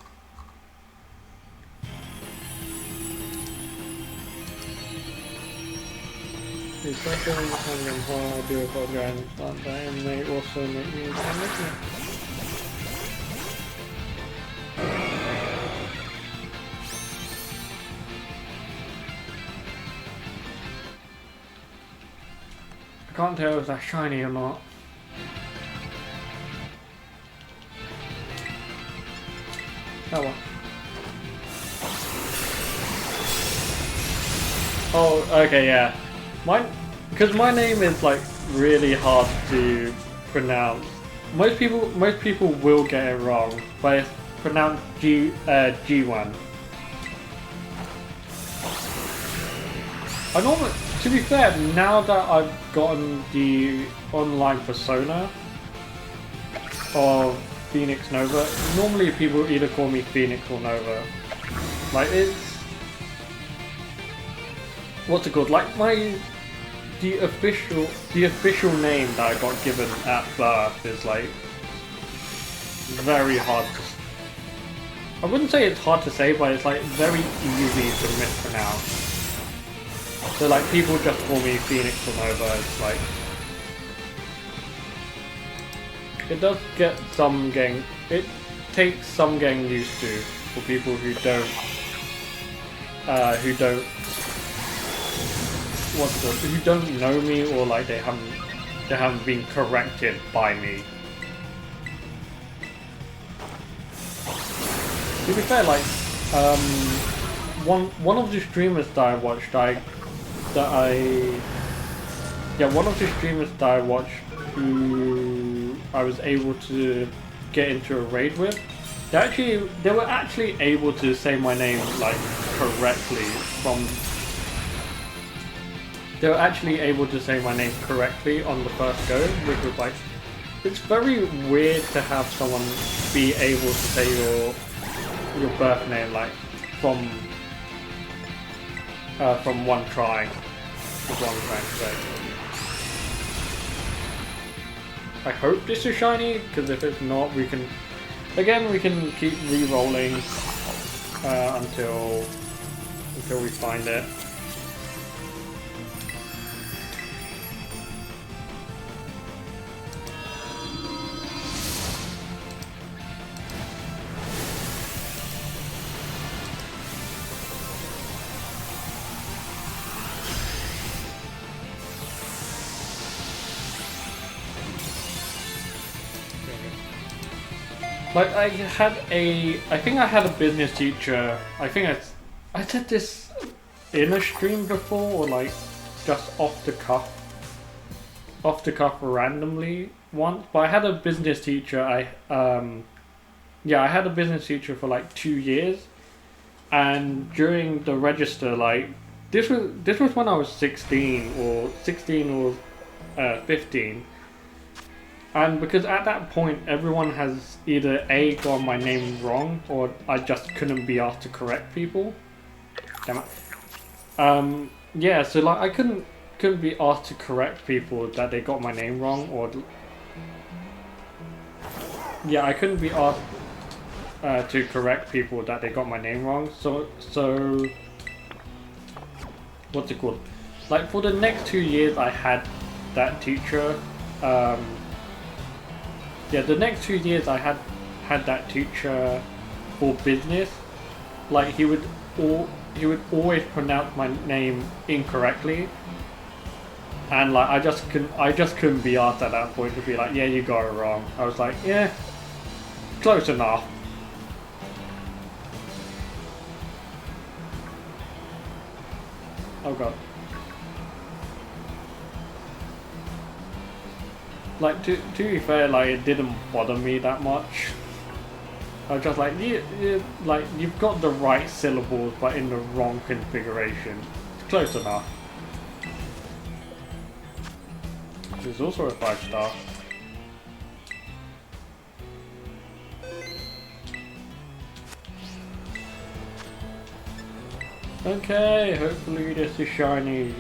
A: Please don't go in the hand and how I do apologize, but that may also make me damage. I can't tell if that's shiny or not. Oh well. Oh, okay, yeah. Because my name is like really hard to pronounce. Most people will get it wrong, but it's pronounced G1. I normally, to be fair, now that I've gotten the online persona of Phoenix Nova, normally people either call me Phoenix or Nova. Like it's, what's it called? Like the official name that I got given at birth is like very hard to, I wouldn't say it's hard to say, but it's like very easy to mispronounce. So like people just call me Phoenix or Nova. It's like it does get some getting, it takes some getting used to for people who don't, who don't know me, or like they haven't been corrected by me. To be fair, like, one of the streamers that I watched, one of the streamers that I watched who I was able to get into a raid with, they were actually able to say my name like correctly they were actually able to say my name correctly on the first go, which was like, it's very weird to have someone be able to say your birth name like from one try. Is what I'm trying to say. I hope this is shiny, because if it's not, we can keep re-rolling until we find it. Like I think I had a business teacher. I think I said this in a stream before, or like just off the cuff randomly once. But I had a business teacher. I had a business teacher for like 2 years, and during the register, like this was when I was 16 or 15. And because at that point, everyone has either A, got my name wrong, or I just couldn't be asked to correct people. Damn it. Yeah, so like I couldn't be asked to correct people that they got my name wrong, or yeah, I couldn't be asked to correct people that they got my name wrong. So what's it called? Like for the next 2 years, I had that teacher. Yeah, the next 2 years I had that teacher for business. Like he would always pronounce my name incorrectly, and like I just couldn't be asked at that point to be like, yeah, you got it wrong. I was like, yeah, close enough. Oh god. Like to be fair, like it didn't bother me that much. I was just like, like you've got the right syllables, but in the wrong configuration. It's close enough. There's also a 5-star. Okay, hopefully this is shiny.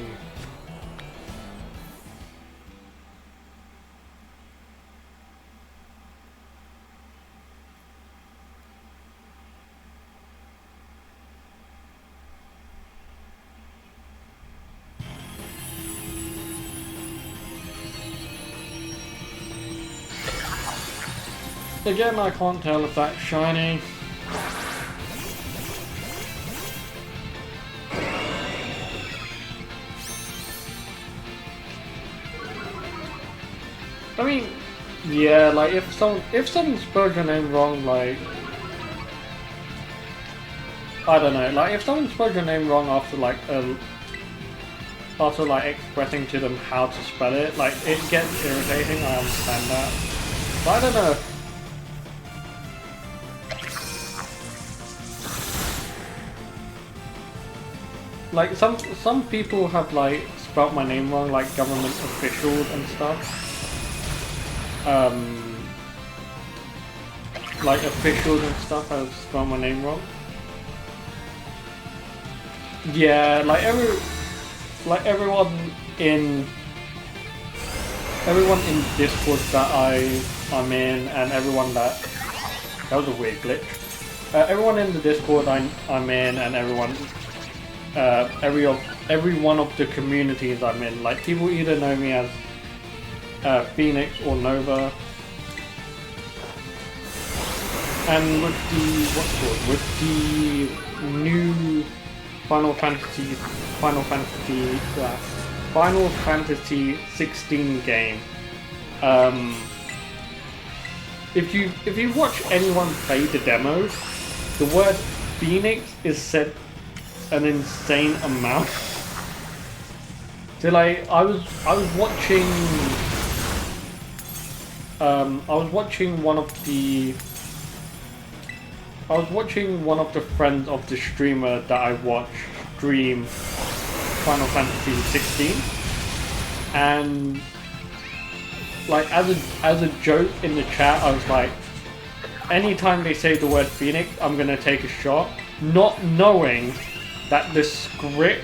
A: Again, I can't tell if that's shiny. I mean, yeah, like if someone spelled your name wrong, like I don't know, like if someone spelled your name wrong after expressing to them how to spell it, like it gets irritating. I understand that, but I don't know. Like some people have like spelt my name wrong, like government officials and stuff. Like officials and stuff have spelled my name wrong. Yeah, like everyone in Discord that I'm in, and everyone that was a weird glitch. Everyone in the Discord I'm in, and every one of the communities I'm in, like people either know me as Phoenix or Nova, And with the with the new Final Fantasy 16 game, if you watch anyone play the demo, the word Phoenix is said an insane amount. So like I was watching one of the friends of the streamer that I watch stream Final Fantasy 16, and like as a joke in the chat, I was like, anytime they say the word Phoenix, I'm gonna take a shot, not knowing that the script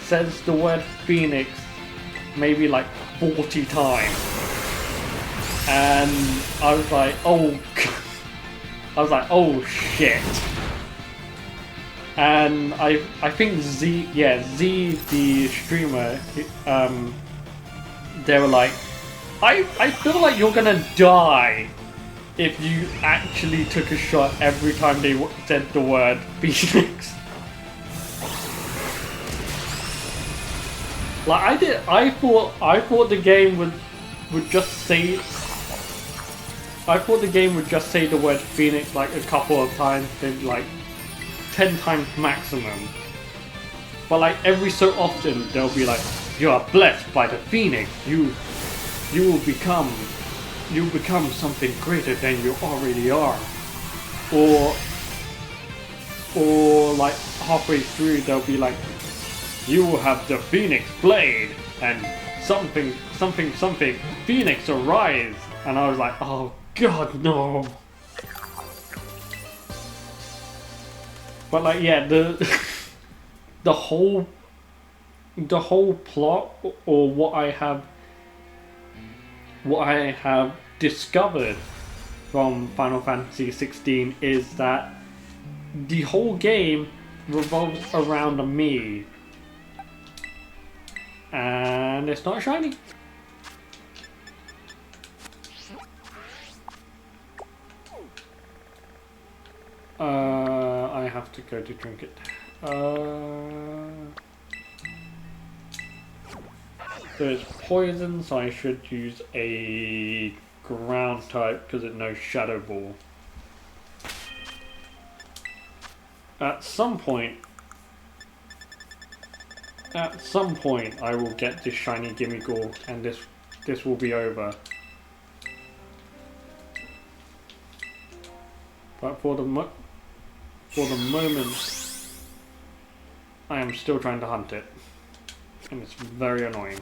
A: says the word Phoenix maybe like 40 times, and I was like, oh shit. And I think Z the streamer, they were like, I feel like you're gonna die if you actually took a shot every time they said the word Phoenix. Like I thought the game would just say. I thought the game would just say the word Phoenix like a couple of times, maybe like 10 times maximum. But like every so often they'll be like, you are blessed by the Phoenix. You will become something greater than you already are. Or like halfway through they'll be like, you will have the Phoenix Blade and something Phoenix arise. And I was like, oh god, no. But like, yeah, the whole plot, or what I have discovered from Final Fantasy 16 is that the whole game revolves around me, and it's not shiny. I have to go to drink it. So it's poison, so I should use a ground type because it knows Shadow Ball. At some point I will get this Shiny Gimmighoul and this will be over. But for the moment, I am still trying to hunt it, and it's very annoying.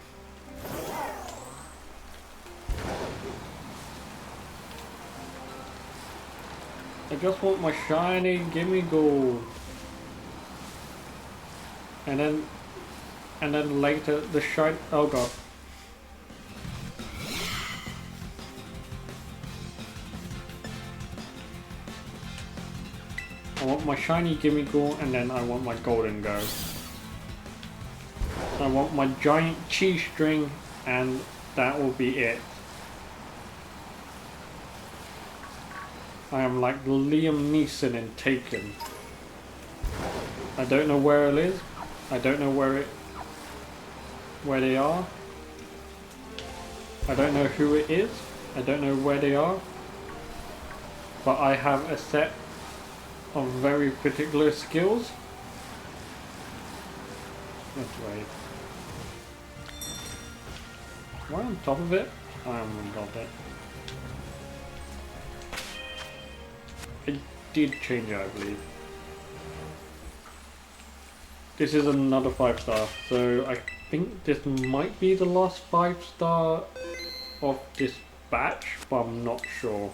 A: I just want my Shiny Gimmighoul, and then later the shiny. Oh god. I want my Shiny Gimmighoul, and then I want my Golden Go. I want my giant cheese string, and that will be it. I am like Liam Neeson in Taken. I don't know where it is. I don't know where they are. I don't know who it is. I don't know where they are. But I have a set of very particular skills. Let's wait. Am I on top of it? I am on top of it. It did change it, I believe. This is another 5-star, so I think this might be the last 5-star of this batch, but I'm not sure.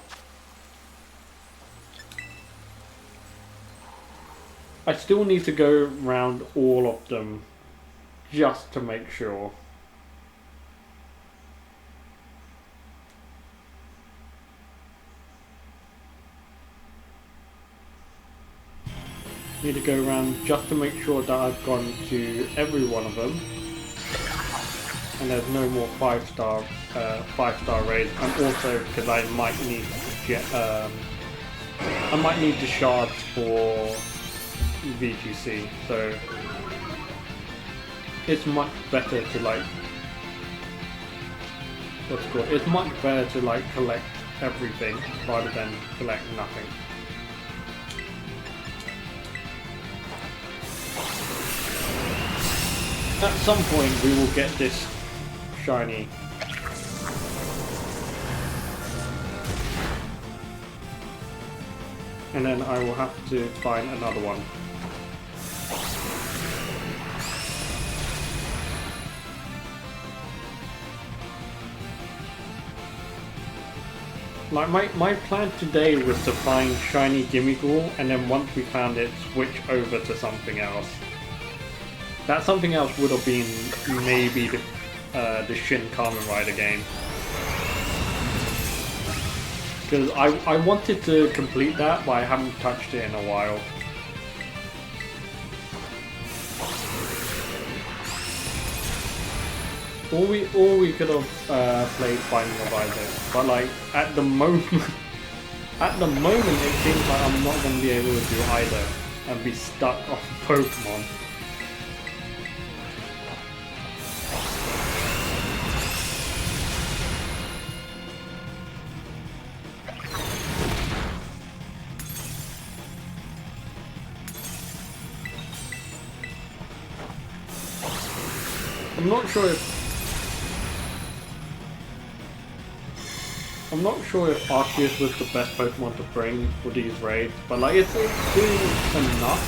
A: I still need to go around all of them just to make sure. Need to go around just to make sure that I've gone to every one of them, and there's no more 5-star raids, and also because I might need to I might need the shards for VGC, so it's much better to like, what's it called? It's much better to like collect everything rather than collect nothing. At some point we will get this shiny. And then I will have to find another one. Like my plan today was to find Shiny Gimmighoul, and then once we found it, switch over to something else. That something else would have been maybe the Shin Kamen Rider game. Because I wanted to complete that, but I haven't touched it in a while. Or we could have played Binding of Isaac, but like at the moment, it seems like I'm not going to be able to do either and be stuck on Pokemon. I'm not sure if Arceus was the best Pokemon to bring for these raids, but like it's doing enough.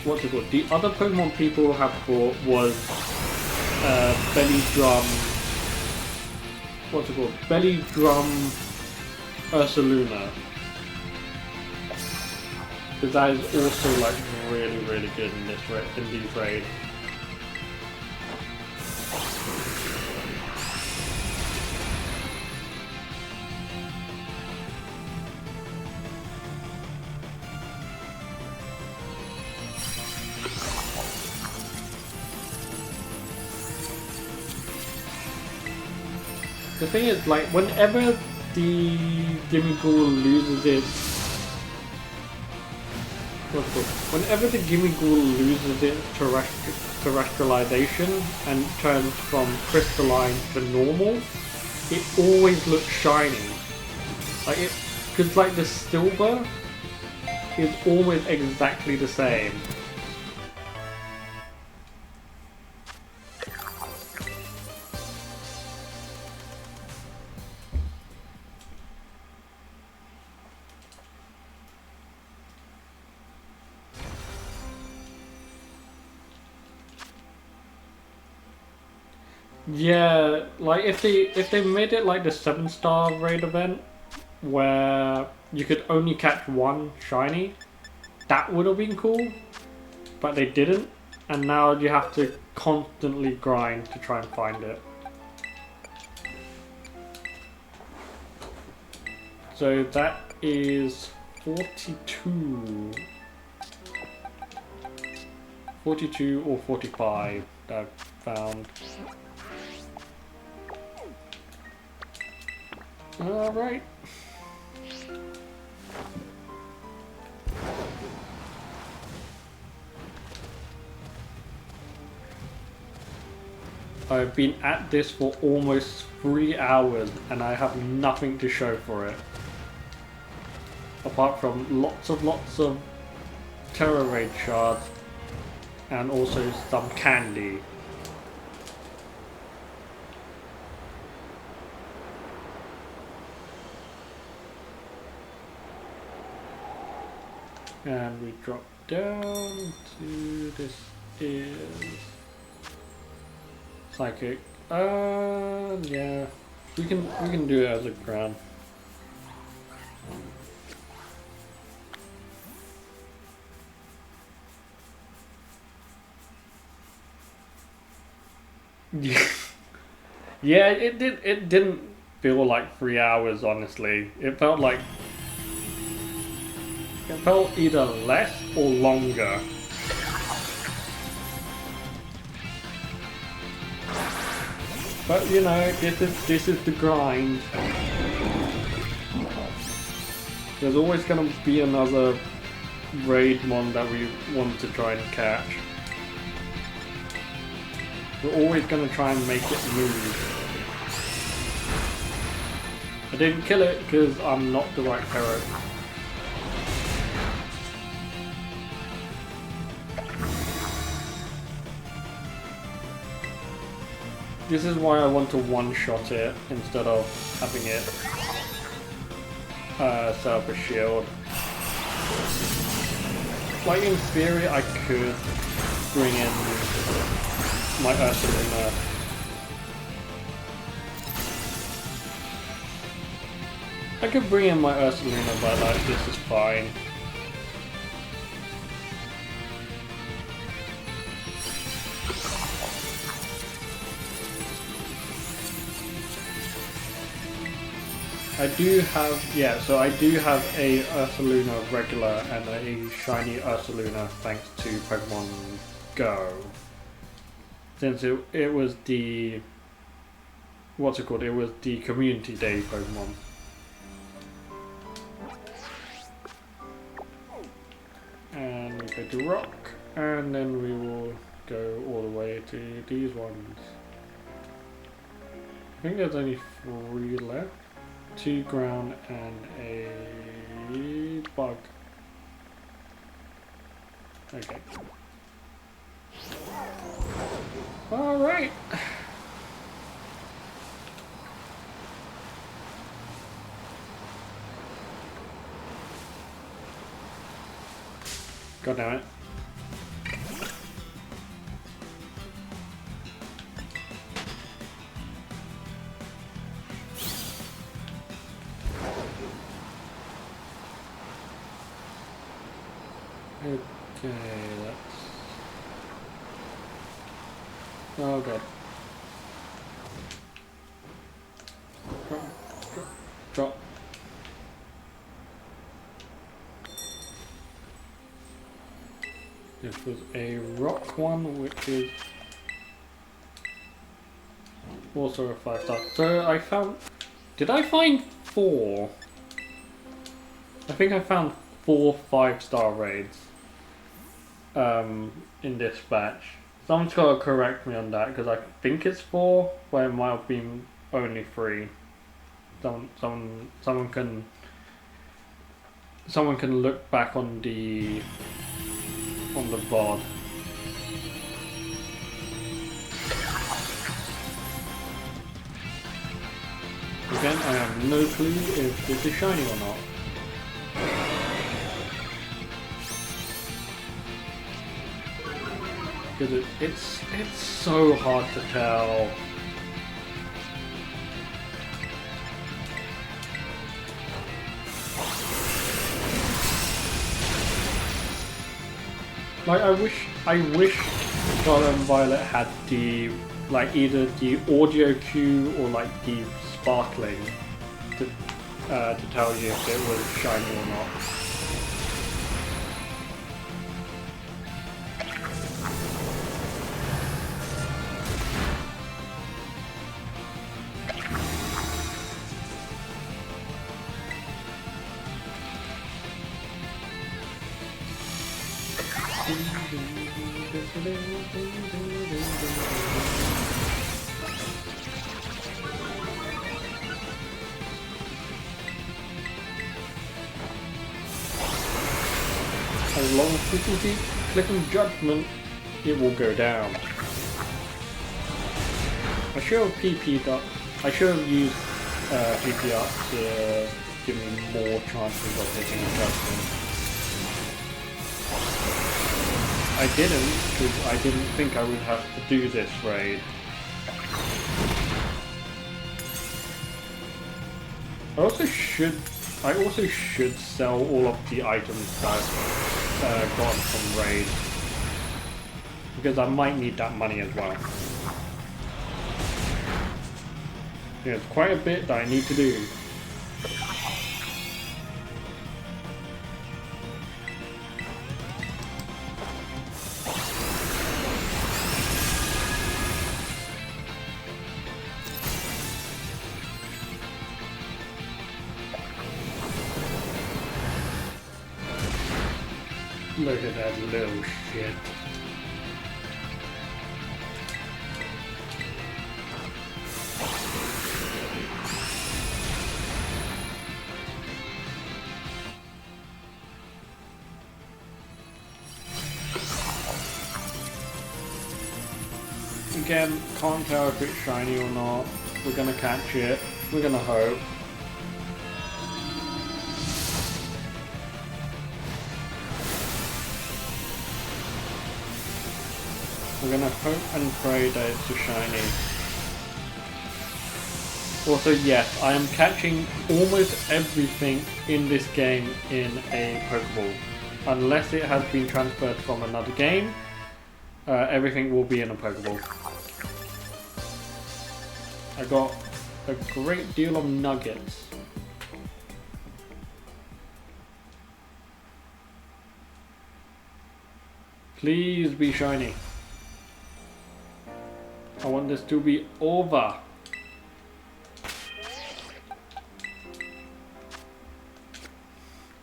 A: What's it called? The other Pokemon people have brought was Belly Drum. What's it called? Belly Drum Ursaluna. Because that is also like really good in these raids. The thing is, like, whenever the Gimmighoul loses its... Whenever the Gimmighoul loses its terrestrialization and turns from crystalline to normal, it always looks shiny. Like it, because like the silver is always exactly the same. Yeah, like if they made it like the 7-star raid event where you could only catch one shiny, that would have been cool. But they didn't, and now you have to constantly grind to try and find it. So that is 42. 42 or 45 that I've found. Alright. I've been at this for almost 3 hours and I have nothing to show for it. Apart from lots of Terror Raid shards and also some candy. And we drop down to this is Psychic. Yeah, we can do it as a ground. Yeah, it didn't feel like 3 hours, honestly. It felt either less or longer. But you know, this is the grind. There's always going to be another raid mon that we want to try and catch. We're always going to try and make it move. I didn't kill it because I'm not the right hero. This is why I want to one-shot it instead of having it set up a shield. Like in theory I could bring in my Ursaluna. I could bring in my Ursaluna, but like this is fine. I do have, yeah, so I do have a Ursaluna regular and a shiny Ursaluna thanks to Pokemon Go. Since it was the, what's it called? It was the Community Day Pokemon. And we go to Rock, and then we will go all the way to these ones. I think there's only 3 left. 2 ground and a bug. Okay. Alright. God damn it. Okay, that's... Oh god. Drop, drop, drop. This was a rock one, which is also a 5-star. So I found... Did I find 4? I think I found 4 5-star raids. In this batch. Someone's got to correct me on that because I think it's 4, but it might have been only 3. Someone can look back on the VOD. Again, I have no clue if this is shiny or not. Because it's so hard to tell. Like I wish Scarlet and Violet had the either the audio cue or like the sparkling to tell you if it was shiny or not. As long as people keep clicking judgment, it will go down. I should have PP'd up. I should have used PP up to give me more chances of hitting judgment. I didn't, because I didn't think I would have to do this raid. I also should sell all of the items that I've gotten from raid, because I might need that money as well. There's quite a bit that I need to do. Look at that little shit. Again, can't tell if it's shiny or not. We're gonna catch it. We're gonna hope. We're gonna hope and pray that it's a shiny. Also, yes, I am catching almost everything in this game in a Pokeball. Unless it has been transferred from another game, everything will be in a Pokeball. I got a great deal of nuggets. Please be shiny. I want this to be over.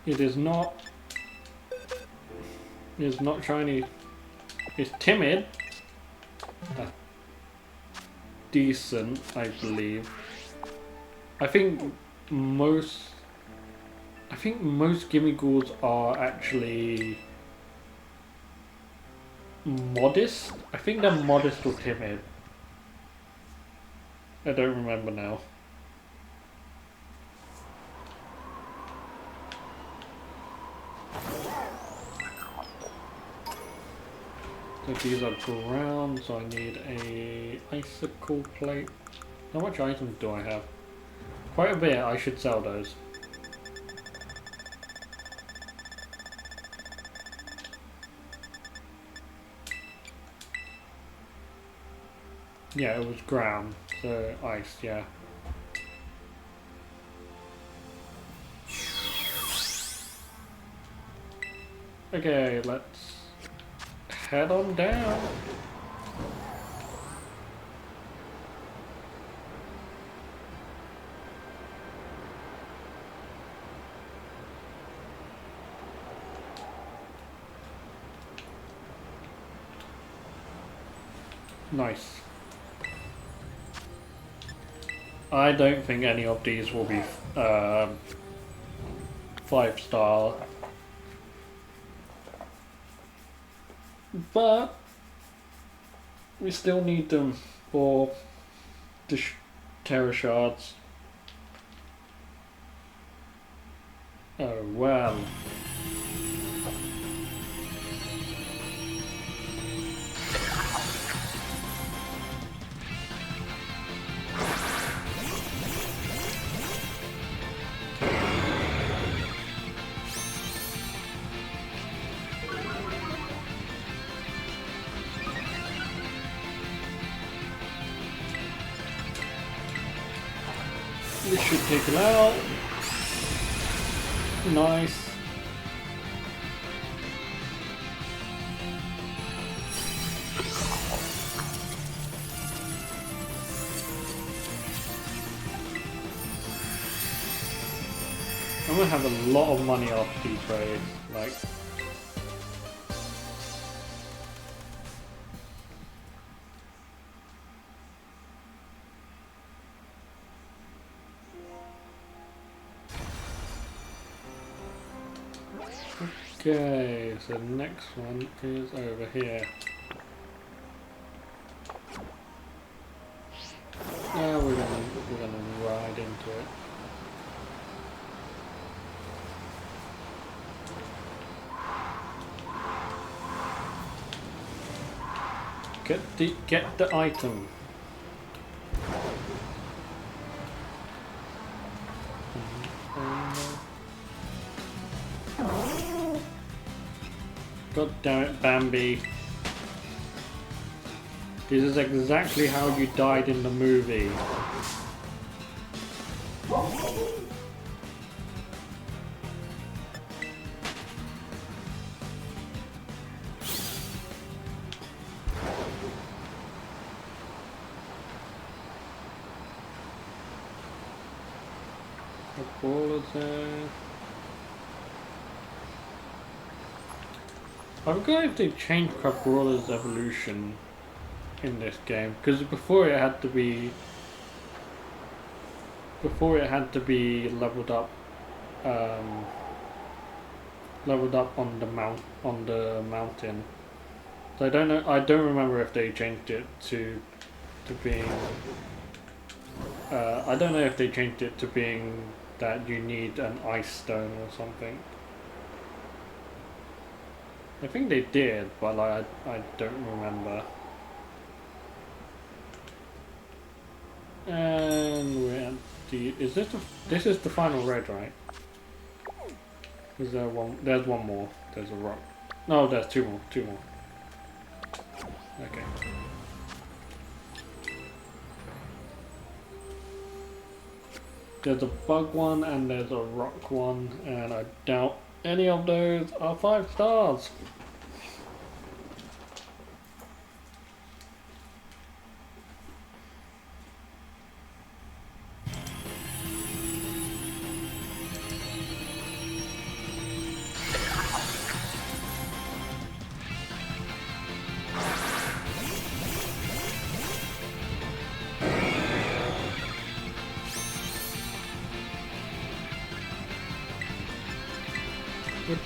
A: It is not. It's not shiny. It's timid. Decent, I believe. I think most Gimmighouls are actually modest. I think they're modest or timid. I don't remember now. So these are ground, so I need a icicle plate. How much items do I have? Quite a bit. I should sell those. Yeah, it was ground, so ice, yeah. Okay, let's head on down. Nice. I don't think any of these will be 5-star. But we still need them for the Terra Shards. Oh well. This should take him out. Nice. I'm gonna have a lot of money off these raids, like. Okay, so the next one is over here. Yeah, we're gonna ride into it. Get the item. God damn it, Bambi. This is exactly how you died in the movie. The ball is there. I forgot if they changed Crabrawler's evolution in this game, because before it had to be leveled up on the mountain. So I don't know. I don't remember if they changed it to being. I don't know if they changed it to being that you need an ice stone or something. I think they did, but like I don't remember. And we're at the. Is this is the final red, right? Is there one? There's one more. There's a rock. No, there's two more. Two more. Okay. There's a bug one and there's a rock one, and I doubt any of those are 5 stars.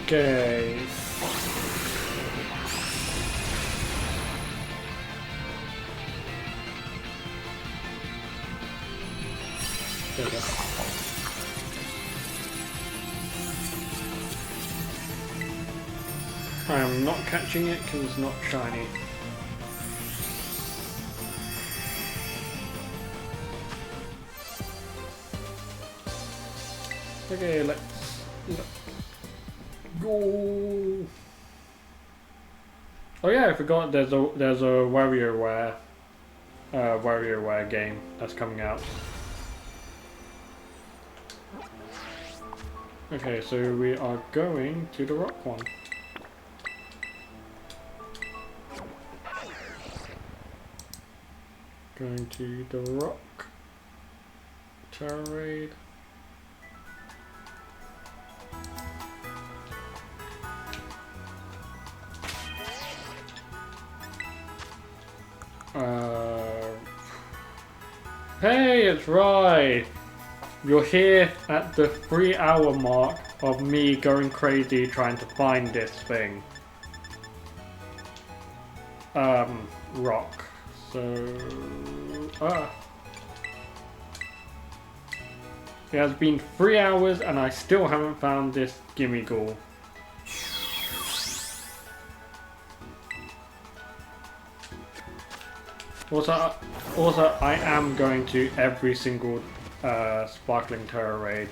A: Okay. There we go. I am not catching it because it's not shiny. Okay, let's go. Oh yeah, I forgot there's a WarioWare game that's coming out. Okay, so we are going to the rock one. Going to the rock. Terror Raid. Hey, it's right. You're here at the 3-hour mark of me going crazy trying to find this thing. Rock. So, it has been 3 hours and I still haven't found this Gimmighoul. Also, I am going to every single Sparkling Terror Raid.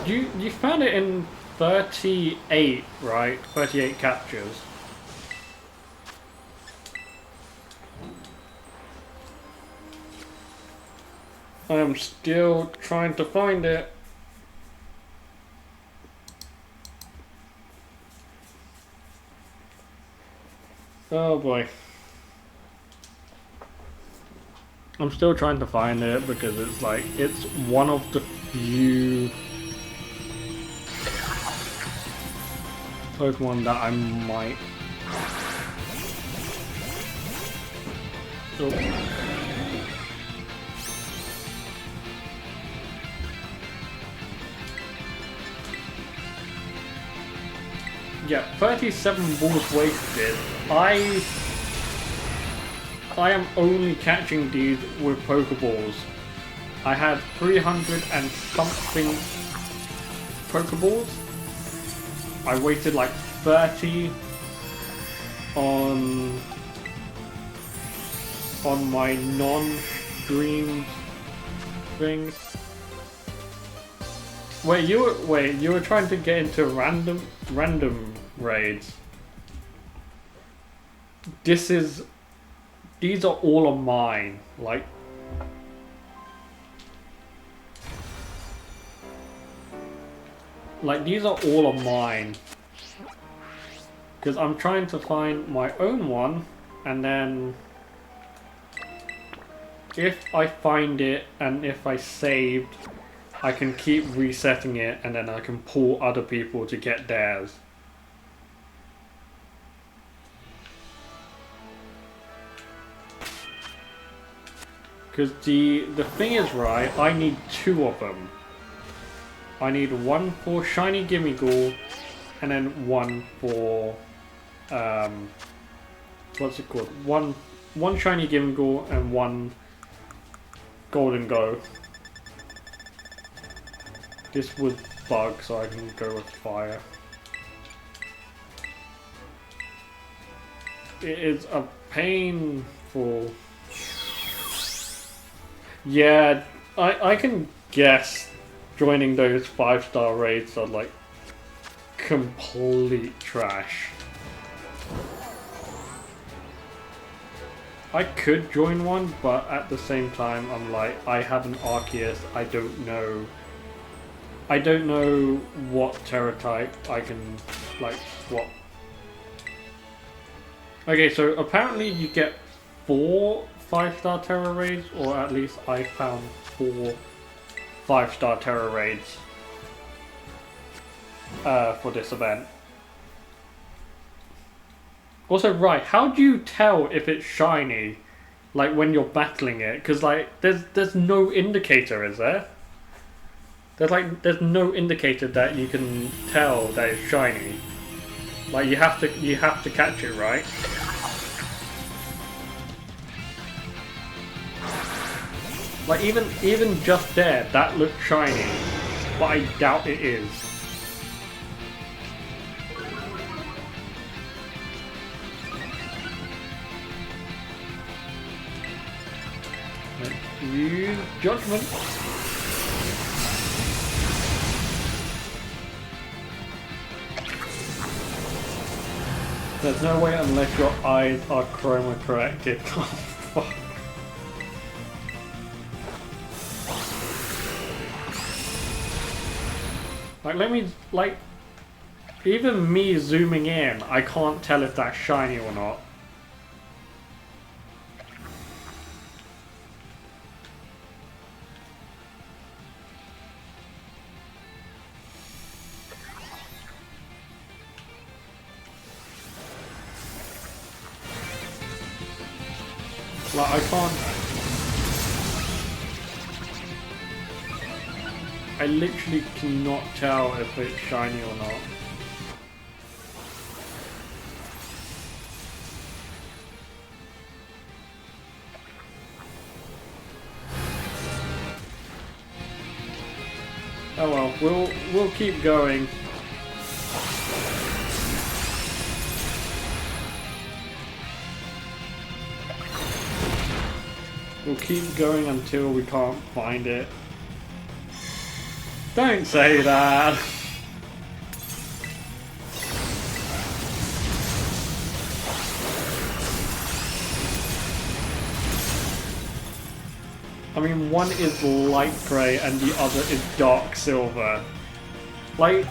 A: You found it in 38, right? 38 captures. I am still trying to find it. Oh boy. I'm still trying to find it because it's like, it's one of the few Pokemon that I might... Oh. Yeah, 37 balls wasted. I am only catching these with Pokeballs. I had 300 and something Pokeballs. I wasted like 30 on my non-stream things. Wait, you were trying to get into random raids. These are all of mine. Like these are all of mine. Because I'm trying to find my own one, and then if I find it and if I saved, I can keep resetting it and then I can pull other people to get theirs. Because the thing is, right, I need 2 of them. I need 1 for Shiny Gimmighoul and then 1 for what's it called? One Shiny Gimmighoul and 1 Golden Go. This would bug, so I can go with fire. It is a painful. Yeah, I can guess joining those 5-star raids are like complete trash. I could join one, but at the same time I'm like, I have an Arceus, I don't know what Terra type I can like swap. Okay, so apparently you get 4 5-star Terra raids, or at least I found 4 5-star Terra raids for this event. Also, right, how do you tell if it's shiny, like when you're battling it? Because like there's no indicator, is there? There's no indicator that you can tell that it's shiny. Like you have to catch it, right? Like even just there, that looked shiny, but I doubt it is. Let's use judgment. There's no way unless your eyes are chroma corrected. Oh, fuck. Like, let me, like, even me zooming in, I can't tell if that's shiny or not. Like, I can't... I literally cannot tell if it's shiny or not. Oh well, we'll keep going. We'll keep going until we can't find it. Don't say that! I mean, one is light grey and the other is dark silver. Like,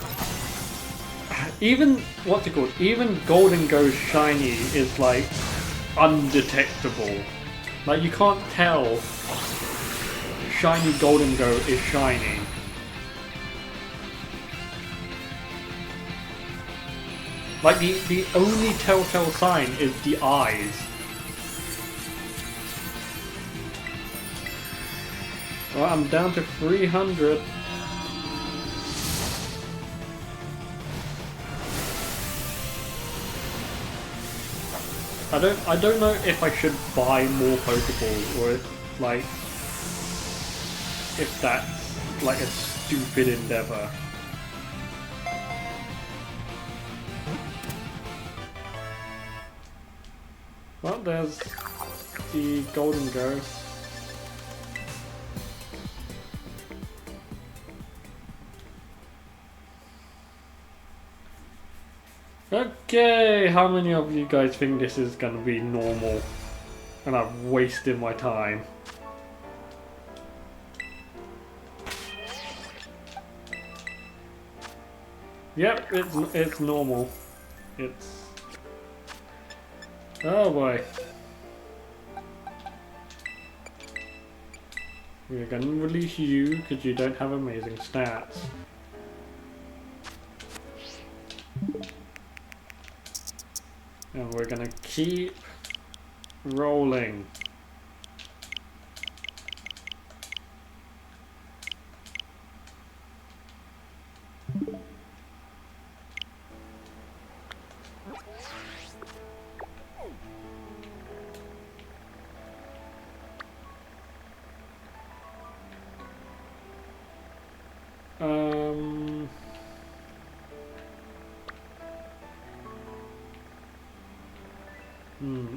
A: even, what's it called? Even Golden Go shiny is like undetectable. Like, you can't tell shiny Golden Go is shiny. Like, the only telltale sign is the eyes. Well, I'm down to 300. I don't know if I should buy more Pokeballs or if, like, if that's like a stupid endeavor. Well, there's the Golden Go. Okay, how many of you guys think this is gonna be normal and I've wasted my time? Yep, it's normal. It's... Oh boy. We're gonna release you because you don't have amazing stats. And we're gonna keep rolling.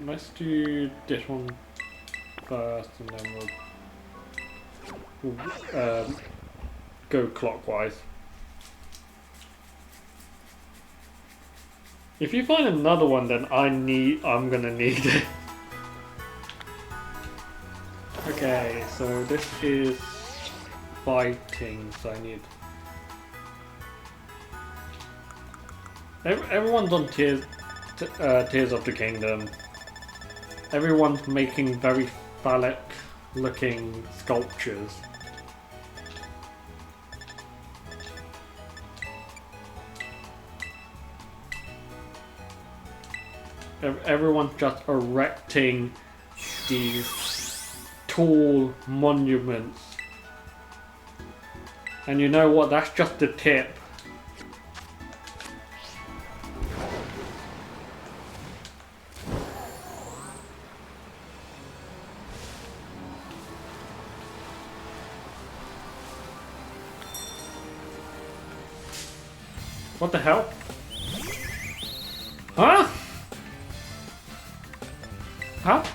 A: Let's do this one first, and then we'll go clockwise. If you find another one, then I'm gonna need it. Okay, so this is fighting, so I need. Everyone's on Tears of the Kingdom. Everyone's making very phallic looking sculptures. Everyone's just erecting these tall monuments. And you know what? That's just the tip. What the hell? Huh?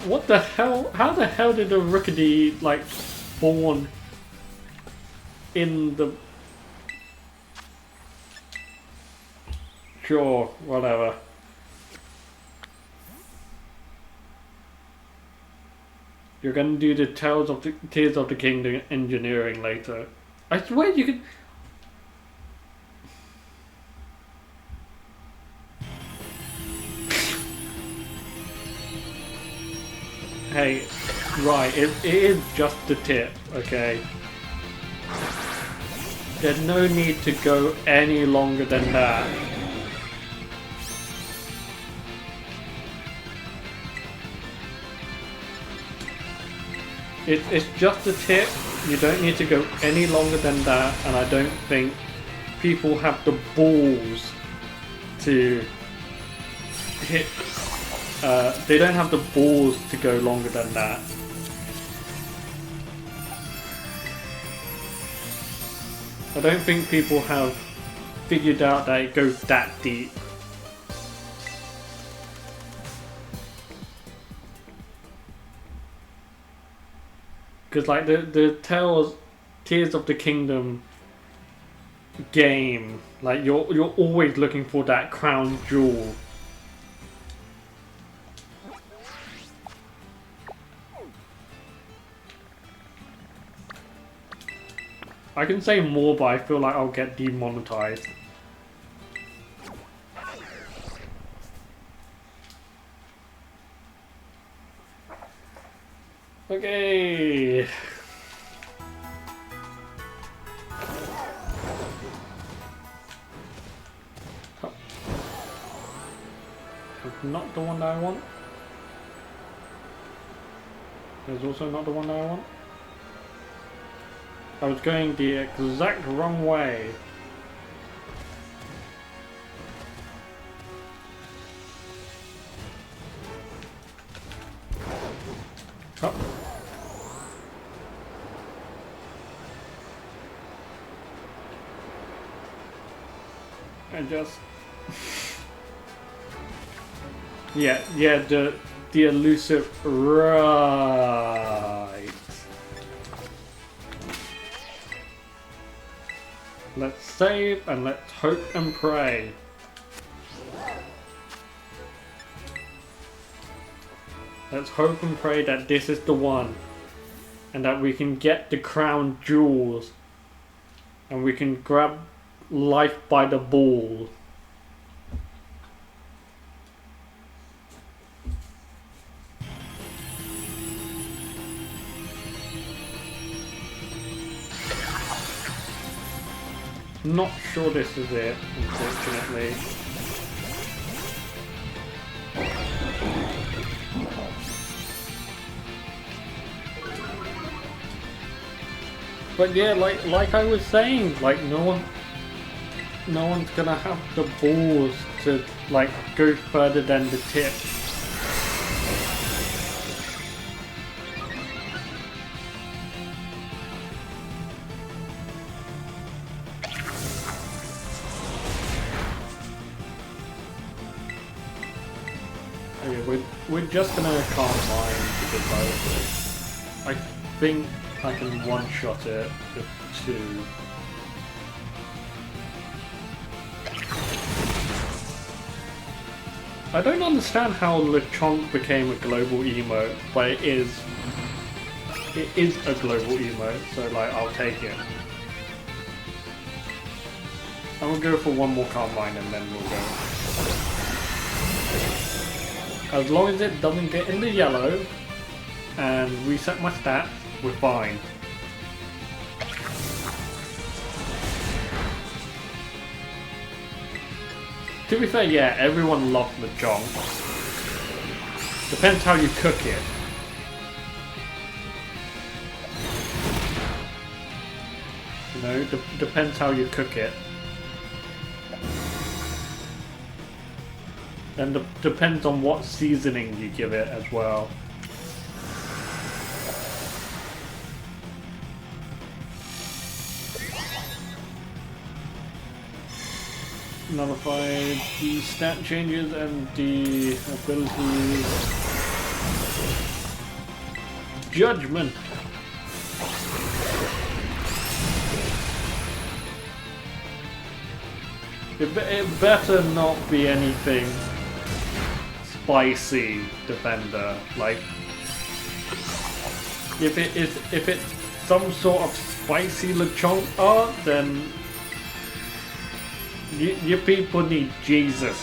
A: What the hell? How the hell did a Rookidee, like, spawn in the... Sure, whatever. You're gonna do the Tears of the Kingdom engineering later. I swear you could... Hey, right, it is just the tip, okay? There's no need to go any longer than that. It's just the tip, you don't need to go any longer than that, and I don't think people have the balls to hit... they don't have the balls to go longer than that. I don't think people have figured out that it goes that deep. Because like the Tears of the Kingdom game, like you're always looking for that crown jewel. I can say more, but I feel like I'll get demonetized. Okay. Not the one that I want. There's also not the one that I want. I was going the exact wrong way. Oh. And just... yeah, the elusive... Right. Let's save and let's hope and pray. Let's hope and pray that this is the one. And that we can get the crown jewels. And we can grab life by the ball. Not sure this is it, unfortunately. But yeah, like I was saying, like no one's gonna have the balls to like go further than the tip. Okay, we're just gonna calm mine because I think I can one-shot it with 2. I don't understand how Lechonk became a global emote, but it is a global emote, so like I'll take it. And we'll go for one more calm mine and then we'll go. As long as it doesn't get in the yellow and reset my stats, we're fine. To be fair, yeah, everyone loves Lechonk. Depends how you cook it. You know, depends how you cook it. And depends on what seasoning you give it as well. Nullify the stat changes and the abilities. Judgment! It better not be anything spicy, Defender. Like, if it's some sort of spicy Lechonk art, then you people need Jesus.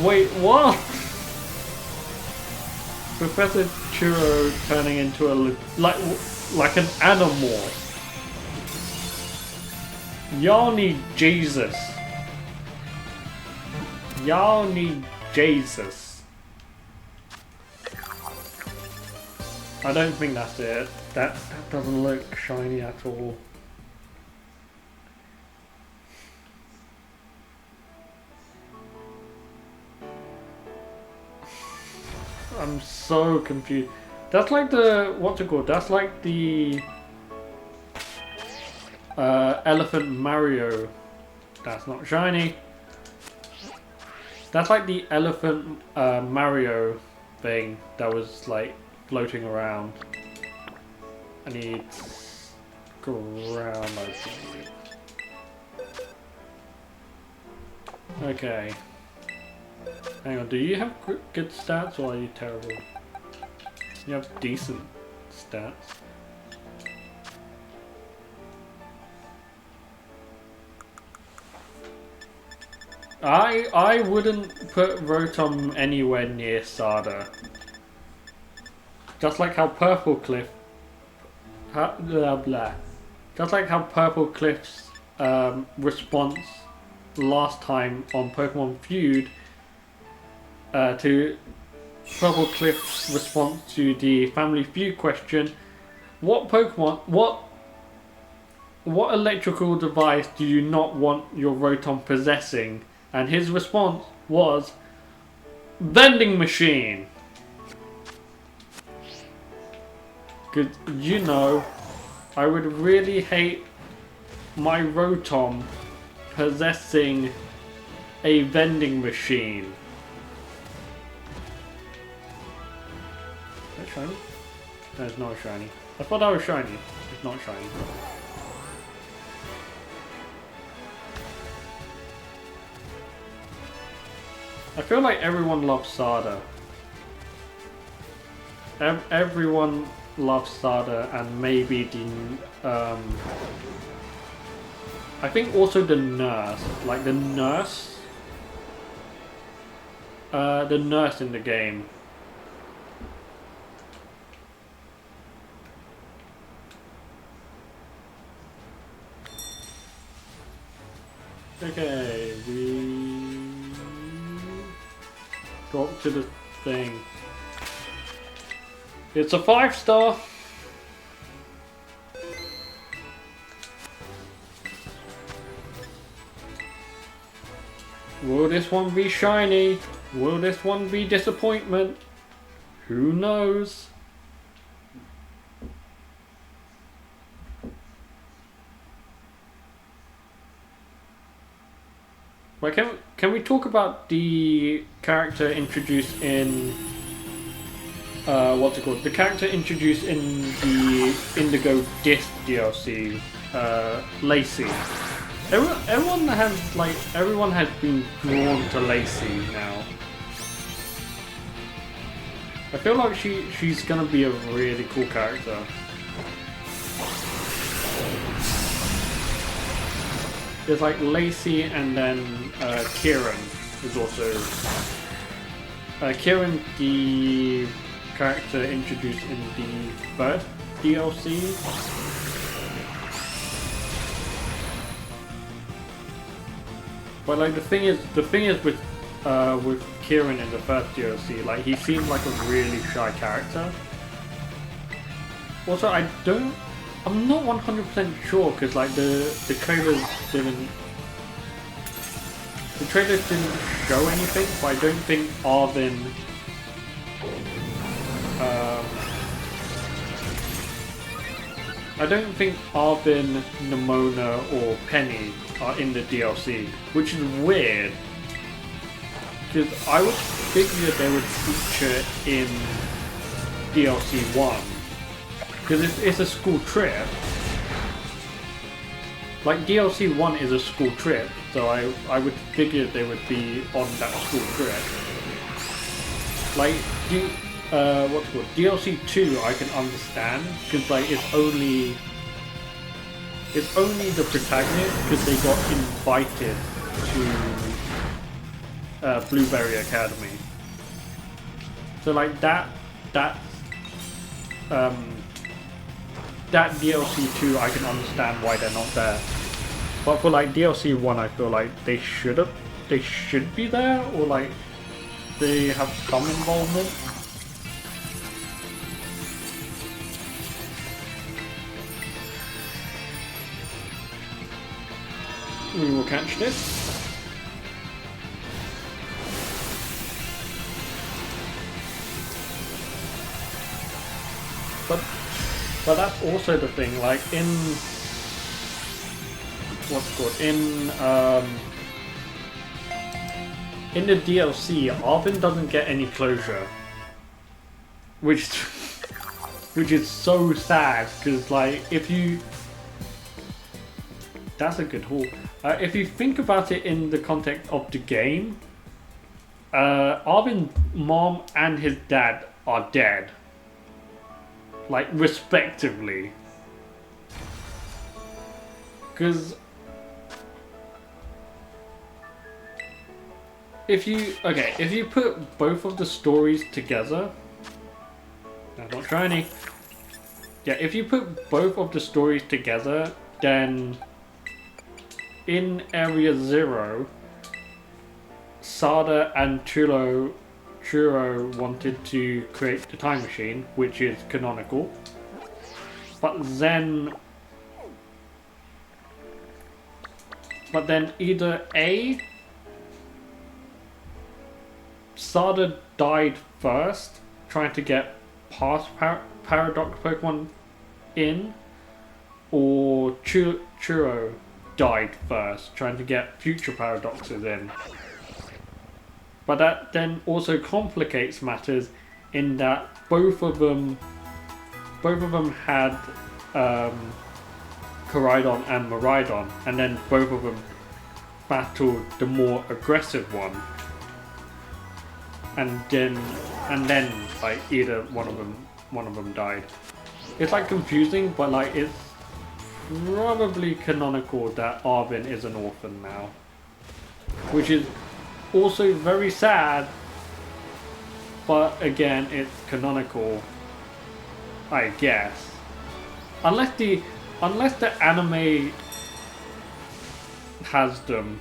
A: Wait, what? Professor Churro turning into a like an animal. Y'all need Jesus. Y'all need Jesus. I don't think that's it. That doesn't look shiny at all. I'm so confused. That's like the, what's it called? That's like the Elephant Mario. That's not shiny. That's like the Elephant Mario thing that was like floating around. I need ground, I think. Okay. Hang on, do you have good stats or are you terrible? You have decent stats. I wouldn't put Rotom anywhere near Sada. Just like how Purple Cliff blah blah. Just like how Purple Cliff's response last time on Pokemon Feud to Purple Cliff's response to the Family Feud question, what Pokemon, what electrical device do you not want your Rotom possessing? And his response was vending machine. Because, you know, I would really hate my Rotom possessing a vending machine. Is that shiny? No, it's not shiny. I thought that was shiny. It's not shiny. I feel like everyone loves Sada. Everyone loves Sada, and maybe the I think also the nurse, like the nurse in the game. Okay, we go up to the thing. It's a 5-star. Will this one be shiny? Will this one be disappointment? Who knows? Well, can we talk about the character introduced in what's it called? The character introduced in the Indigo Disc DLC, Lacey. Everyone has been drawn to Lacey now. I feel like she's gonna be a really cool character. There's like Lacey and then Kieran is also Kieran, the character introduced in the first DLC. But like the thing is with Kieran in the first DLC, like he seemed like a really shy character. Also, I'm not 100% sure because like the trailers didn't show anything, but I don't think Arvin Nimona or Penny are in the DLC, which is weird because I would figure they would feature in DLC 1 because it's a school trip. Like DLC 1 is a school trip, so I would figure they would be on that school trip. Like what's it called? DLC 2 I can understand because like it's only the protagonist because they got invited to Blueberry Academy. So like that DLC 2 I can understand why they're not there. But for like DLC 1 I feel like they should be there, or like they have some involvement. We will catch this. But that's also the thing, like in in the DLC, Arvin doesn't get any closure, which is so sad because like that's a good haul. If you think about it in the context of the game, Arvin's mom and his dad are dead. Like, respectively. Because if you put both of the stories together, no, not shiny. Yeah, if you put both of the stories together, then in Area 0, Sada and Churro wanted to create the time machine, which is canonical. But then either A, Sada died first, trying to get past Paradox Pokemon in, or Churro died first, trying to get future Paradoxes in. But that then also complicates matters in that both of them had Koraidon and Miraidon, and then both of them battled the more aggressive one, and then like either one of them died. It's like confusing, but like it's probably canonical that Arvin is an orphan now, which is also very sad, but again it's canonical, I guess. Unless the anime has them.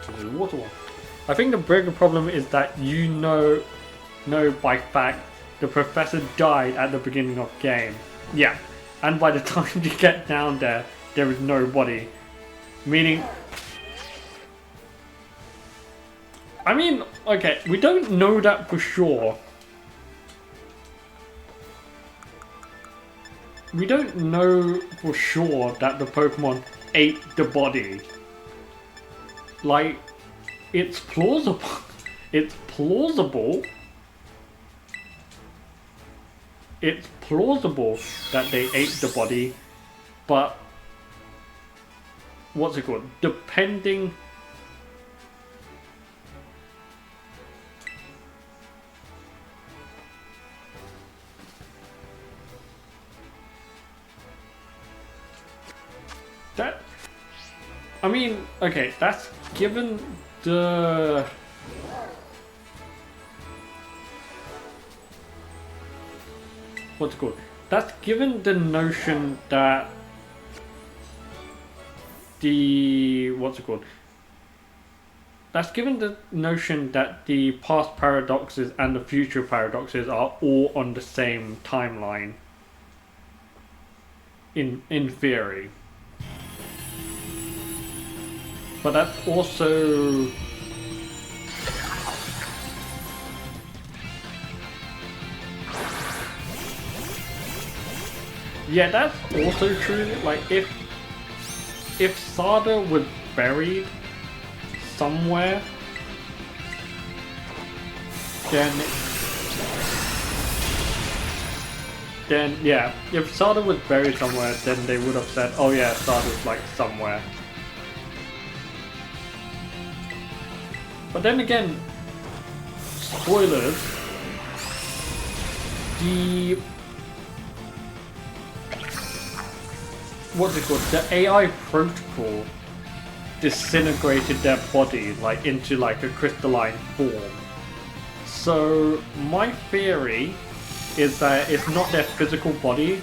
A: There's a water one. I think the bigger problem is that you know by fact the professor died at the beginning of game. Yeah, and by the time you get down there is nobody. Meaning, I mean, okay, we don't know that for sure. We don't know for sure that the Pokemon ate the body. Like, it's plausible. It's plausible. It's plausible that they ate the body, but what's it called? Depending. That, I mean, okay, that's given the... What's it called? That's given the notion that the... What's it called? That's given the notion that the past paradoxes and the future paradoxes are all on the same timeline. In theory. But that's also... Yeah, that's also true. Like, if Sada was buried somewhere, then yeah, if Sada was buried somewhere, then they would have said, oh yeah, Sada's like somewhere. But then again, spoilers, the... What's it called? The AI protocol disintegrated their body like into like a crystalline form. So my theory is that it's not their physical body,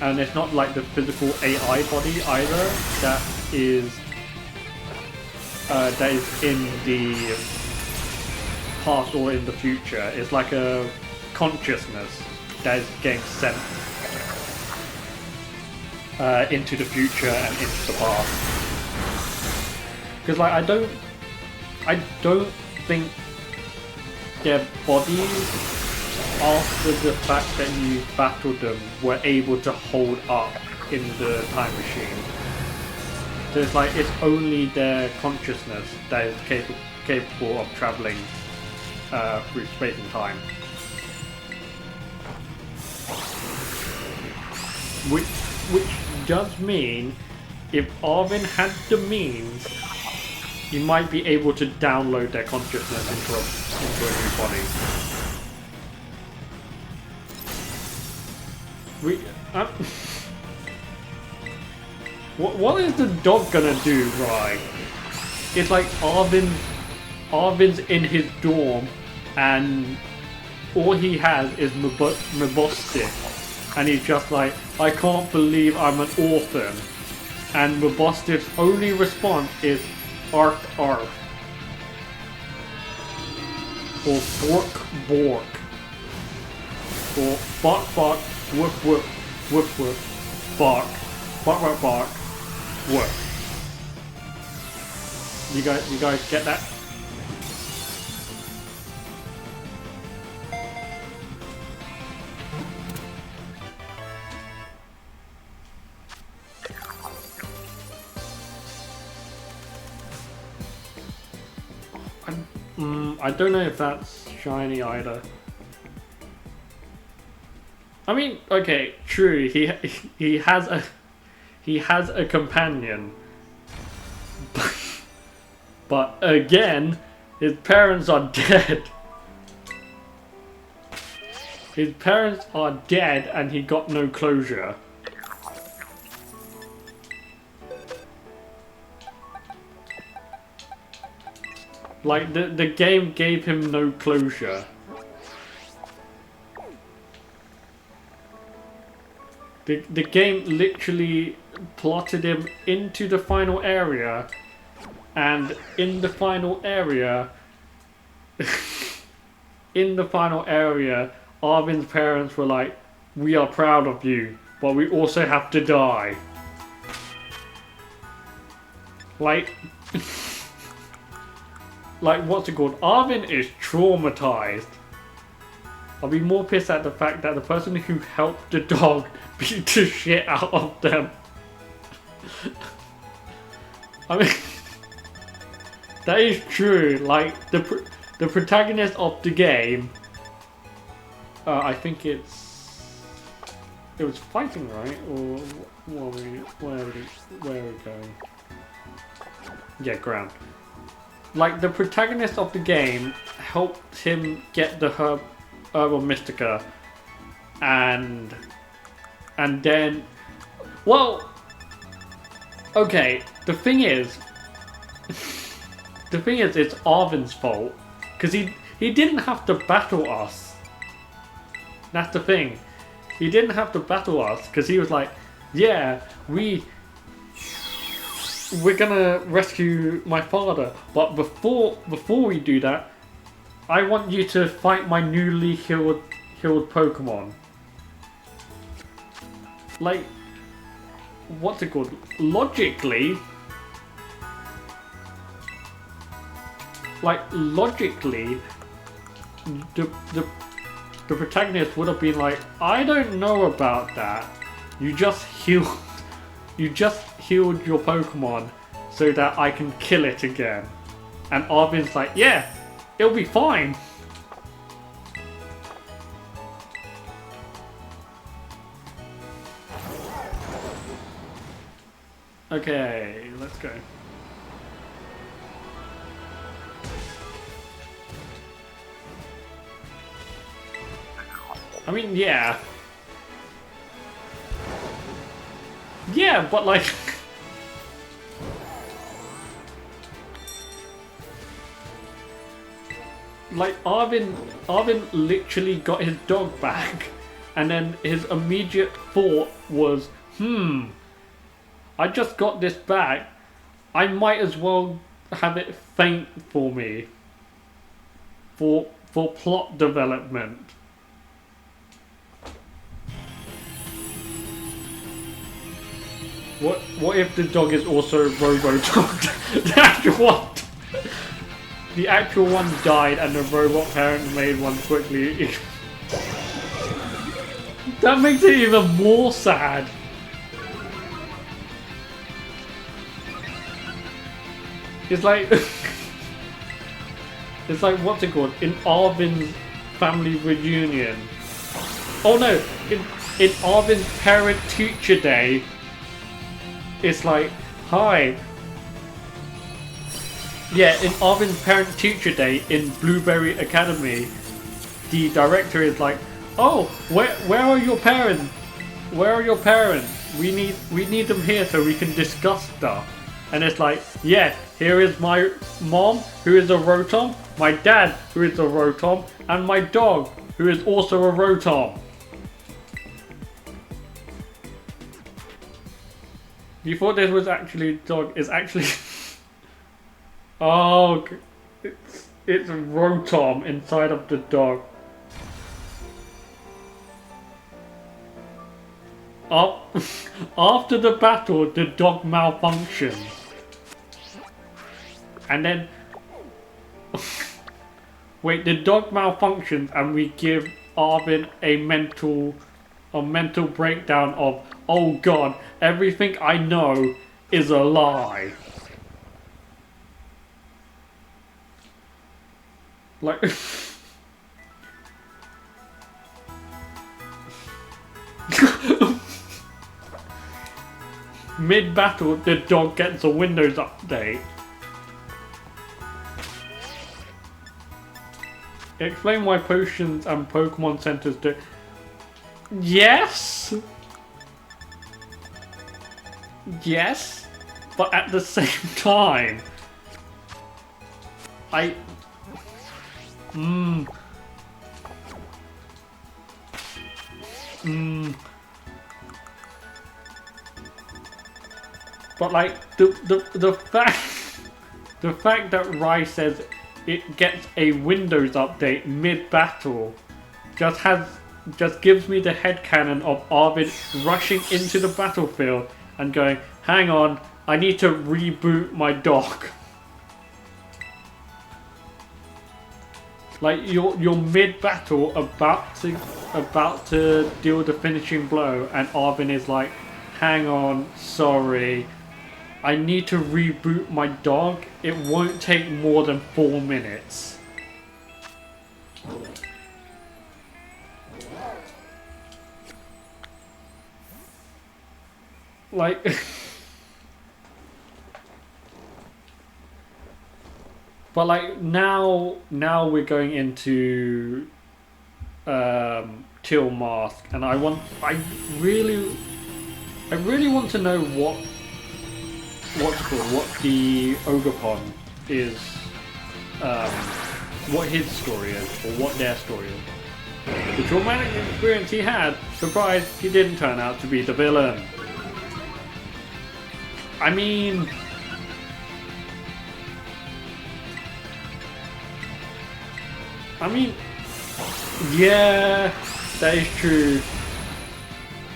A: and it's not like the physical AI body either that is in the past or in the future. It's like a consciousness that is getting sent into the future and into the past. Because like I don't think their bodies after the fact that you battled them were able to hold up in the time machine. So it's like it's only their consciousness that is capable of traveling through space and time. Which does mean if Arvin had the means, he might be able to download their consciousness into a new body. What is the dog gonna do, right? It's like Arvin's in his dorm, and all he has is Mabostic, and he's just like, I can't believe I'm an orphan. And Mabostic's only response is arf arf. Or bork bork. Or bark bark, woof woof, woof woof, bark, bark bark bark, woof. You guys get that? I don't know if that's shiny either. I mean, okay, true. He has a companion, but again, his parents are dead. His parents are dead, and he got no closure. Like, the game gave him no closure. The game literally plotted him into the final area, and in the final area, Arvin's parents were like, "We are proud of you, but we also have to die." Like, like what's it called? Arvin is traumatized. I'll be more pissed at the fact that the person who helped the dog beat the shit out of them. I mean, that is true. Like the protagonist of the game. I think it was fighting, right? Or where are we going? Yeah, ground. Like the protagonist of the game helped him get the Herbal Mystica, and then, well, okay. The thing is, it's Arvin's fault because he didn't have to battle us. That's the thing. He didn't have to battle us because he was like, yeah, we're gonna rescue my father, but before we do that, I want you to fight my newly healed Pokemon. Like, what's it called? Logically, the protagonist would have been like, I don't know about that. You just healed your Pokemon so that I can kill it again. And Arvin's like, yeah, it'll be fine. Okay, let's go. I mean, yeah. Yeah, but like... like, Arvin literally got his dog back, and then his immediate thought was, I just got this back, I might as well have it faint for me. For plot development. What if the dog is also Robodog? The actual one died and the robot parent made one quickly. That makes it even more sad. It's like it's like, what's it called? In Arvin's family reunion. Oh no, in Arvin's parent teacher day. It's like, hi. Yeah, in Arvin's parent teacher day in Blueberry Academy, the director is like, oh, where are your parents? Where are your parents? We need them here so we can discuss stuff. And it's like, yeah, here is my mom, who is a Rotom, my dad, who is a Rotom, and my dog, who is also a Rotom. You thought this was actually dog? It's actually... oh, it's Rotom inside of the dog. After the battle, the dog malfunctions. And then... wait, the dog malfunctions and we give Arvin a mental breakdown of, oh god, everything I know is a lie. Like... mid-battle, the dog gets a Windows update. Explain why potions and Pokemon centers do... Yes? Yes? But at the same time... But like the fact that Rai says it gets a Windows update mid-battle just gives me the headcanon of Arvid rushing into the battlefield and going, hang on, I need to reboot my dock. Like you're mid-battle about to deal the finishing blow, and Arvin is like, hang on, sorry, I need to reboot my dog. It won't take more than 4 minutes. Like but like now we're going into Till Mask, and I really want to know what the Ogre is, what his story is, or what their story is. The traumatic experience he had, surprise, he didn't turn out to be the villain. I mean, yeah, that is true.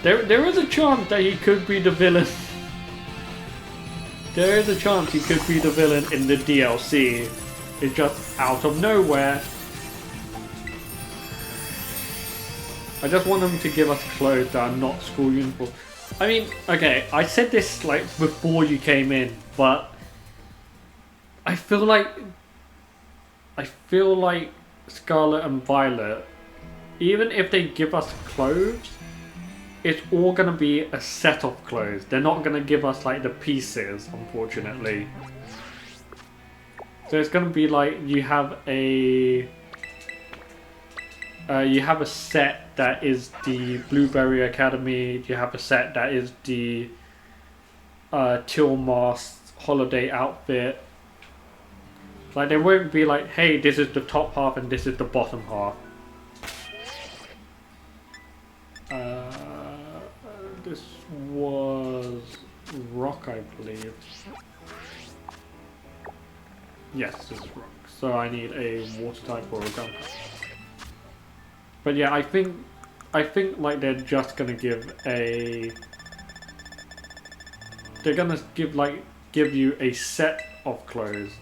A: There is a chance that he could be the villain. There is a chance he could be the villain in the DLC. It's just out of nowhere. I just want them to give us clothes that are not school uniform. I mean, okay, I said this like before you came in, but I feel like Scarlet and Violet, even if they give us clothes, it's all gonna be a set of clothes. They're not gonna give us like the pieces, unfortunately. So it's gonna be like you have a set that is the Blueberry Academy. You have a set that is the Till Mask holiday outfit. Like, they won't be like, hey, this is the top half and this is the bottom half. This was rock, I believe. Yes, this is rock. So I need a water type or a gun. But yeah, I think like they're just gonna give a. They're gonna give you a set of clothes,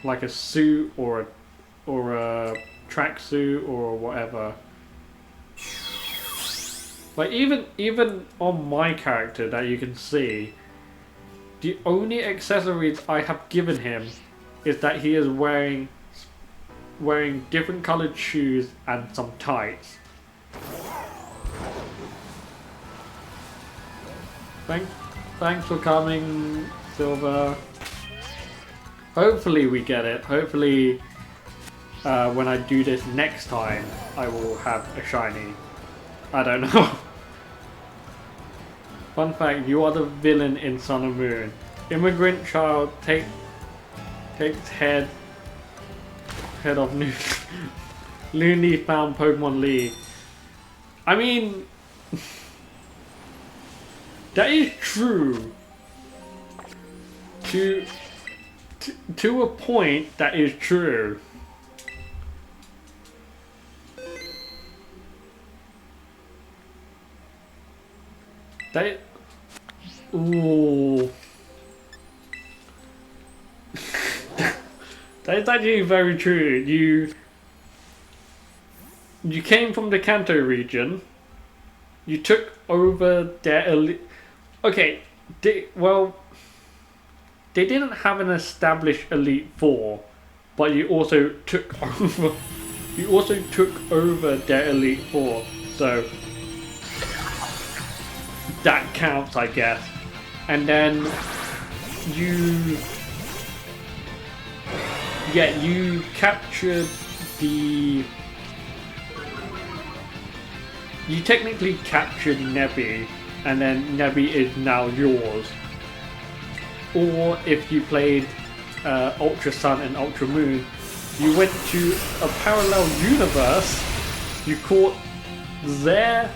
A: like a suit or a tracksuit or whatever. Like even on my character that you can see, the only accessories I have given him is that he is wearing different colored shoes and some tights. Thanks for coming, Silver. Hopefully we get it. Hopefully when I do this next time, I will have a shiny. I don't know. Fun fact, you are the villain in Sun and Moon. Immigrant child takes head of newly found Pokemon League. I mean, that is true. To a point, that is true. Ooh. That is actually very true. You came from the Kanto region. You took over their elite. Okay, they didn't have an established Elite Four, but you also took over. You also took over their Elite Four, so that counts, I guess. And then you captured the. You technically captured Nebby, and then Nebby is now yours. Or if you played Ultra Sun and Ultra Moon, you went to a parallel universe. You caught their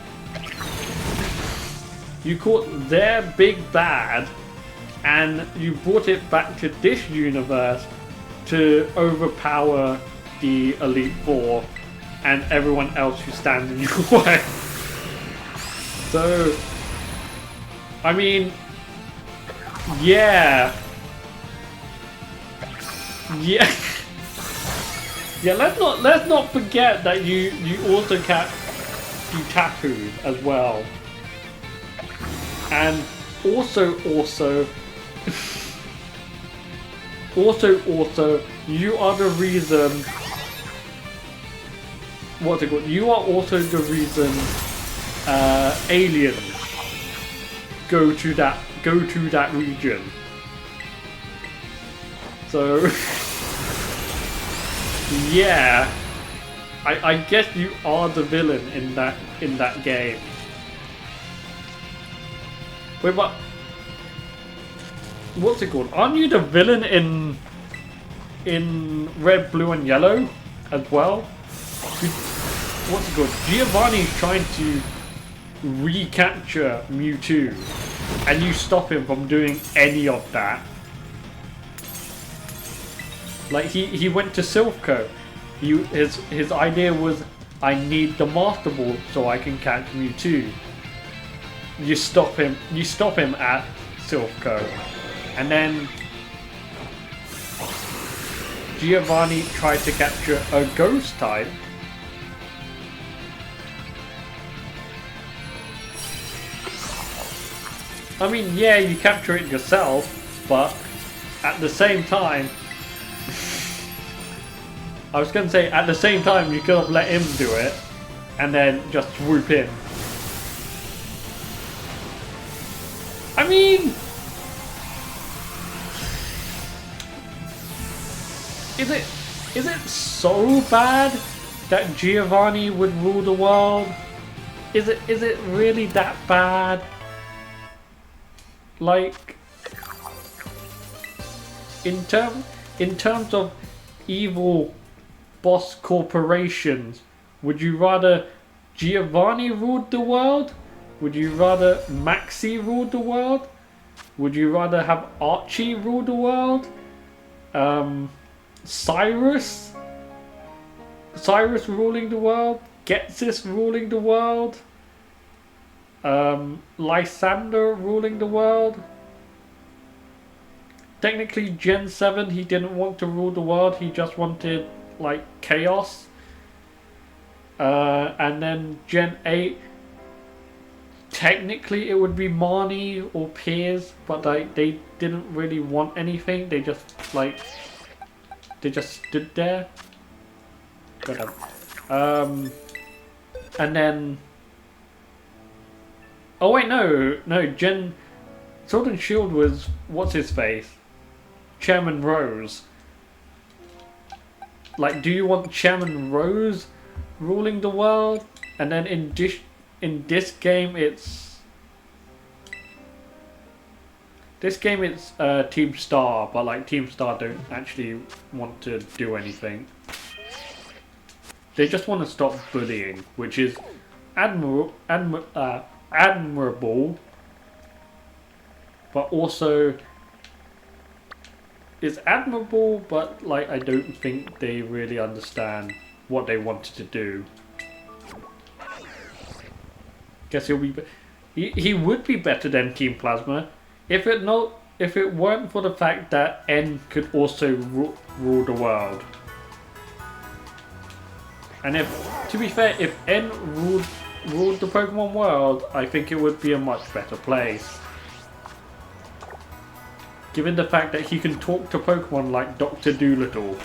A: big bad, and you brought it back to this universe to overpower the Elite Four and everyone else who stands in your way. So, I mean, yeah. Yeah. Yeah, let's not forget that you also catch Taku as well. And also you are the reason, what's it called? You are also the reason aliens go to that region. So yeah, I guess you are the villain in that game. Wait, but what's it called? Aren't you the villain in Red, Blue, and Yellow as well? What's it called? Giovanni's trying to recapture Mewtwo, and you stop him from doing any of that. Like he went to Silph. His idea was, I need the Master Ball so I can catch Mewtwo. You stop him at Silph, and then Giovanni tried to capture a ghost type. I mean, yeah, you capture it yourself, but at the same time, I was going to say, at the same time, you could have let him do it, and then just swoop in. I mean, is it so bad that Giovanni would rule the world? Is it really that bad? Like, in terms of evil boss corporations, would you rather Giovanni ruled the world? Would you rather Maxi rule the world? Would you rather have Archie rule the world? Cyrus ruling the world? Getsis ruling the world? Lysander ruling the world? Technically Gen 7 he didn't want to rule the world, he just wanted like chaos. And then Gen 8, technically it would be Marnie or Piers, but they didn't really want anything, they just stood there. And then, oh wait, no, Sword and Shield was, what's his face? Chairman Rose. Like, do you want Chairman Rose ruling the world? And then in this game it's Team Star, but like Team Star don't actually want to do anything. They just want to stop bullying, which is admirable, but also it's admirable, but like I don't think they really understand what they wanted to do. Guess he'll be. He would be better than Team Plasma if it weren't for the fact that N could also rule the world. And to be fair, if N ruled the Pokemon world, I think it would be a much better place. Given the fact that he can talk to Pokemon like Dr. Dolittle.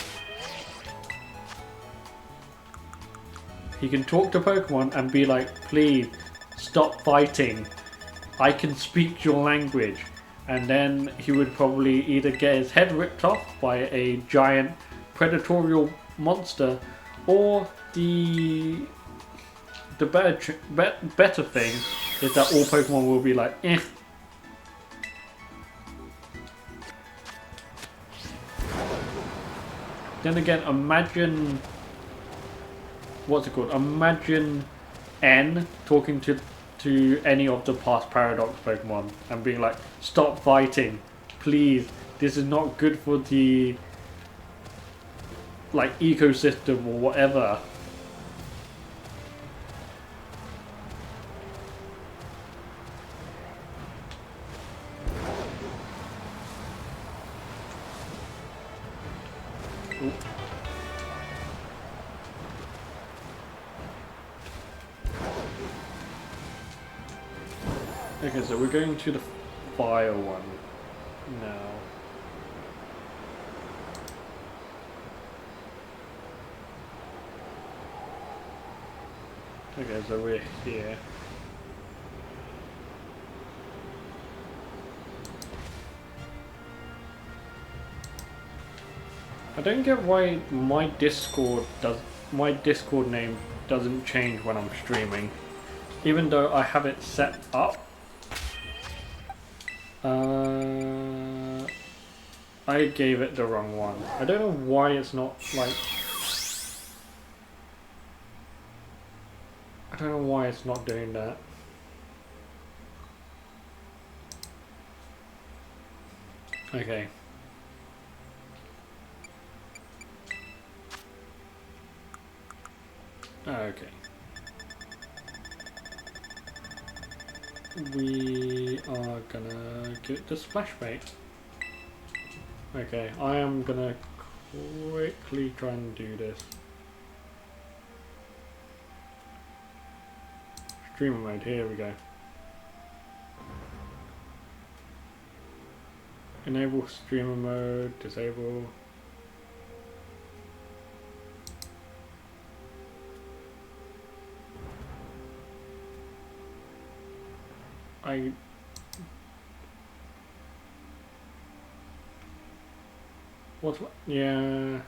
A: He can talk to Pokemon and be like, please, stop fighting. I can speak your language. And then he would probably either get his head ripped off by a giant predatorial monster, or the better thing is that all Pokemon will be like, eh. Then again, imagine, what's it called? Imagine N talking to any of the past Paradox Pokemon and being like, stop fighting. please, this is not good for the like ecosystem or whatever. Ooh. Okay, so we're going to the fire one now. Okay, so we're here. I don't get why my Discord name doesn't change when I'm streaming, even though I have it set up. I gave it the wrong one. I don't know why it's not like. I don't know why it's not doing that. Okay. Okay. We are gonna get the splash bait. Okay, I am gonna quickly try and do this. Streamer mode, here we go. Enable streamer mode, disable. Yeah.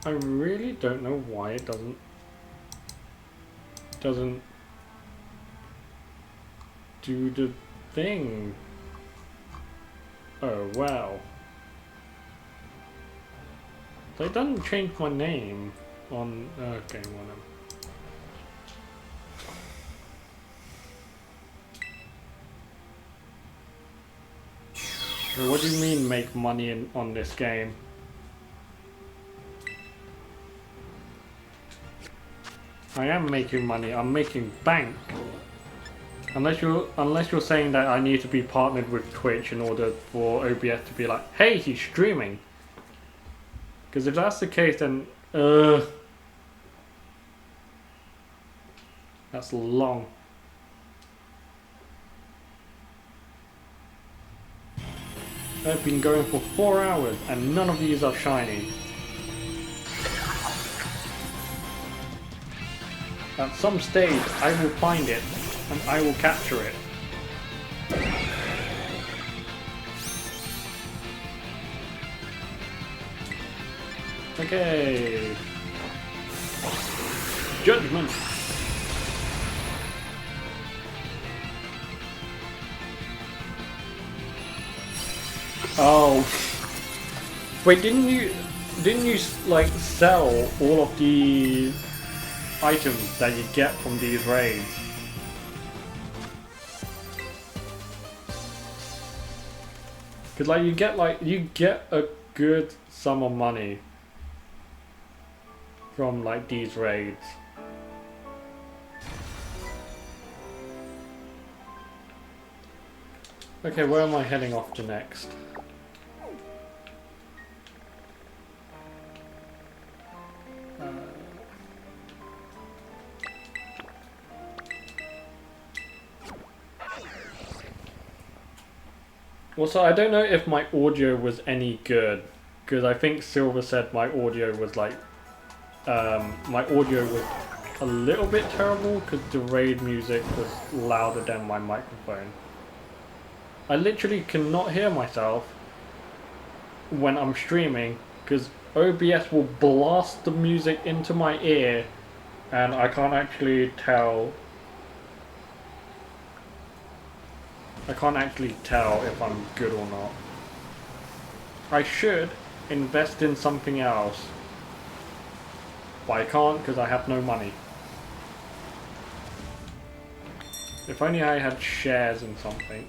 A: I really don't know why it doesn't do the thing. Oh wow. They didn't change my name on. Okay, whatever. So what do you mean make money on this game? I am making money. I'm making bank. Unless you're saying that I need to be partnered with Twitch in order for OBS to be like, hey, he's streaming. Because if that's the case, then that's long. I've been going for 4 hours and none of these are shiny. At some stage, I will find it and I will capture it. Okay. Judgment. Oh. Wait, didn't you like sell all of the items that you get from these raids? Cause like you get a good sum of money from like these raids. Okay, where am I heading off to next? Also, I don't know if my audio was any good, because I think Silver said my audio was like, my audio was a little bit terrible because the raid music was louder than my microphone. I literally cannot hear myself when I'm streaming because OBS will blast the music into my ear and I can't actually tell. I can't actually tell if I'm good or not. I should invest in something else. But I can't because I have no money. If only I had shares in something.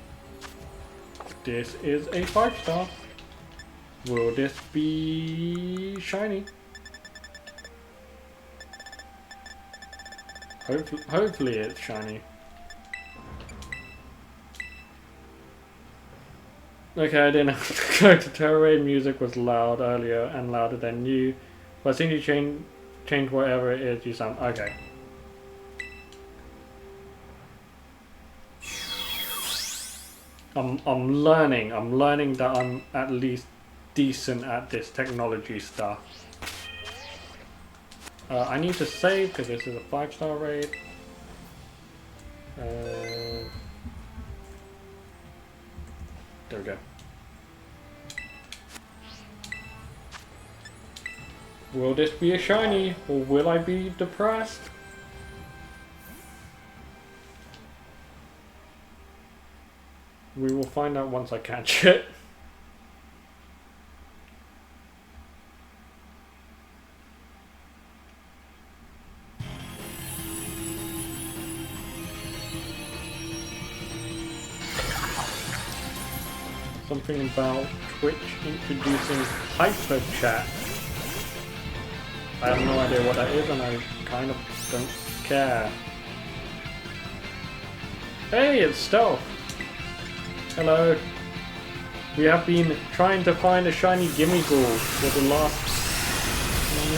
A: This is a 5-star. Will this be shiny? Hopefully it's shiny. Okay, I didn't have to go to Terrain. Music was loud earlier and louder than you. But as soon as you change whatever it is, you sound okay. I'm learning that I'm at least decent at this technology stuff. I need to save because this is a 5-star raid. There we go. Will this be a shiny or will I be depressed? We will find out once I catch it. Something about Twitch introducing hyper chat. I have no idea what that is and I kind of don't care. Hey, it's Stealth! Hello. We have been trying to find a Shiny Gimmighoul for the last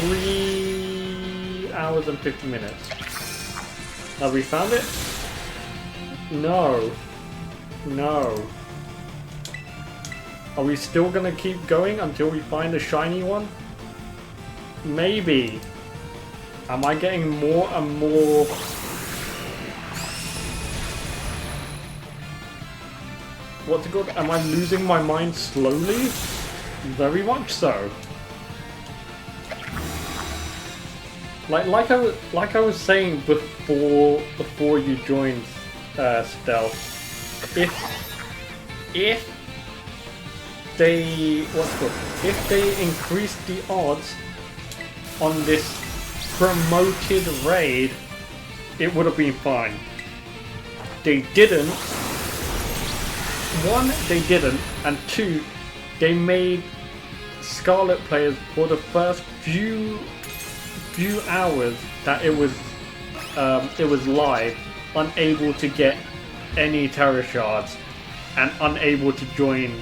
A: 3 hours and 50 minutes. Have we found it? No. No. Are we still gonna keep going until we find a shiny one? Maybe. Am I getting more and more... What's it called? Am I losing my mind slowly? Very much so. Like I was saying before you joined Stealth, if they increase the odds on this promoted raid, it would have been fine. They didn't. One, they didn't, and two, they made Scarlet players for the first few hours that it was live, unable to get any Terror Shards and unable to join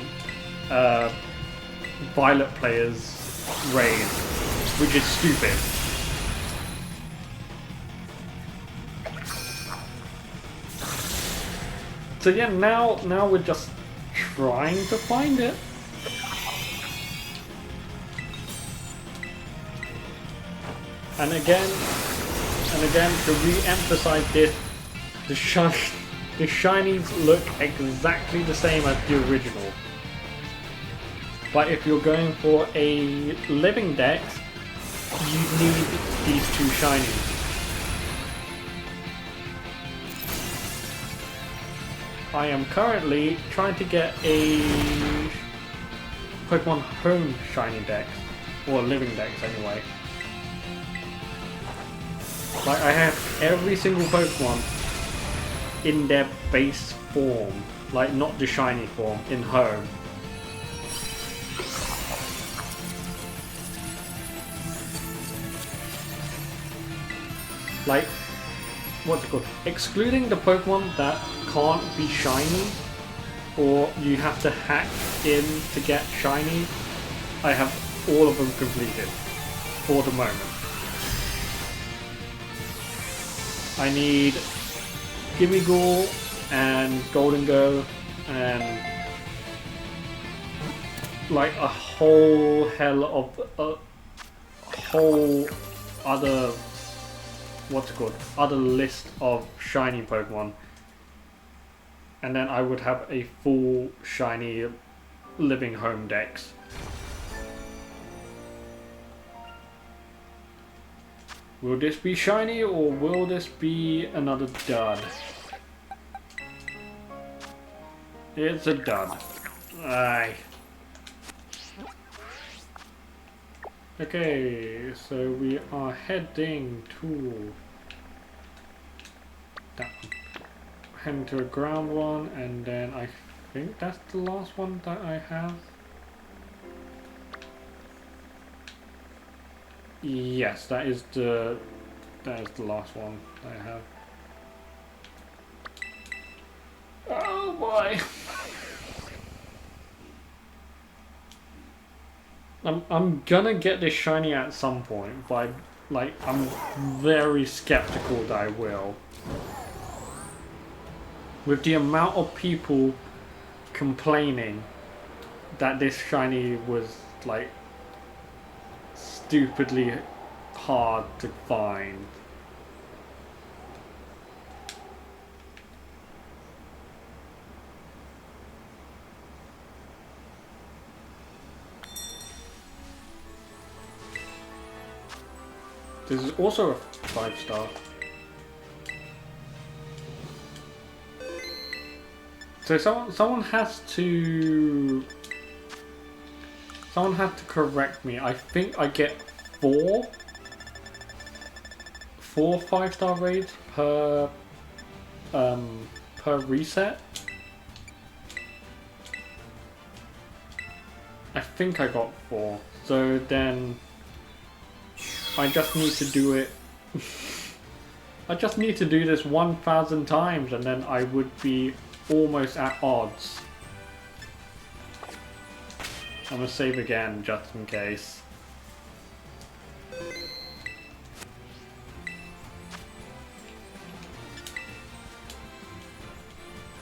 A: Violet players' raid, which is stupid. So yeah, now we're just trying to find it. And again, to re-emphasize this, the shinies look exactly the same as the original. But if you're going for a living dex, you need these two shinies. I am currently trying to get a Pokemon Home shiny dex, or living dex anyway. Like, I have every single Pokemon in their base form, like not the shiny form, in Home. Like, what's it called? Excluding the Pokemon that can't be shiny, or you have to hack in to get shiny, I have all of them completed, for the moment. I need Gimmighoul and Golden Go and like a whole hell of a whole other other list of shiny Pokemon, and then I would have a full shiny living home dex. Will this be shiny or will this be another dud? It's a dud. Aye. Okay, so we are heading to that one. Heading to a ground one, and then I think that's the last one that I have. Yes, that is the last one I have. Oh boy. I'm gonna get this shiny at some point, but I'm very skeptical that I will. With the amount of people complaining that this shiny was like stupidly hard to find. This is also a 5-star. So someone has to correct me. I think I get four 5-star raids per reset. I think I got 4. So then I just need to do it. I just need to do this 1,000 times and then I would be almost at odds. I'm gonna save again just in case.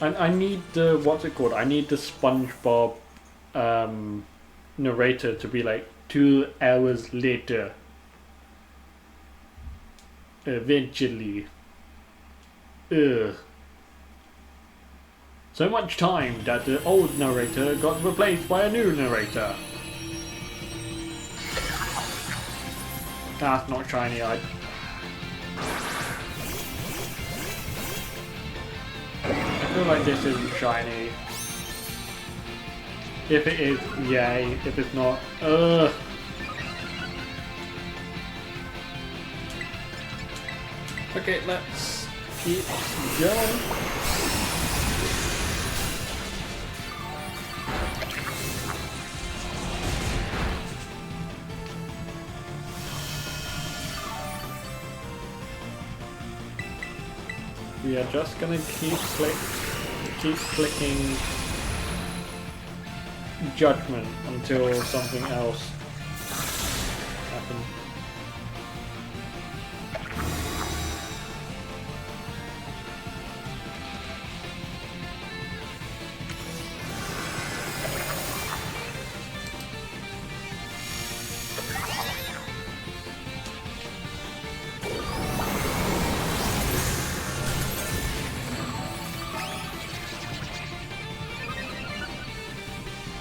A: I need the, what's it called? I need the SpongeBob narrator to be like 2 hours later. Eventually. Ugh. So much time that the old narrator got replaced by a new narrator. That's not shiny. I feel like this isn't shiny. If it is, yay. If it's not, ugh. Okay, let's keep going. We are just gonna keep clicking judgment until something else happens.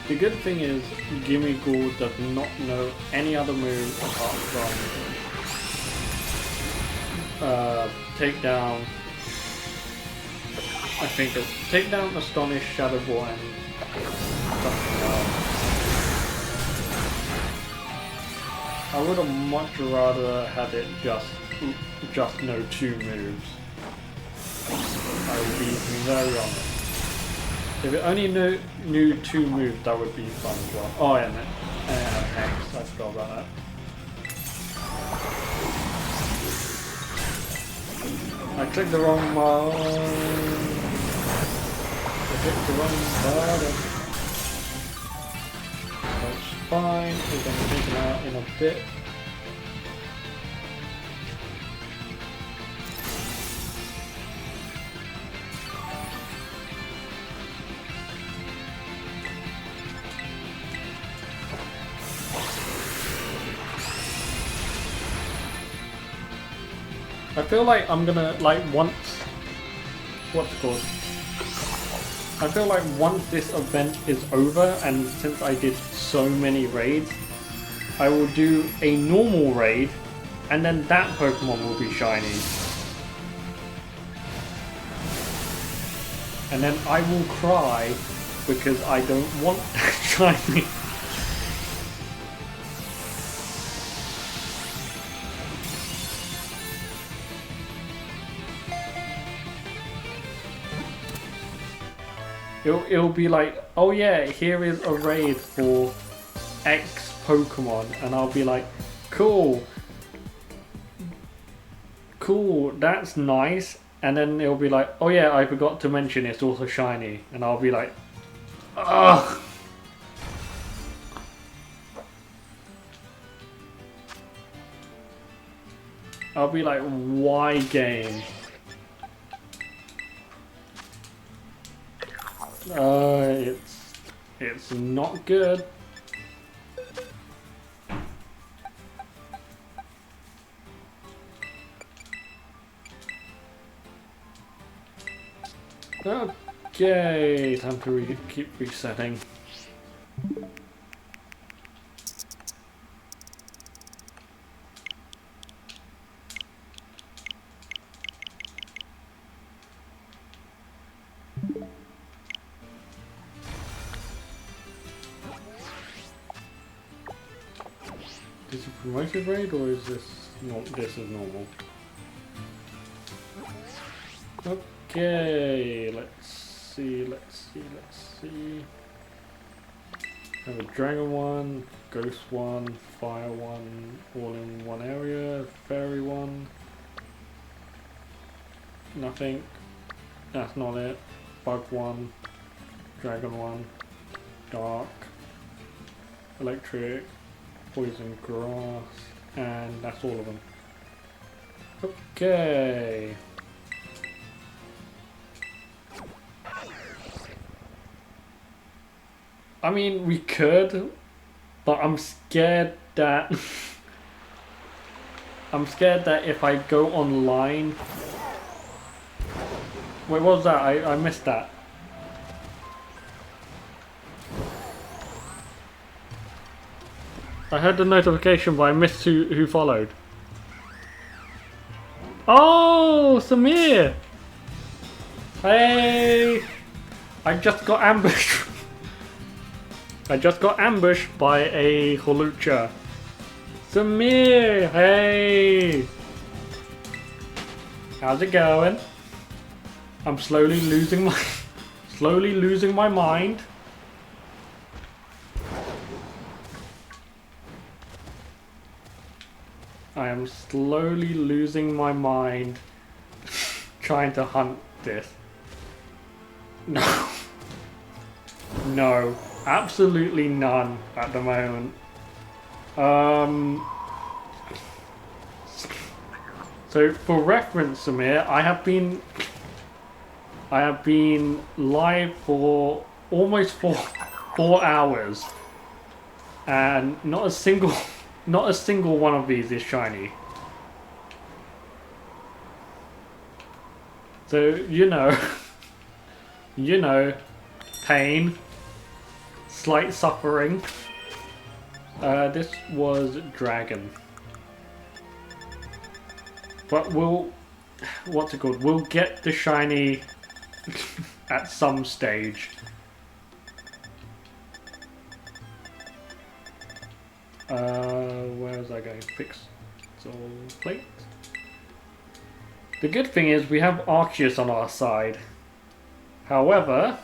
A: The good thing is, Gimmighoul does not know any other move apart from takedown. I think it's takedown, astonish, shadow ball, and something else. I would have much rather had it just know 2 moves. I will be very honest. If it only knew 2 moves, that would be fun as well. Oh, yeah, X. I forgot about that. I clicked the wrong button. I clicked the wrong button. That's fine. We're going to take it out in a bit. I feel like I'm gonna, what's it called? I feel like once this event is over, and since I did so many raids, I will do a normal raid, and then that Pokemon will be shiny. And then I will cry because I don't want that shiny. It'll be like, oh yeah, here is a raid for X Pokemon, and I'll be like, cool, that's nice. And then it'll be like, oh yeah, I forgot to mention it's also shiny, and I'll be like, ugh. I'll be like, why game? It's not good. Okay, time to keep resetting. Is it a promoted raid or is this not? This is normal. Okay, let's see. Have a dragon one, ghost one, fire one, all in one area, fairy one. Nothing. That's not it. Bug one, dragon one, dark, electric, poison grass, and that's all of them. Okay. I mean, we could, but I'm scared that if I go online. Wait, what was that? I missed that. I heard the notification, but I missed who followed. Oh, Samir! Hey! I just got ambushed. I just got ambushed by a Holucha. Samir, hey! How's it going? I'm slowly losing my mind. I am slowly losing my mind trying to hunt this. No. No. Absolutely none at the moment. So for reference, Samir, I have been live for almost 4 hours, and not a single one of these is shiny. So you know, pain. Slight suffering. This was dragon. But what's it called? We'll get the shiny at some stage. Where was I going? Pixel plate. The good thing is we have Arceus on our side. However,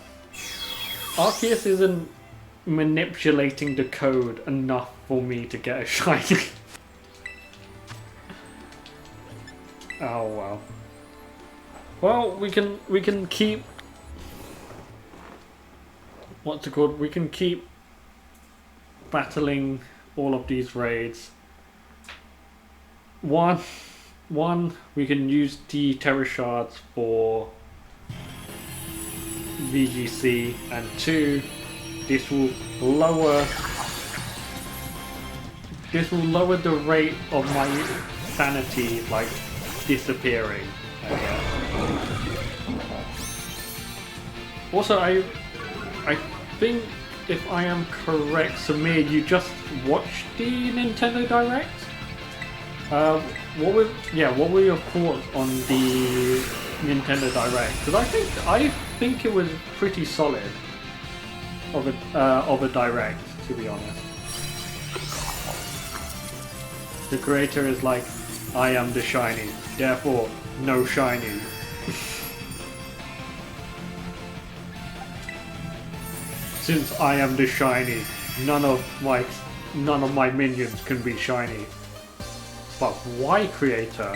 A: Arceus isn't manipulating the code enough for me to get a shiny. Oh well. Well, we can keep, what's it called? We can keep battling all of these raids. One, we can use the Terra Shards for VGC, and 2, this will lower the rate of my sanity, like, disappearing, I guess. Also, I think, if I am correct, Samir, you just watched the Nintendo Direct? What were your thoughts on the Nintendo Direct? Because I think it was pretty solid of a Direct, to be honest. The creator is like, I am the shiny, therefore no shiny. since I am the shiny, none of my minions can be shiny. But why, creator?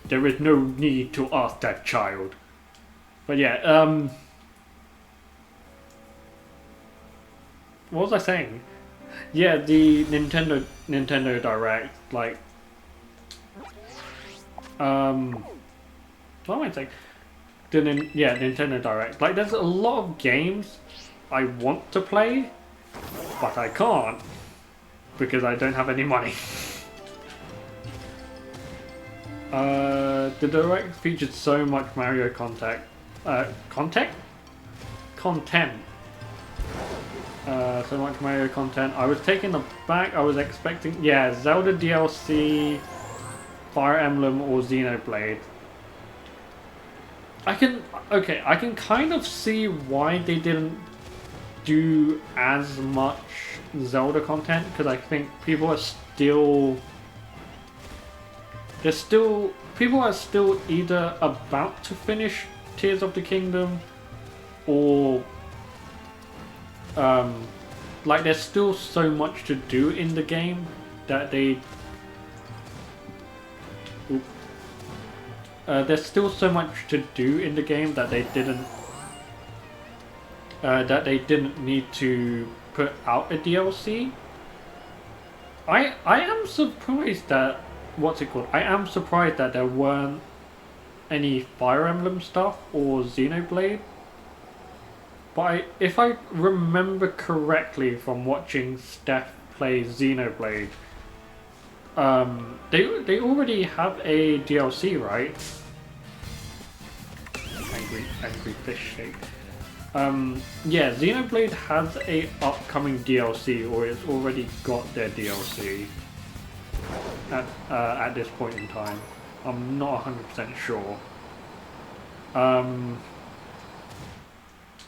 A: There is no need to ask that child. But yeah, what was I saying? Yeah, the Nintendo Direct, like, what am I saying? Nintendo Direct. Like, there's a lot of games I want to play, but I can't because I don't have any money. The Direct featured so much Mario content. So much Mario content. I was taken aback. I was expecting, yeah, Zelda DLC, Fire Emblem, or Xenoblade. I can kind of see why they didn't do as much Zelda content, because I think people are still either about to finish Tears of the Kingdom, or like there's still so much to do in the game that there's still so much to do in the game that they didn't need to put out a DLC. I am surprised that I am surprised that there weren't any Fire Emblem stuff or Xenoblade. But if I remember correctly from watching Steph play Xenoblade, they already have a DLC, right? Angry fish shake. Yeah, Xenoblade has a upcoming DLC, or it's already got their DLC at this point in time. I'm not 100% sure.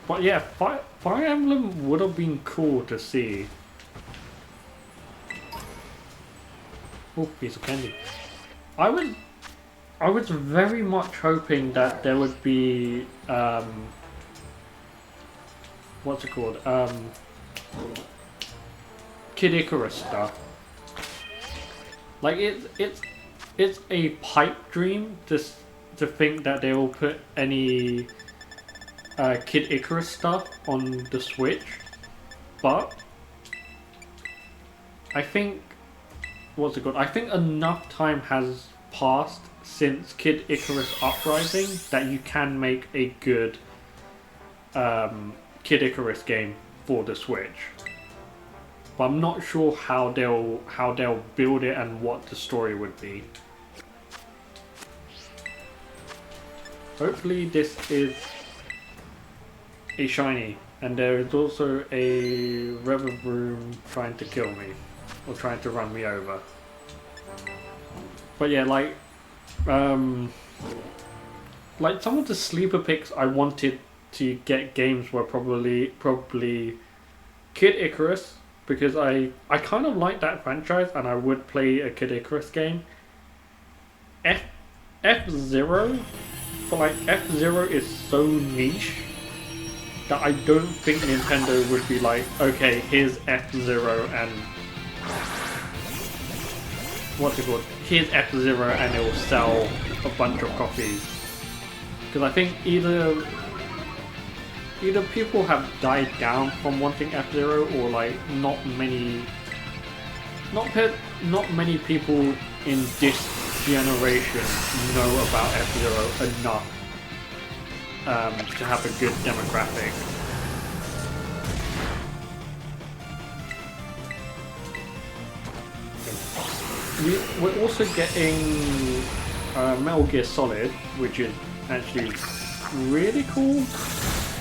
A: But yeah, Fire Emblem would have been cool to see. Oh, piece of candy. I was very much hoping that there would be what's it called? Kid Icarus stuff. Like it's a pipe dream to think that they will put any Kid Icarus stuff on the Switch, but I think I think enough time has passed since Kid Icarus Uprising that you can make a good Kid Icarus game for the Switch. But I'm not sure how they'll build it and what the story would be. Hopefully this is a shiny, and there is also a Revavroom trying to kill me, or trying to run me over. But yeah, like some of the sleeper picks I wanted to get games were probably Kid Icarus, because I kind of like that franchise and I would play a Kid Icarus game. F-Zero, but like F-Zero is so niche that I don't think Nintendo would be like, okay, here's F-Zero and here's F-Zero and it will sell a bunch of copies. Because I think either people have died down from wanting F-Zero, or like not many people in this generation know about F-Zero enough to have a good demographic. We're also getting Metal Gear Solid, which is actually really cool.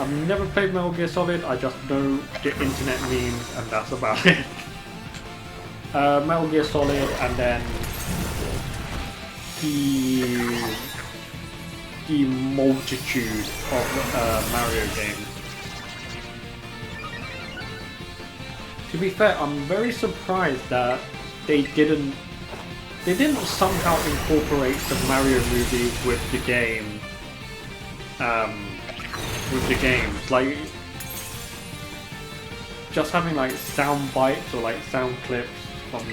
A: I've never played Metal Gear Solid, I just know the internet memes and that's about it. Metal Gear Solid, and then the multitude of Mario games. To be fair, I'm very surprised that they didn't somehow incorporate the Mario movies with the game with the games. Like, just having like sound bites or like sound clips from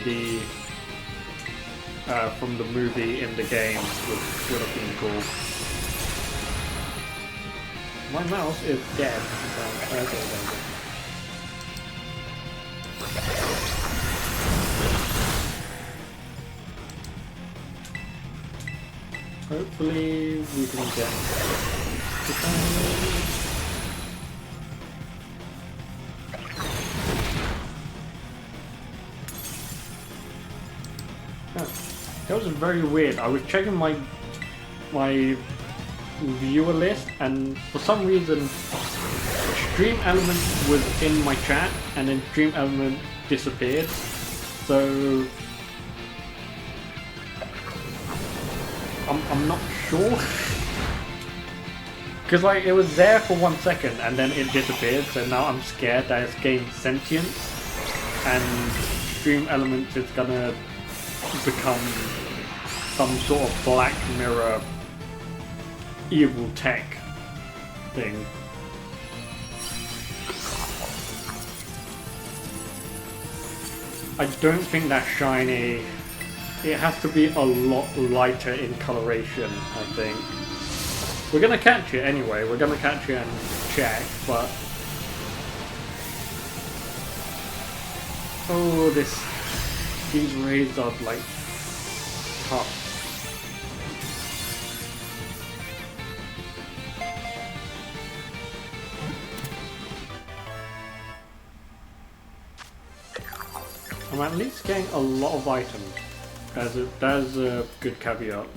A: the movie in the game would have been cool. My mouse is dead. Okay. Hopefully we can get that was very weird. I was checking my viewer list, and for some reason Stream Element was in my chat and then Stream Element disappeared. So I'm not sure. Because like it was there for 1 second and then it disappeared, so now I'm scared that it's gained sentience and Stream Elements is gonna become some sort of Black Mirror evil tech thing. I don't think that's shiny. It has to be a lot lighter in coloration, I think. We're gonna catch it anyway, we're gonna catch it and check, but... Oh, these rays are like tough. I'm at least getting a lot of items. That's a good caveat.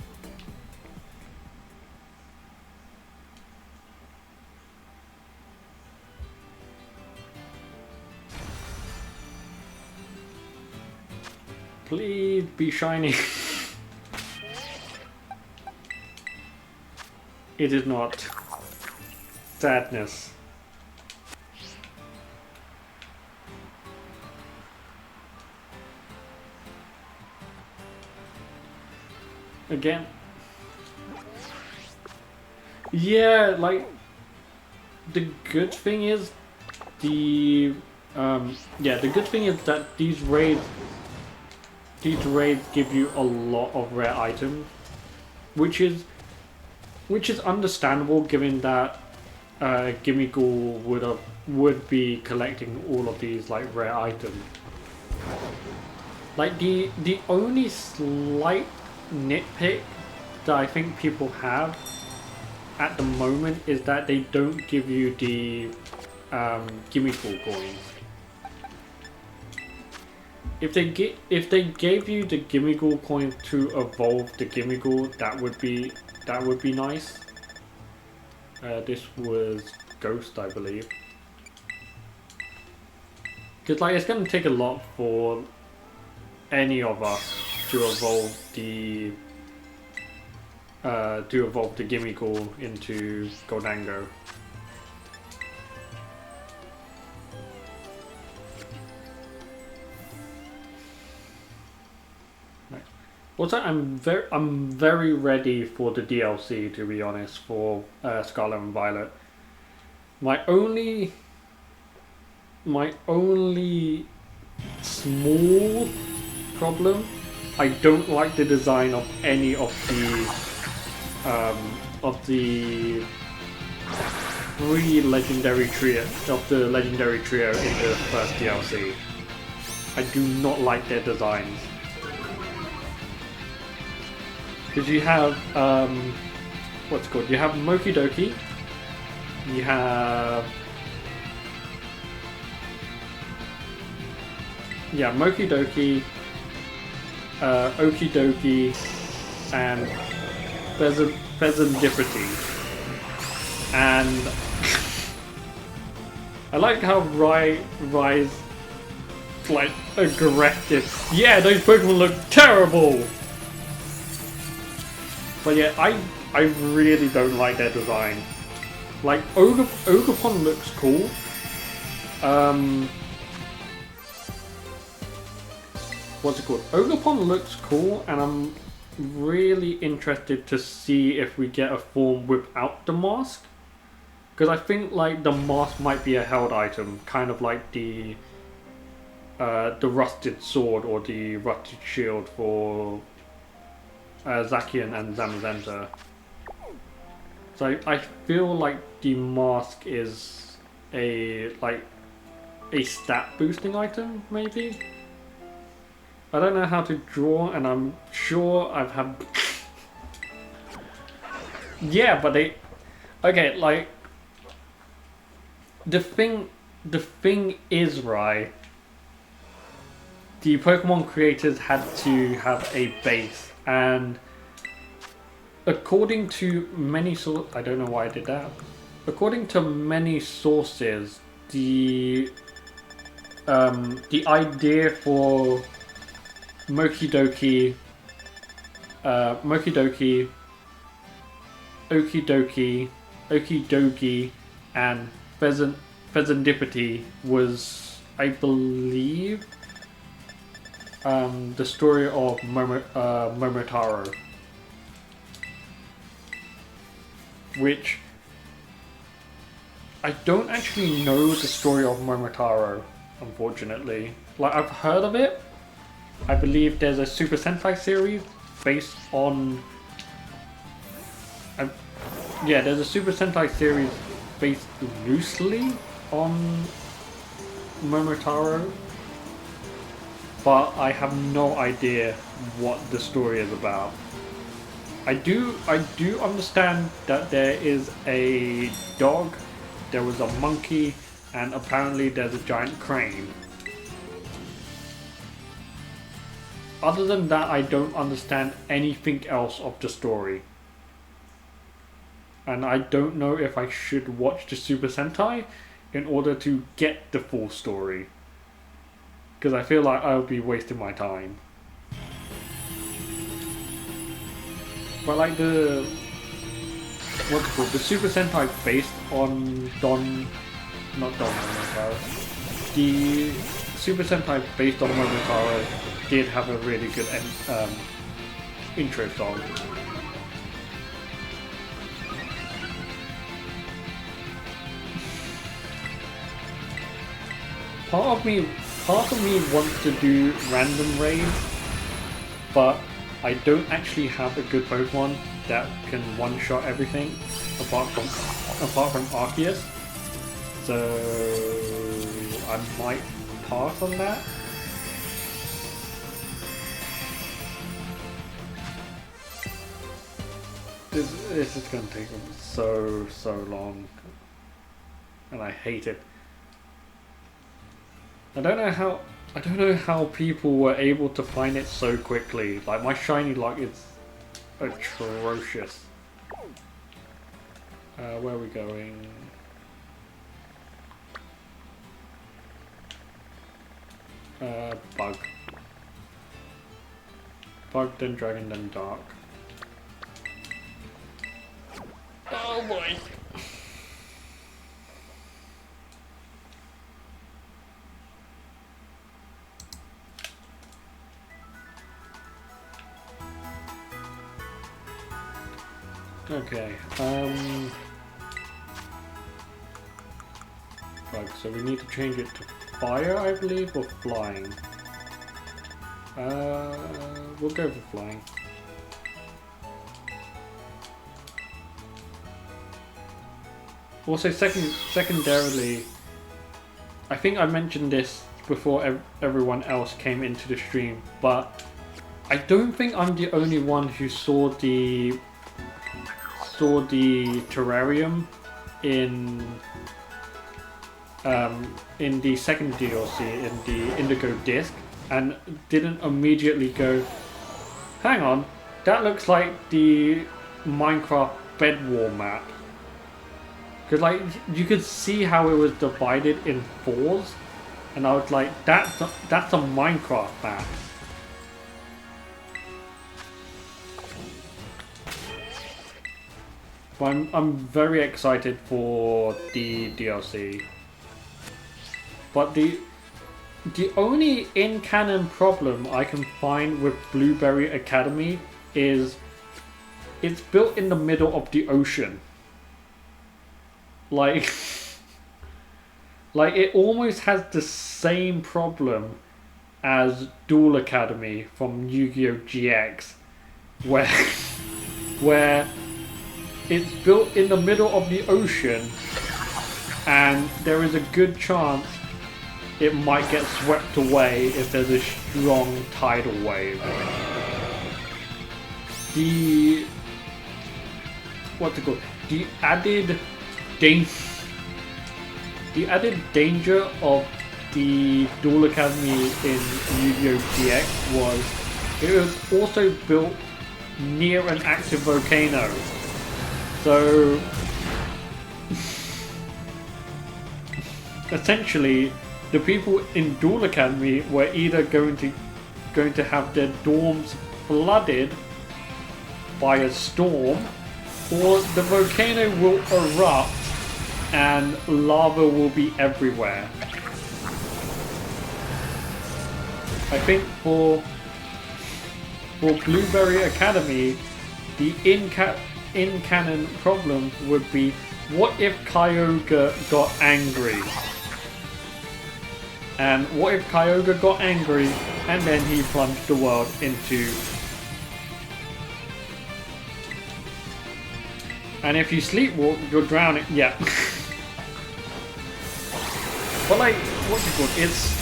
A: Please be shiny. It is not. Sadness. Again. Yeah, like the good thing is the good thing is that these raids give you a lot of rare items, which is understandable given that Gimmighoul would be collecting all of these like rare items. Like the only slight nitpick that I think people have at the moment is that they don't give you the Gimmighoul coins. If they gave you the Gimmighoul coin to evolve the Gimmighoul, that would be nice. This was Ghost, I believe. Because like it's gonna take a lot for any of us to evolve the Gimmighoul into Goldango. Also, I'm very ready for the DLC, to be honest, for Scarlet and Violet. My only small problem, I don't like the design of any of the three legendary trio in the first DLC. I do not like their designs. Because you have, what's it called? You have Moki Doki, you have, yeah, Moki Doki, Okie Doki, and Pheasantipity. And I like how Rai's like aggressive. Yeah, those Pokemon look terrible! But yeah, I really don't like their design. Like, Ogerpon looks cool. What's it called? Ogerpon looks cool, and I'm really interested to see if we get a form without the mask. Because I think like the mask might be a held item, kind of like the rusted sword or the rusted shield for Zacian and Zamazenta. So I feel like the mask is a stat boosting item, maybe? I don't know how to draw, and I'm sure I've had... Yeah, but they... Okay, like... The thing is, right, the Pokemon creators had to have a base, and according to many sources, I don't know why I did that. According to many sources, the idea for Mokidoki, Okidogi, and Pheasantipity was, I believe, the story of Momotaro, which I don't actually know the story of Momotaro, unfortunately. Like, I've heard of it. I believe there's a Super Sentai series based on... yeah, there's a Super Sentai series based loosely on Momotaro, but I have no idea what the story is about. I do understand that there is a dog, there was a monkey, and apparently there's a giant crane. Other than that, I don't understand anything else of the story. And I don't know if I should watch the Super Sentai in order to get the full story. Because I feel like I'll be wasting my time. But like the... what's it called? The Super Sentai based on not Don Momotaro. The Super Sentai based on Momotaro did have a really good intro song. Part of me wants to do random raids, but I don't actually have a good Pokemon that can one-shot everything apart from Arceus. So I might pass on that. This is gonna take so long, and I hate it. I don't know how people were able to find it so quickly. Like, my shiny luck is atrocious. Where are we going? Bug. Bug, then Dragon, then Dark. Oh boy! Okay, right, so we need to change it to fire, I believe, or flying. We'll go for flying. Also, secondarily, I think I mentioned this before everyone else came into the stream, but I don't think I'm the only one who saw the terrarium in the second DLC, in the Indigo Disc, and didn't immediately go, hang on, that looks like the Minecraft bed wall map. Because like, you could see how it was divided in fours, and I was like, that's a Minecraft map. But I'm very excited for the DLC. But the only in-canon problem I can find with Blueberry Academy is it's built in the middle of the ocean. Like, like it almost has the same problem as Duel Academy from Yu-Gi-Oh! GX, where where it's built in the middle of the ocean, and there is a good chance it might get swept away if there's a strong tidal wave. The what's it called? The added danger of the Duel Academy in Yu-Gi-Oh! GX was it was also built near an active volcano. So essentially, the people in Duel Academy were either going to have their dorms flooded by a storm, or the volcano will erupt and lava will be everywhere. I think for Blueberry Academy, the in-canon problem would be, what if Kyogre got angry? And what if Kyogre got angry and then he plunged the world into... And if you sleepwalk, you're drowning. Yeah. But like, what's it called? It's...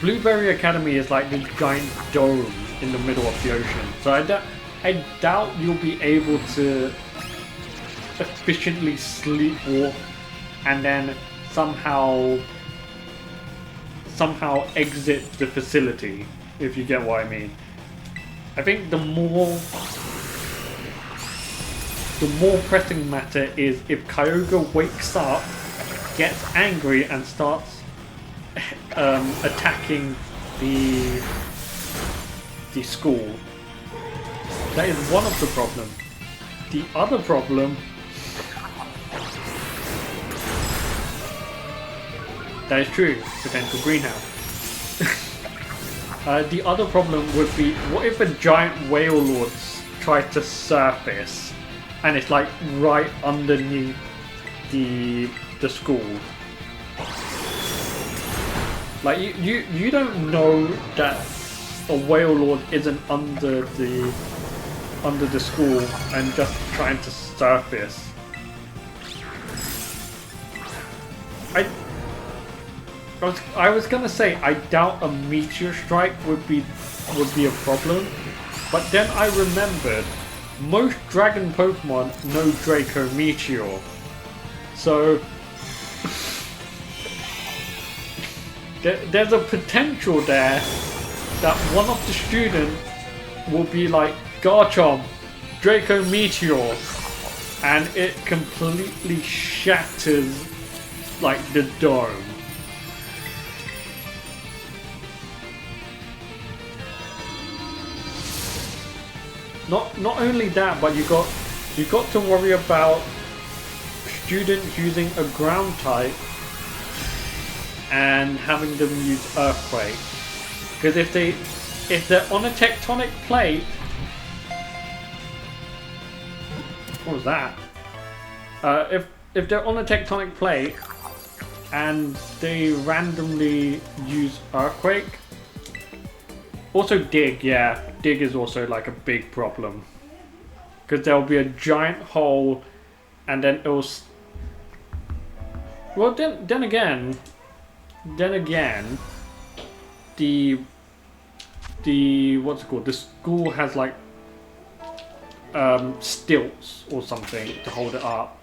A: Blueberry Academy is like this giant dome in the middle of the ocean. So I doubt you'll be able to efficiently sleepwalk and then somehow exit the facility, if you get what I mean. I think the more pressing matter is if Kyogre wakes up, gets angry and starts attacking the school. That is one of the problems. The other problem that is true, potential greenhouse. The other problem would be, what if a giant whale lord tries to surface and it's like right underneath the school? Like you don't know that a whale lord isn't under the school and just trying to surface. I was gonna say I doubt a meteor strike would be a problem, but then I remembered most dragon Pokemon know Draco Meteor, so there's a potential there that one of the students will be like, Garchomp, Draco Meteor, and it completely shatters like the dome. Not only that, but you got to worry about students using a ground type and having them use Earthquake, because if they're on a tectonic plate, what was that? If they're on a tectonic plate and they randomly use Earthquake, also Dig, yeah, Dig is also like a big problem, because there'll be a giant hole, and then it'll. Well, then again, the what's it called? The school has like stilts or something to hold it up.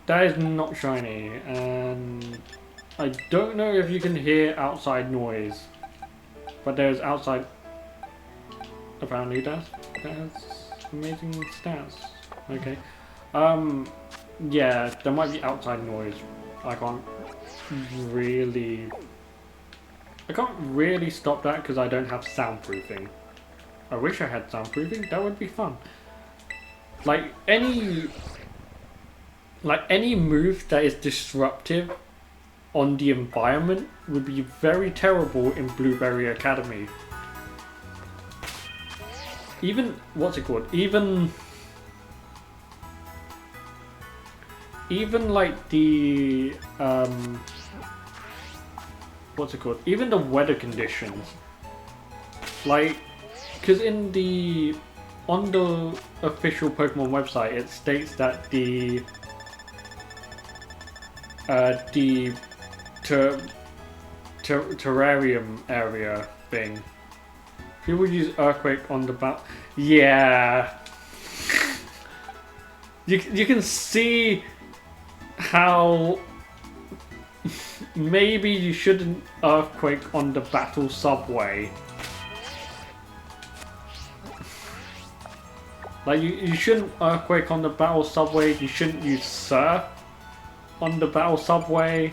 A: That is not shiny, and I don't know if you can hear outside noise, but there's outside. Apparently, that's amazing stats. Okay, yeah, there might be outside noise. I can't really stop that because I don't have soundproofing. I wish I had soundproofing. That would be fun. Like any move that is disruptive on the environment would be very terrible in Blueberry Academy. Even what's it called? Even even like the what's it called? Even the weather conditions, like, because on the official Pokemon website, it states that the terrarium area thing. People use earthquake on the back. Yeah. You can see how maybe you shouldn't earthquake on the battle subway. Like you shouldn't earthquake on the battle subway. You shouldn't use surf on the battle subway.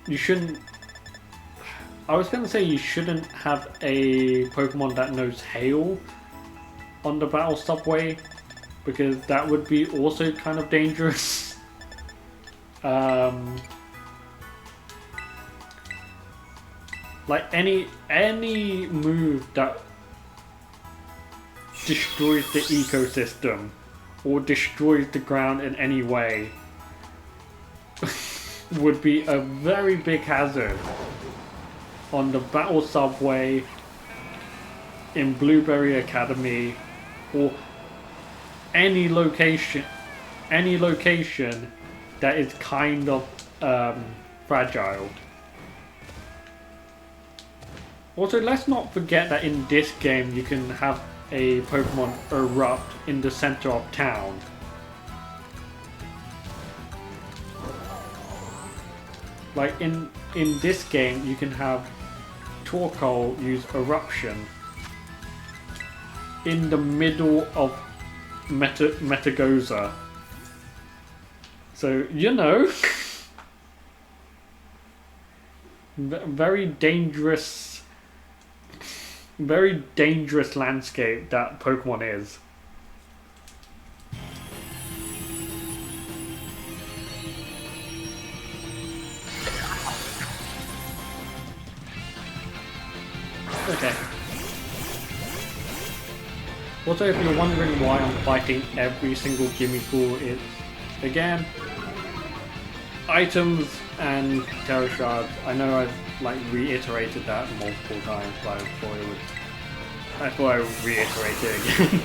A: You shouldn't. I was gonna say you shouldn't have a Pokemon that knows Hail on the battle subway, because that would be also kind of dangerous. Like any move that destroys the ecosystem or destroys the ground in any way would be a very big hazard on the battle subway, in Blueberry Academy, or any location that is kind of fragile. Also, let's not forget that in this game you can have a Pokemon erupt in the center of town. Like in this game you can have Torkoal use Eruption in the middle of Metagoza. So, you know, very dangerous landscape that Pokemon is. Okay. Also, if you're wondering why I'm fighting every single Gimmighoul, it's, again, items and Terra Shards. I know I've like reiterated that multiple times, but I thought I would reiterate it again.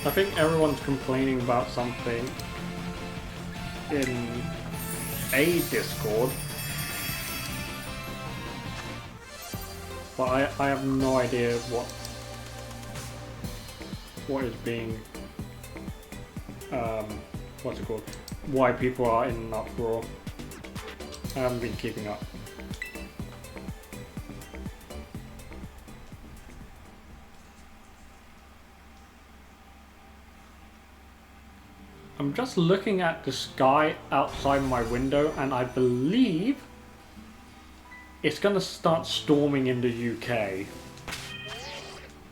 A: I think everyone's complaining about something in a Discord, but I have no idea what is being what's it called? Why people are in an uproar. I haven't been keeping up. I'm just looking at the sky outside my window, and I believe it's gonna start storming in the UK.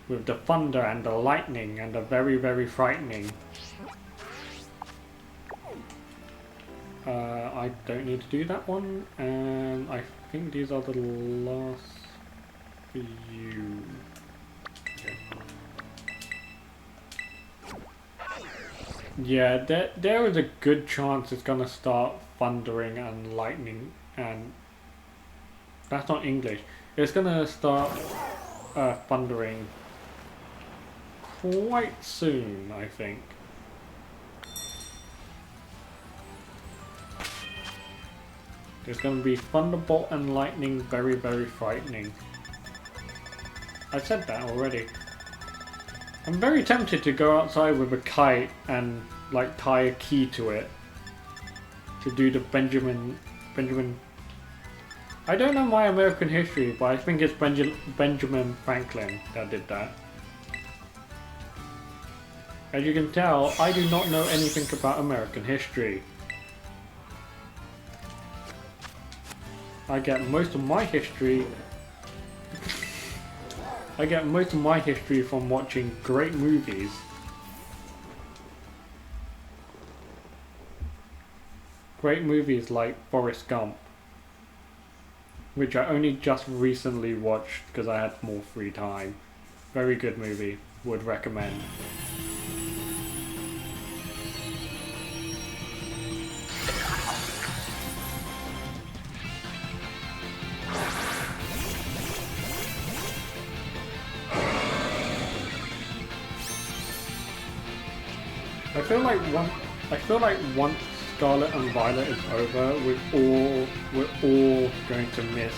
A: With the thunder and the lightning and the very, very frightening. I don't need to do that one, and I think these are the last few. Okay. Yeah, there is a good chance it's gonna start thundering and lightning, and that's not English. It's gonna start thundering quite soon, I think. There's gonna be thunderbolt and lightning, very, very frightening. I said that already. I'm very tempted to go outside with a kite and like tie a key to it to do the Benjamin. I don't know my American history, but I think it's Benjamin Franklin that did that. As you can tell, I do not know anything about American history. I get most of my history I get most of my history from watching great movies. Great movies like Forrest Gump, which I only just recently watched because I had more free time. Very good movie, would recommend. I feel like once Scarlet and Violet is over, we're all going to miss.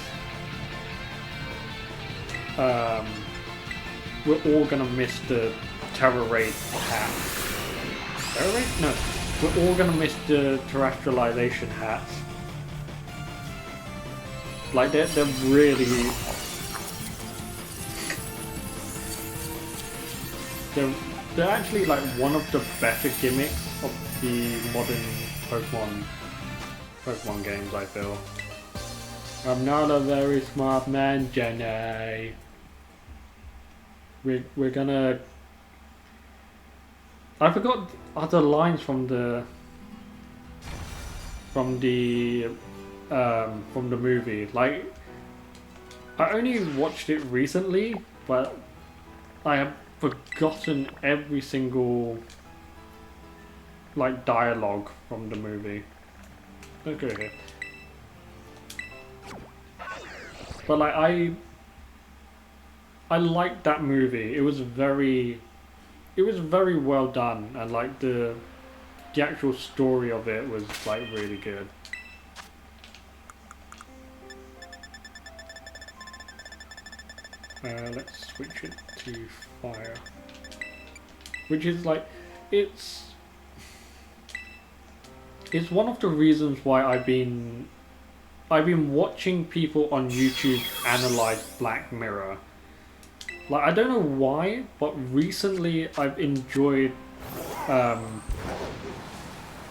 A: We're all gonna miss the Terror Raid hats. Terror Raid? No. We're all gonna miss the terrestrialization hats. Like they're really they're actually like one of the better gimmicks of the modern Pokemon games, I feel. I'm not a very smart man, Jenny. We're gonna... I forgot other lines from the movie. Like, I only watched it recently, but I have forgotten every single like dialogue from the movie. Let's go here. But like I liked that movie. It was very well done, and like the actual story of it was like really good. Let's switch it to fire, which is like it's one of the reasons why I've been watching people on YouTube analyze Black Mirror. Like, I don't know why, but recently I've enjoyed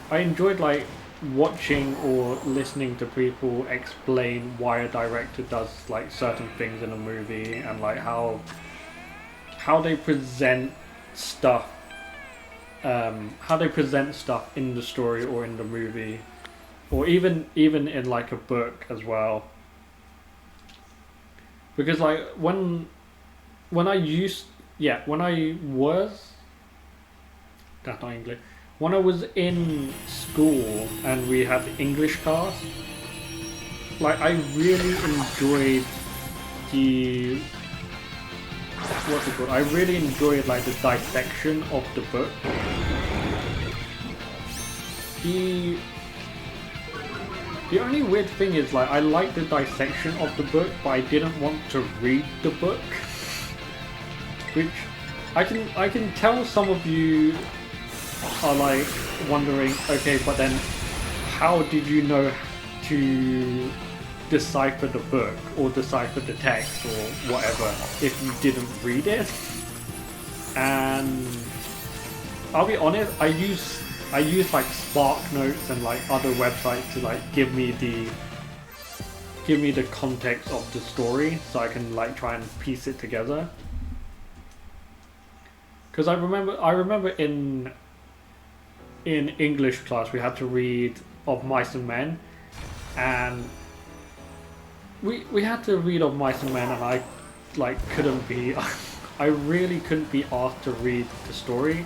A: like watching or listening to people explain why a director does like certain things in a movie, and like how they present stuff in the story or in the movie, or even in like a book as well. Because like when I was in school and we had English class, like I really enjoyed I really enjoyed like the dissection of the book. The only weird thing is like I like the dissection of the book, but I didn't want to read the book. Which I can tell some of you are like wondering, okay, but then how did you know to decipher the book or decipher the text or whatever if you didn't read it? And I'll be honest, I use like Spark Notes and like other websites to like give me the context of the story, so I can like try and piece it together. Because I remember in English class we had to read Of Mice and Men, and we had to read Of Mice and Men, and I like couldn't be I really couldn't be asked to read the story.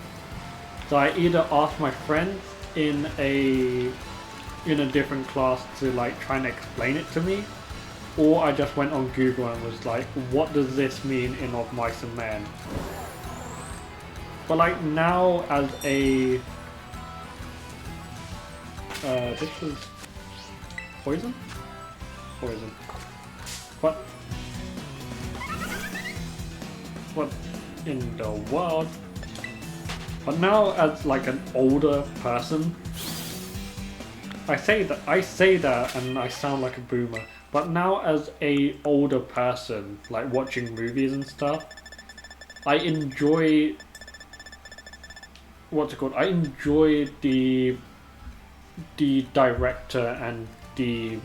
A: So I either asked my friends in a different class to like try and explain it to me, or I just went on Google and was like, what does this mean in Of Mice and Men? But like now as a this is poison? Poison. What in the world? But now as like an older person, I say that and I sound like a boomer, but now as a older person, like watching movies and stuff, I enjoy I enjoy the director and the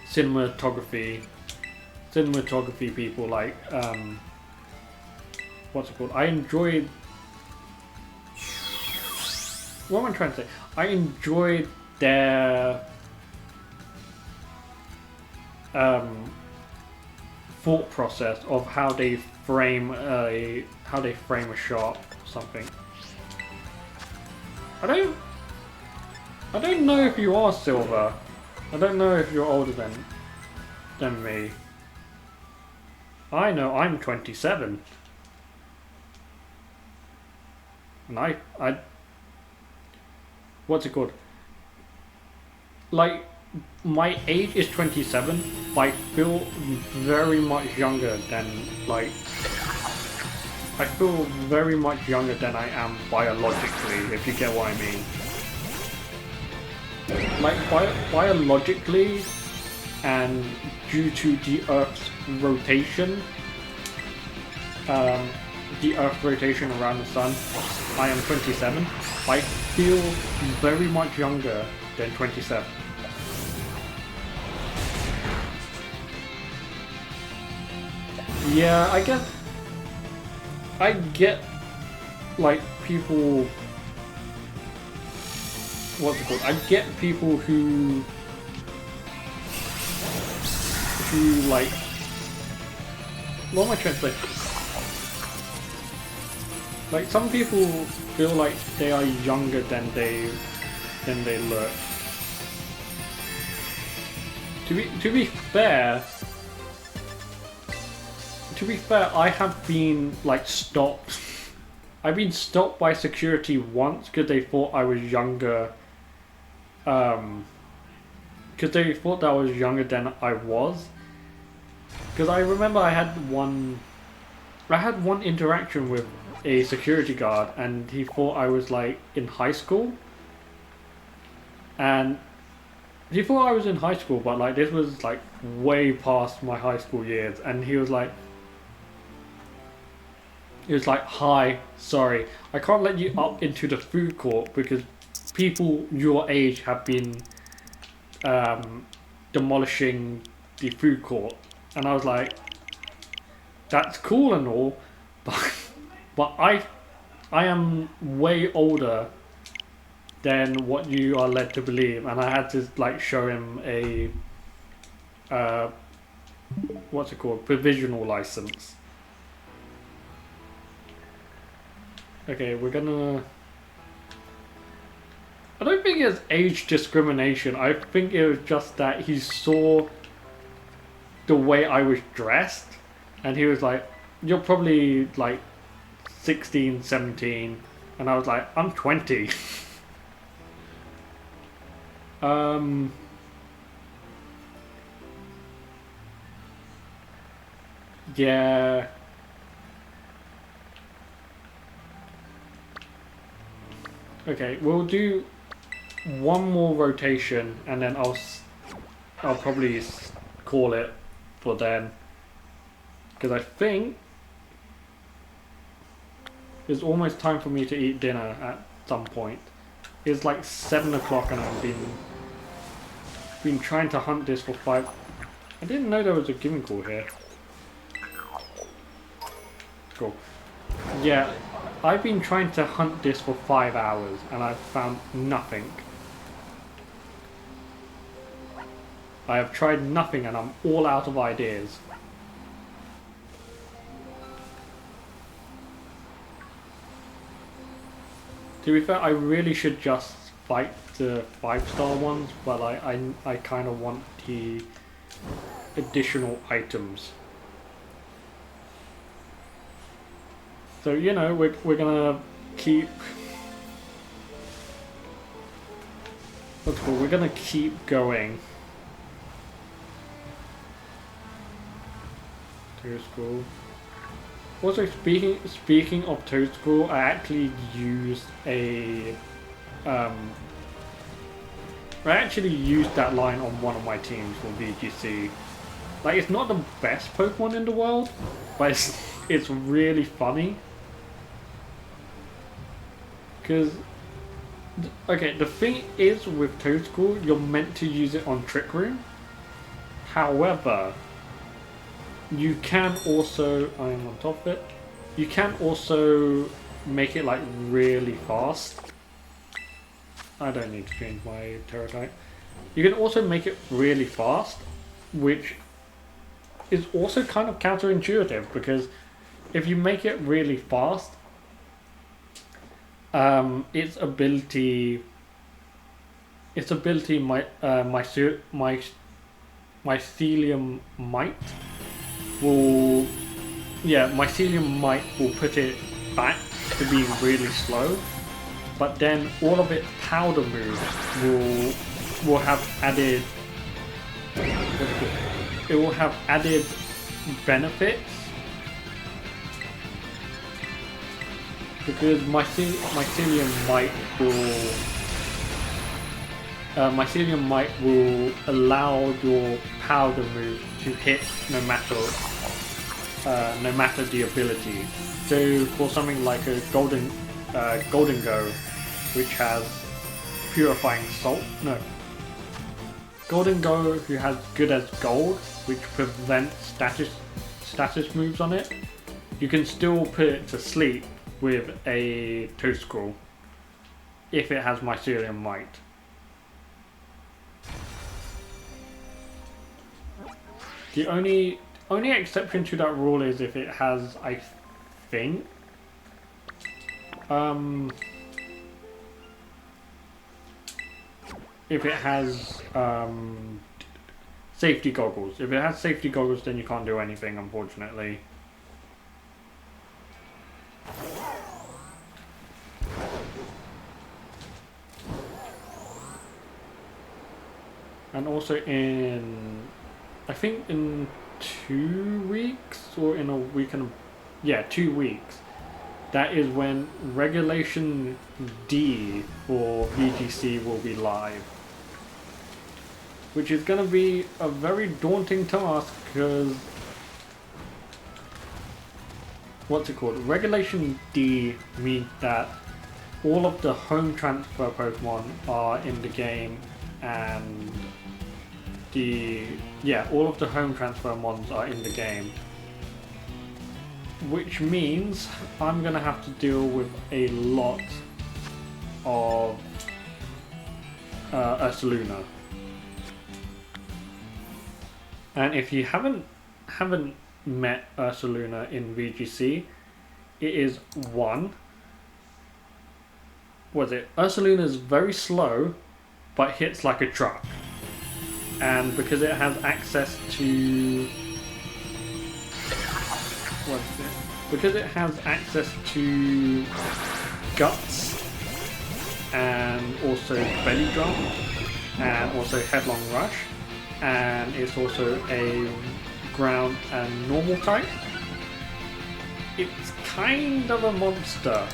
A: cinematography people like what's it called? I enjoyed. What am I trying to say? I enjoyed their thought process of how they frame a shot or something. I don't know if you are Silver. I don't know if you're older than me. I know I'm 27. And I what's it called? Like, my age is 27, but I feel very much younger than, like, I feel very much younger than I am biologically, if you get what I mean. Like, biologically, and due to the Earth's rotation, around the sun, I am 27. I feel very much younger than 27. Yeah, I get like people, what's it called? I get people who like, what am I trying to say? Like, some people feel like they are younger than they look. To be fair, I have been like stopped. I've been stopped by security once because they thought I was younger. Because they thought that I was younger than I was. Because I remember I had one interaction with a security guard, and he thought I was like in high school. And he thought I was in high school, but like this was like way past my high school years, and he was like, hi, sorry, I can't let you up into the food court because people your age have been demolishing the food court. And I was like, that's cool and all, but I am way older than what you are led to believe. And I had to like show him a what's it called, provisional license. Okay, we're gonna, I don't think it's age discrimination. I think it was just that he saw the way I was dressed, and he was like, you're probably like 16, 17, and I was like, I'm 20. Yeah. Okay, we'll do one more rotation, and then I'll probably call it for then, because I think it's almost time for me to eat dinner at some point. It's like 7 o'clock, and I've been trying to hunt this for 5. I didn't know there was a Gimmighoul here. Cool. Yeah, I've been trying to hunt this for 5 hours, and I've found nothing. I have tried nothing, and I'm all out of ideas. To be fair, I really should just fight the 5-star ones, but I kind of want the additional items. So, you know, we're gonna keep... What's cool? We're gonna keep going. Toad School. Also, speaking of Toad School, I actually used a... I actually used that line on one of my teams for VGC. Like, it's not the best Pokemon in the world, but it's really funny. Because, okay, the thing is with Toad School, you're meant to use it on Trick Room. However, you can also, I am on top of it, You can also make it like really fast. I don't need to change my Terra type. You can also make it really fast, which is also kind of counterintuitive, because if you make it really fast, its ability mycelium might will mycelium might will put it back to being really slow, but then all of its powder moves will have added benefits, because mycelium might will allow your powder move to hit no matter the ability. So for something like a golden go, which has purifying salt, Golden Go, who has good as gold, which prevents status moves on it, you can still put it to sleep with a Toast Scroll if it has Mycelium Might. The only exception to that rule is if it has, I think, if it has safety goggles. If it has safety goggles, then you can't do anything, unfortunately. And also I think in 2 weeks, or in a week and 2 weeks, that is when Regulation D for VGC will be live. Which is going to be a very daunting task, because Regulation D means that all of the home transfer Pokemon are in the game, and all of the home transfer mons are in the game. Which means I'm going to have to deal with a lot of Ursaluna. And if you haven't met Ursaluna in VGC, it is Ursaluna is very slow, but hits like a truck. And because it has access to Guts, and also Belly Drum, and also Headlong Rush, and it's also a ground and normal type, it's kind of a monster.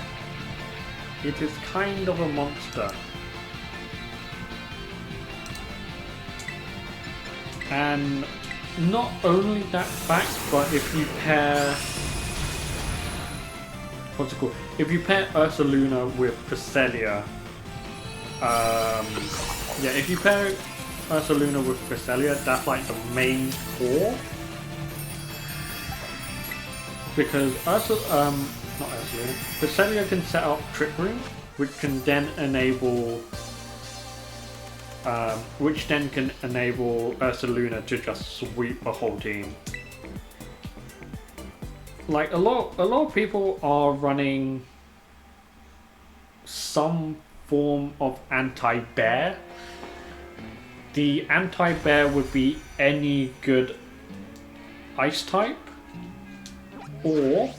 A: It is kind of a monster. And not only that fact, but if you pair Ursaluna with Cresselia, if you pair Ursaluna with Cresselia, that's like the main core. Because Cresselia can set up Trick Room, which can then enable Ursaluna to just sweep the whole team. Like a lot of people are running some form of anti-bear. The anti-bear would be any good ice type, or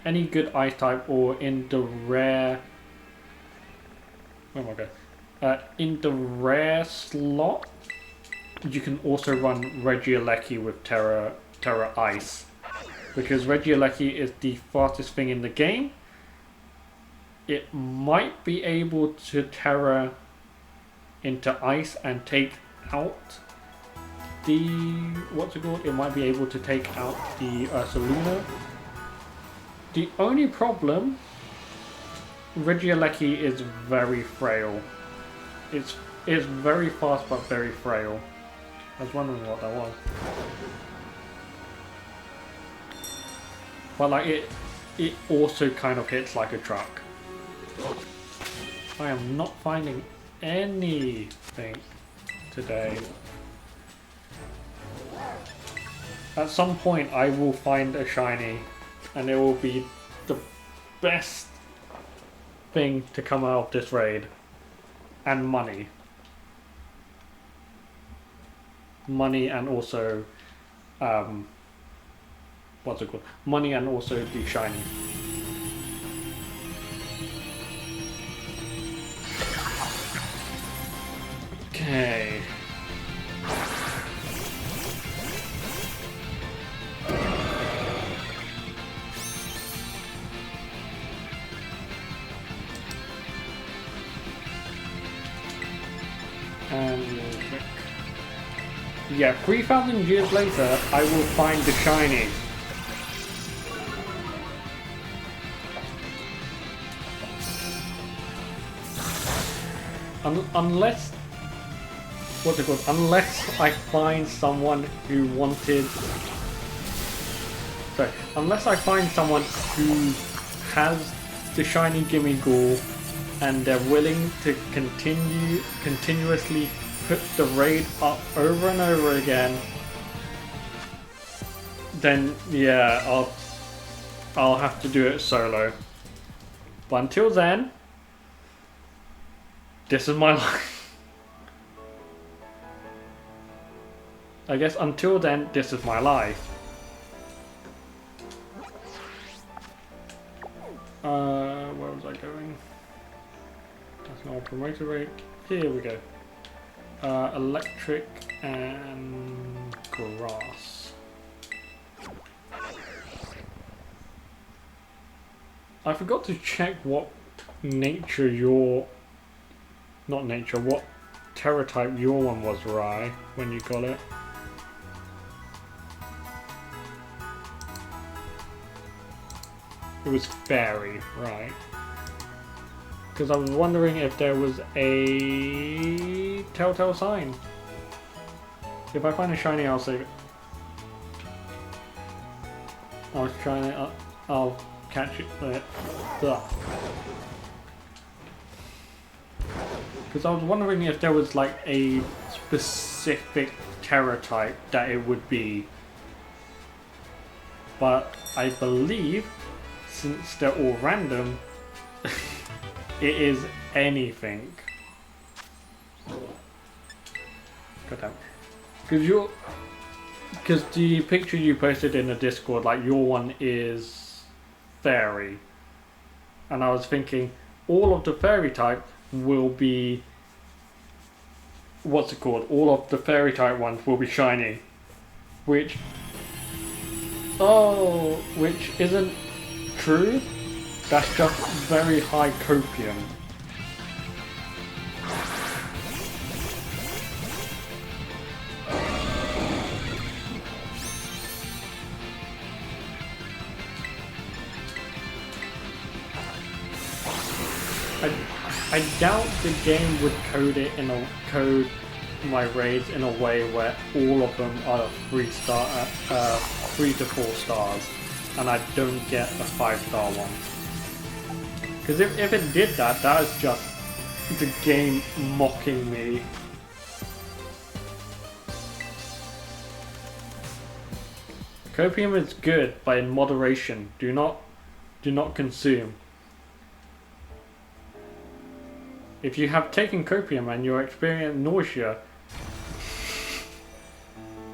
A: any good ice type, or in the rare in the rare slot you can also run Regieleki with Terra Ice, because Regieleki is the fastest thing in the game. It might be able to Terra into Ice and take out the it might be able to take out the Ursaluna. The only problem, Regieleki is very frail. It's very fast but very frail. I was wondering what that was. But like it also kind of hits like a truck. I am not finding anything today. At some point I will find a shiny and it will be the best thing to come out of this raid. And money. Money and also what's it called? Money and also the shiny. Okay. And real quick. Yeah, 3,000 years later, I will find the shiny. Unless... What's it called? Unless I find someone who wanted... Sorry. Unless I find someone who has the Shiny Gimmighoul and they're willing to continuously put the raid up over and over again, then yeah, I'll have to do it solo. But until then, this is my life. I guess until then, this is my life. Where was I going? That's not a promoter rate. Here we go. Electric and grass. I forgot to check what nature your... Not nature, what terra type your one was, Rai, when you got it. It was fairy, right? Because I was wondering if there was a telltale sign. If I find a shiny, I'll save it. I was trying to... I'll catch it. Because I was wondering if there was like a specific terra type that it would be. But I believe, since they're all random, it is anything. God damn. Because the picture you posted in the Discord, like your one is fairy. And I was thinking all of the fairy type will be... What's it called? All of the fairy type ones will be shiny. Which... Oh, which isn't true. That's just very high copium. I doubt the game would code my raids in a way where all of them are 3 to 4 stars, and I don't get a 5-star one. Because if it did that, that is just the game mocking me. Copium is good, but in moderation. Do not consume. If you have taken copium and you're experiencing nausea,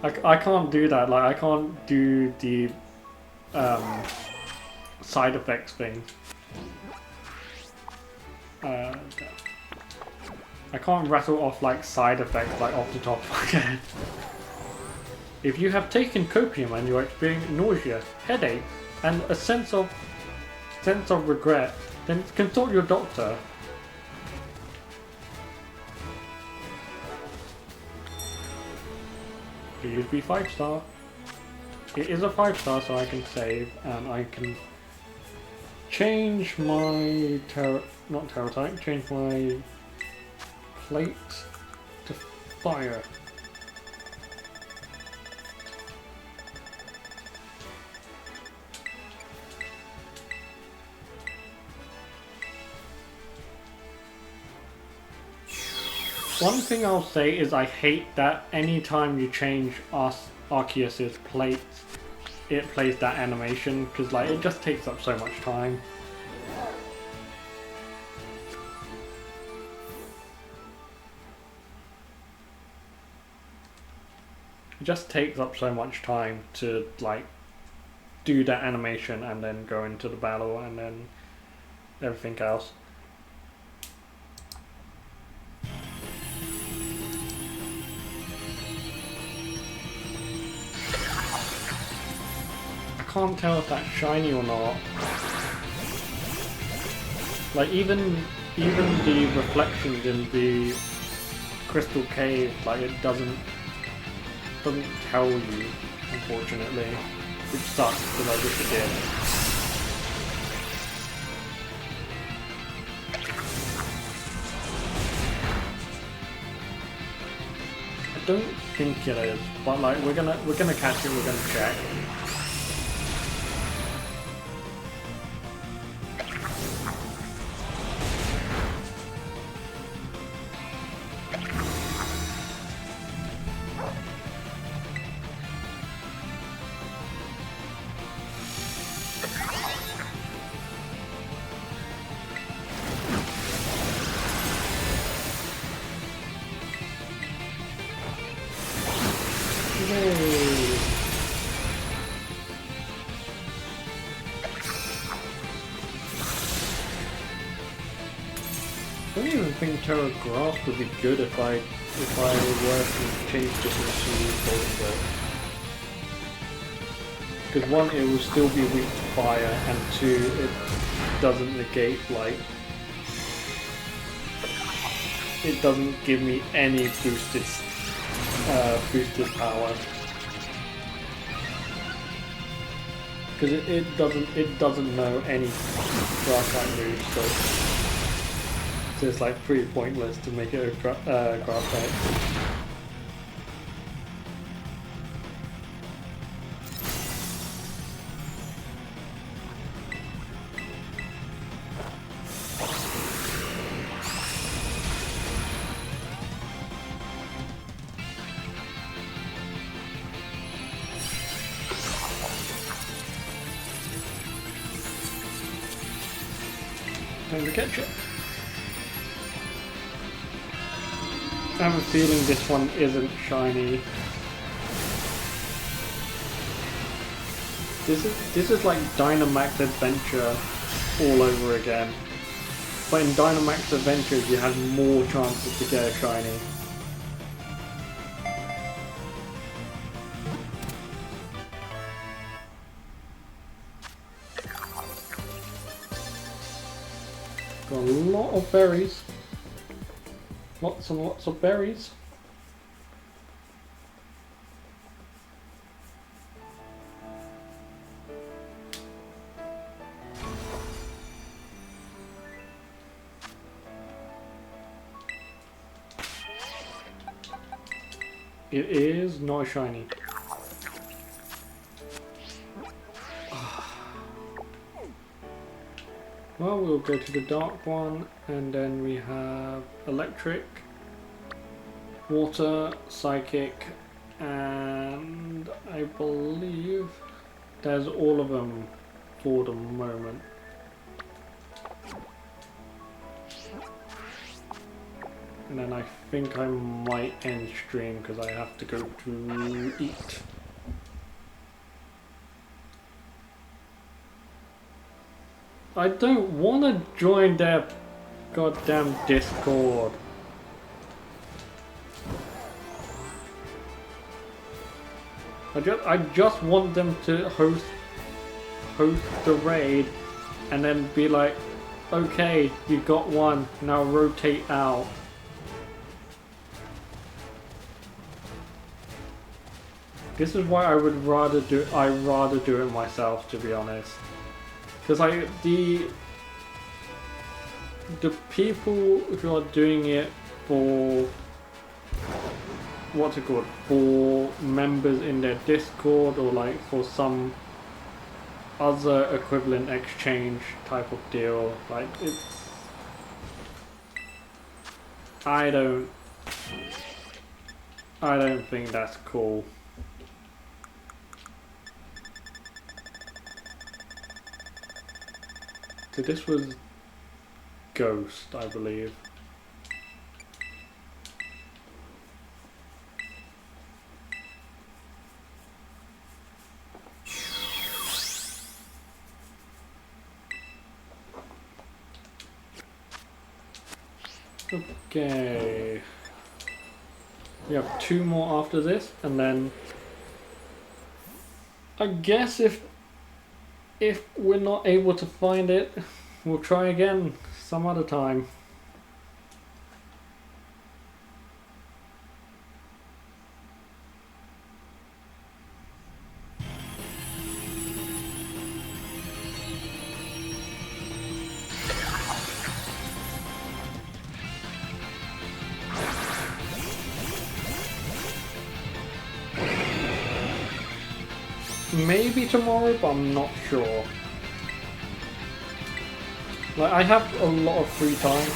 A: I can't do that. Like I can't do the side effects thing. I can't rattle off like side effects like off the top of my head. If you have taken copium and you're experiencing nausea, headache, and a sense of regret, then consult your doctor. Please be 5-star. It is a 5-star, so I can save and I can change my not terra type, change my plate to fire. One thing I'll say is I hate that anytime you change Arceus's plates, it plays that animation, because like it just takes up so much time. It just takes up so much time to like do that animation and then go into the battle and then everything else. I can't tell if that's shiny or not. Like even the reflections in the crystal cave, like it doesn't tell you, unfortunately, which sucks because I wish it did. I don't think it is, but like we're gonna catch it. We're gonna check. I don't even think Terra Grass would be good if I were to change this into Golden Bolt. Because one, it will still be weak to fire, and two, it doesn't negate like it doesn't give me any boosted power. Because it doesn't know any grass type moves, so it's like pretty pointless to make it a grass type. Time to catch it. I have a feeling this one isn't shiny. This is like Dynamax Adventure all over again. But in Dynamax Adventure you had more chances to get a shiny. Got a lot of berries. Lots and lots of berries. It is not shiny. Well, we'll go to the dark one, and then we have electric, water, psychic, and I believe there's all of them for the moment. And then I think I might end stream because I have to go to eat. I don't want to join their goddamn Discord. I just want them to host the raid and then be like, okay, you got one, now rotate out. This is why I would rather do it myself, to be honest. Because the people who are doing it for what's it called, for members in their Discord or like for some other equivalent exchange type of deal, like I don't I don't think that's cool. So this was Ghost, I believe. Okay. We have 2 more after this, and then I guess if we're not able to find it, we'll try again some other time. Maybe tomorrow, but I'm not sure. Like, I have a lot of free time.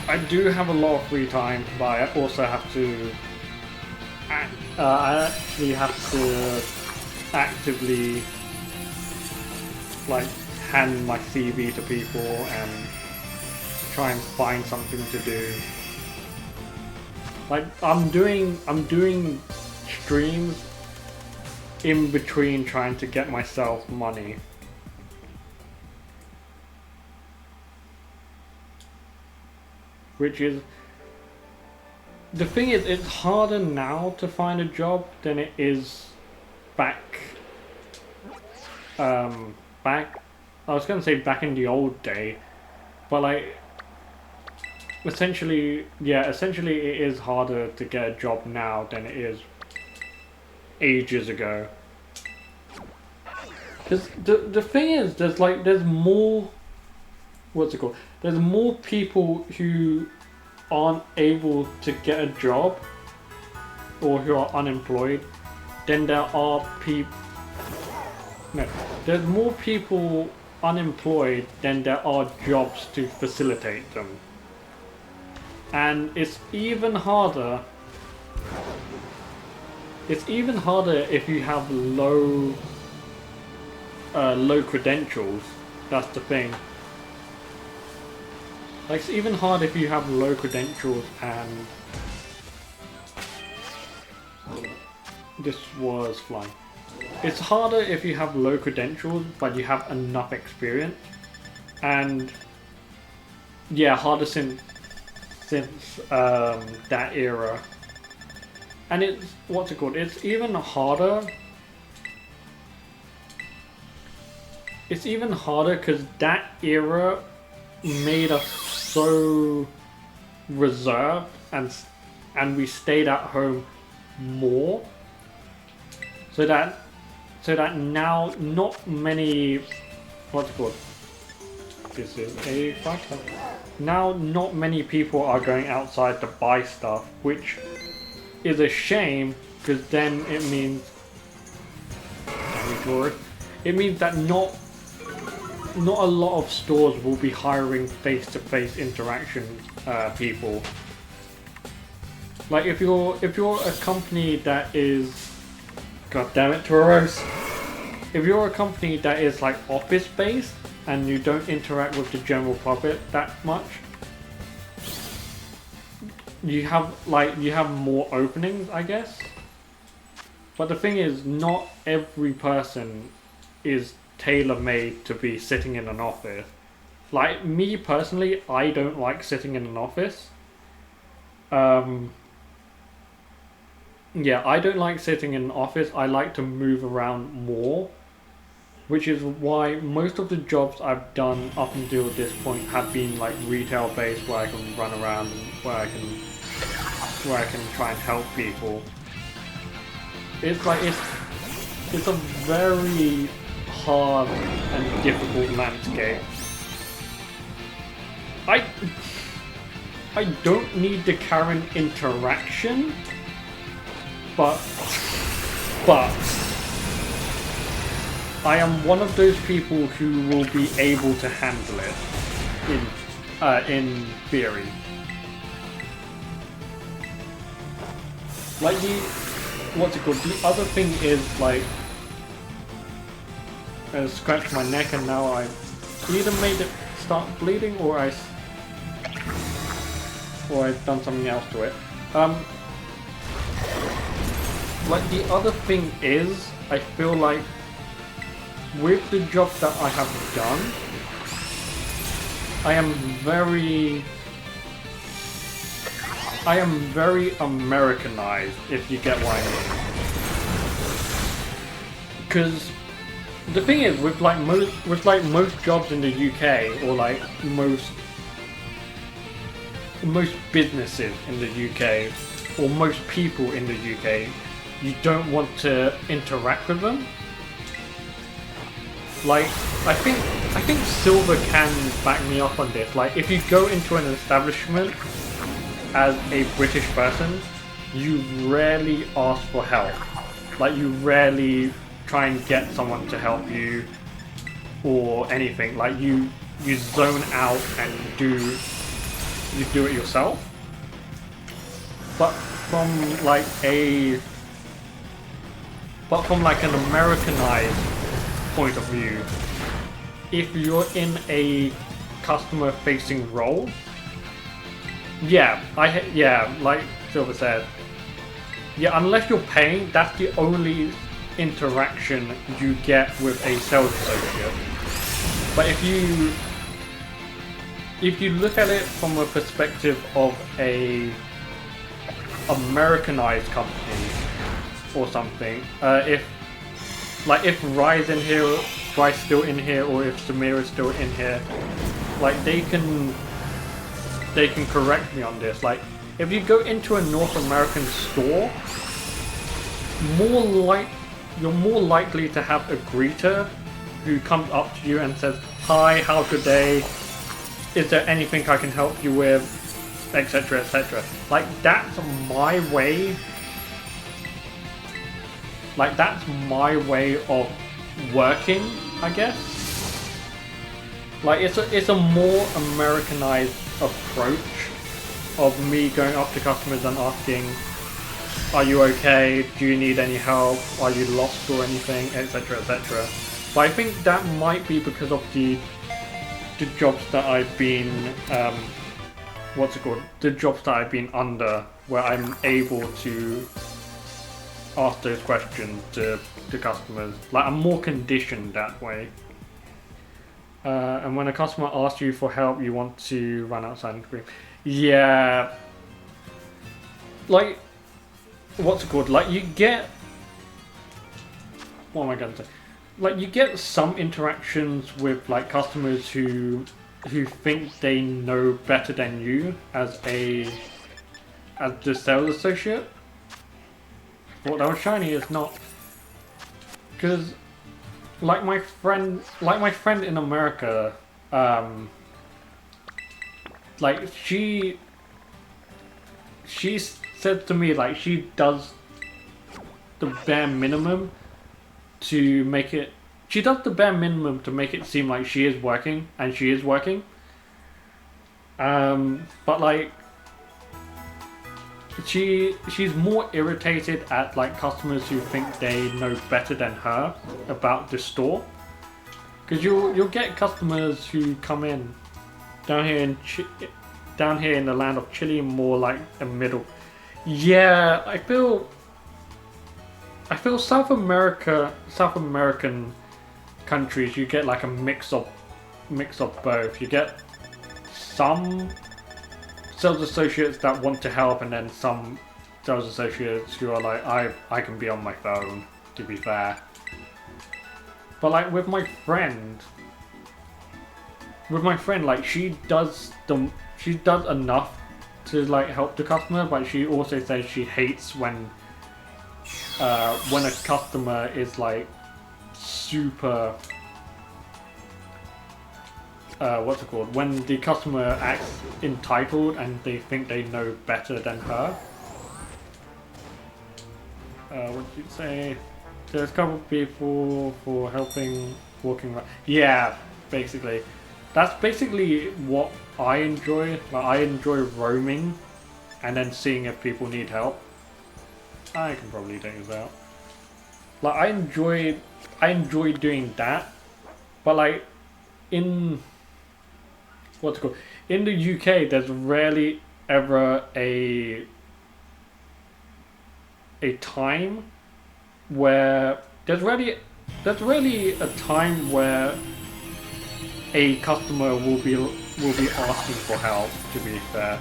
A: I do have a lot of free time, but I also have to... I actually have to actively, like, hand my CV to people and try and find something to do. Like, I'm doing streams in between trying to get myself money. Which is... The thing is, it's harder now to find a job than it is back... I was gonna say back in the old day, but like... Essentially it is harder to get a job now than it is ages ago. Because the thing is, there's more... What's it called? There's more people who aren't able to get a job or who are unemployed than there are people... No, there's more people unemployed than there are jobs to facilitate them. And it's even harder... It's even harder if you have low credentials. That's the thing. Like, it's even hard if you have low credentials and... This was flying. It's harder if you have low credentials, but you have enough experience. And... Yeah, harder since that era. And it's... What's it called? It's even harder... It's even harder because that era made us so reserved and we stayed at home more, so that now not many... What's it called? This is a fighter. Now not many people are going outside to buy stuff, which is a shame, because then it means... It means that not a lot of stores will be hiring face-to-face interaction people. Like if you're a company that is... God damn it, Toros! If you're a company that is like office-based and you don't interact with the general public that much, you have more openings, I guess. But the thing is, not every person is tailor-made to be sitting in an office. Like me personally, I don't like sitting in an office. Yeah, I don't like sitting in an office. I like to move around more, which is why most of the jobs I've done up until this point have been like retail based, where I can run around and where I can try and help people. It's like it's a very hard and difficult landscape. I don't need the current interaction, but I am one of those people who will be able to handle it in theory. Like what's it called? The other thing is like, I scratched my neck and now I either made it start bleeding or I've done something else to it. Like the other thing is, I feel like with the job that I have done, I am very Americanized, if you get what I mean. Because the thing is, with most jobs in the UK, or like most businesses in the UK, or most people in the UK, you don't want to interact with them. Like, I think Silver can back me up on this. Like, if you go into an establishment as a British person, you rarely ask for help. Like, you rarely try and get someone to help you or anything. Like, you zone out and you do it yourself. But from like an Americanized point of view, if you're in a customer facing role, like Silver said, yeah, unless you're paying, that's the only interaction you get with a sales associate. But if you look at it from a perspective of a Americanized company or something, if Rai's still in here, or if Samira's still in here, like they can correct me on this. Like, if you go into a North American store, you're more likely to have a greeter who comes up to you and says, "Hi, how's your day? Is there anything I can help you with?" etc, etc. Like, that's my way. Like, that's my way of working, I guess. Like, it's a more Americanized approach of me going up to customers and asking, "Are you okay? Do you need any help? Are you lost or anything?" etc, etc. But I think that might be because of the jobs that I've been the jobs that I've been under, where I'm able to ask those questions to customers. Like, I'm more conditioned that way. And when a customer asks you for help, you want to run outside and scream. Yeah. Like, like, you get... What am I going to say? Like, you get some interactions with, like, customers who think they know better than you as the sales associate. Thought that was shiny, it's not. Because, like my friend in America, like she said to me, like, she does the bare minimum to make it. She does the bare minimum to make it seem like she is working, and she is working. But like, she's more irritated at like customers who think they know better than her about the store. Because you'll get customers who come in down here in the land of Chile, more like a middle. Yeah, I feel South American countries, you get like a mix of both. You get some sales associates that want to help, and then some sales associates who are like, I can be on my phone, to be fair. But like with my friend, like she does enough to like help the customer, but she also says she hates when a customer is like super when the customer acts entitled and they think they know better than her. What did you say? There's a couple of people for helping walking around. Yeah, basically. That's basically what I enjoy. Like, I enjoy roaming and then seeing if people need help. I can probably take this out. Like I enjoy doing that, but like in what's it called? In the UK, there's rarely ever a time where there's really a time where a customer will be asking for help. To be fair,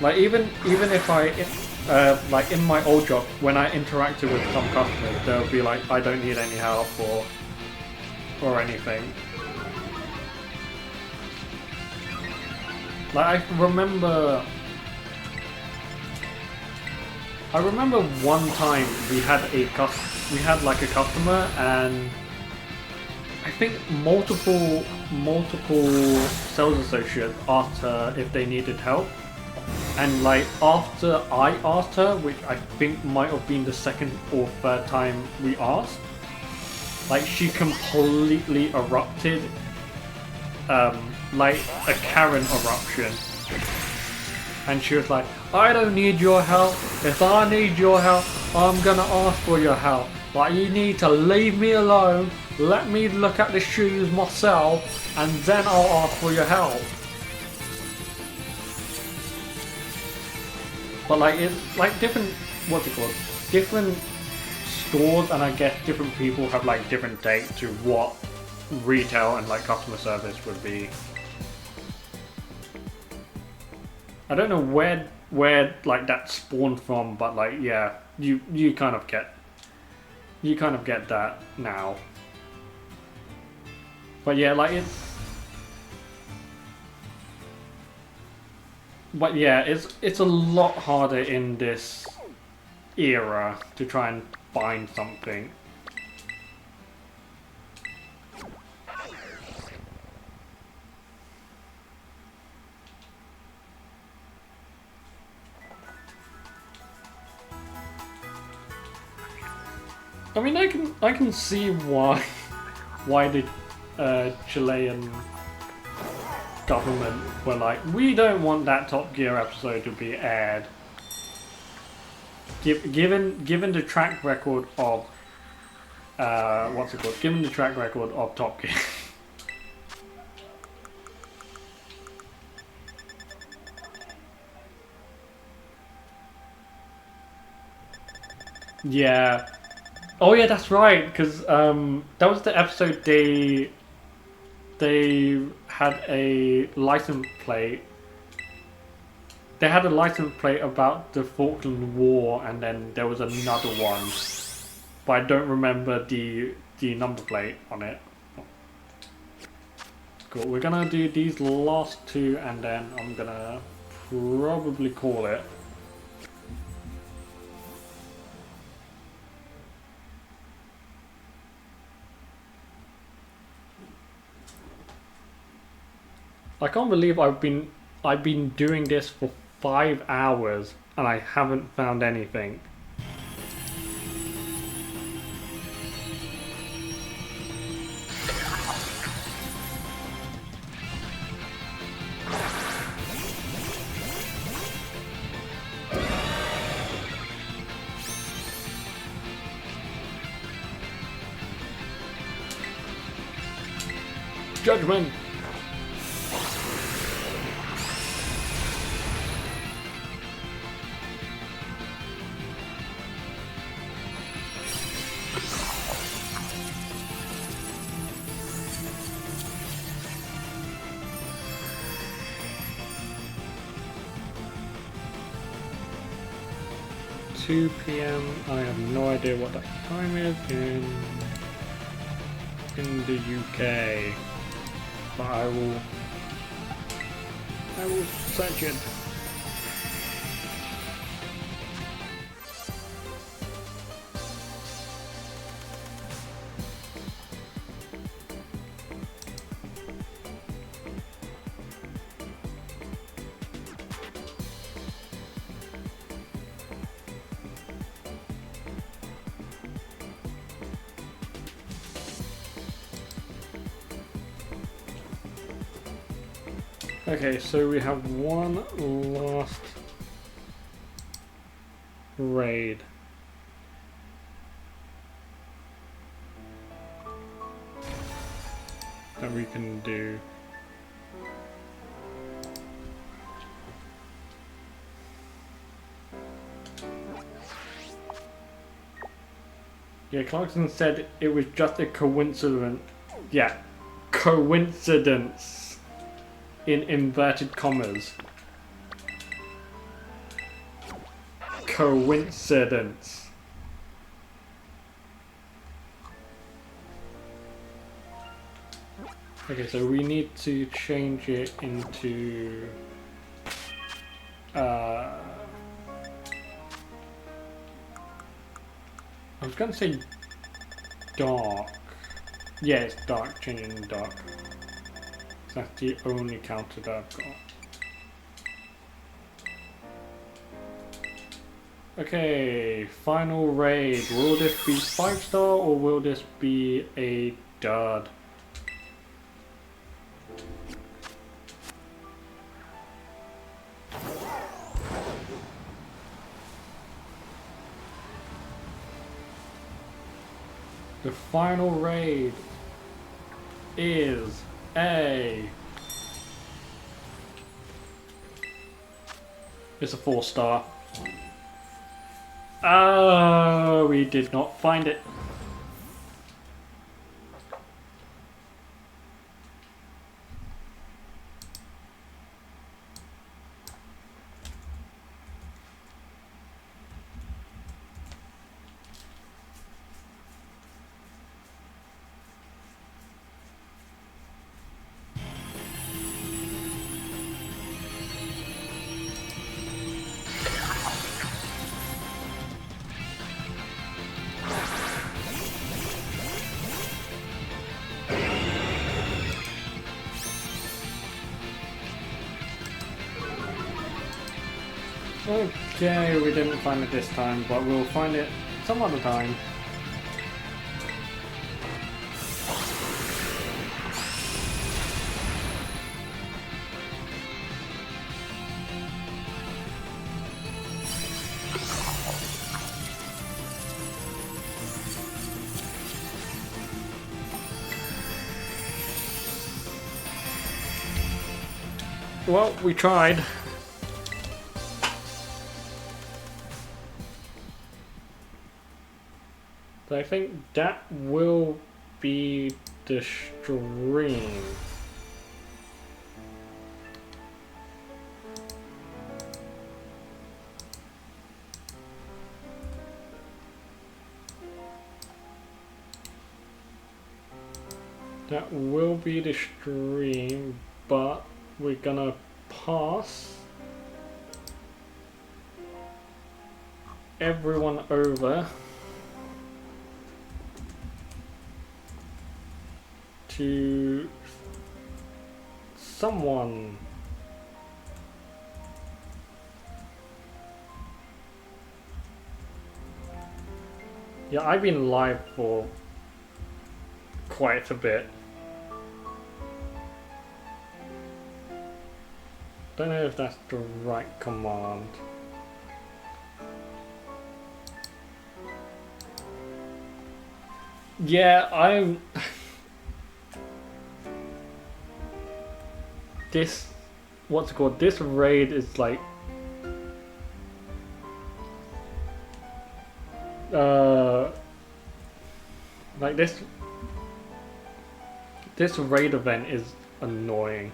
A: like even if like in my old job, when I interacted with some customers, they'll be like, I don't need any help or anything. Like I remember one time we had like a customer, and I think multiple sales associates asked her if they needed help. And like after I asked her, which I think might have been the second or third time we asked, like she completely erupted, like a Karen eruption. And she was like, I don't need your help. If I need your help, I'm gonna ask for your help. Like, you need to leave me alone, let me look at the shoes myself, and then I'll ask for your help. But like, it's like different, what's it called? Different stores, and I guess different people have like different takes to what retail and like customer service would be. I don't know where like that spawned from, but like yeah, you kind of get that now. But yeah, like it's a lot harder in this era to try and find something. I mean, I can see why the Chilean government were like, we don't want that Top Gear episode to be aired. Given the track record of what's it called? Given the track record of Top Gear. Yeah. Oh yeah, that's right. Because that was the episode they had a license plate. They had a license plate about the Falkland War, and then there was another one, but I don't remember the number plate on it. Cool. We're gonna do these last two, and then I'm gonna probably call it. I can't believe I've been doing this for 5 hours and I haven't found anything. Judgment! 2 PM. I have no idea what that time is in the UK, but I will search it. Okay, so we have one last raid that we can do. Yeah, Clarkson said it was just a coincidence. Yeah, coincidence in inverted commas. Coincidence. Okay, so we need to change it into I was gonna say dark. Yeah, it's dark, changing to dark. So that's the only counter that I've got. Okay, final raid. Will this be 5-star or will this be a dud? The final raid is a... It's a 4-star. Oh, we did not find it. Okay, we didn't find it this time, but we'll find it some other time. Well, we tried. So I think that will be the stream. That will be the stream, but we're gonna pass everyone over to someone. Yeah, I've been live for quite a bit. Don't know if that's the right command. Yeah, I'm... This... What's it called? This raid is like... Like this... This raid event is annoying.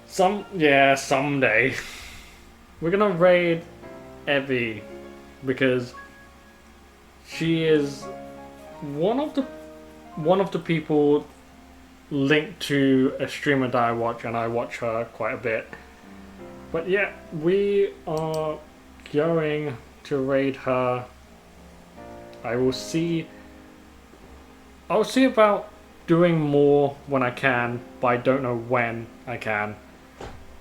A: Someday. We're gonna raid Evie because she is one of the people linked to a streamer that I watch, and I watch her quite a bit. But yeah, we are going to raid her. I'll see about doing more when I can, but I don't know when I can.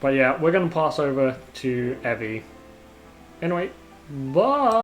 A: But yeah, we're gonna pass over to Evie. Anyway, bye!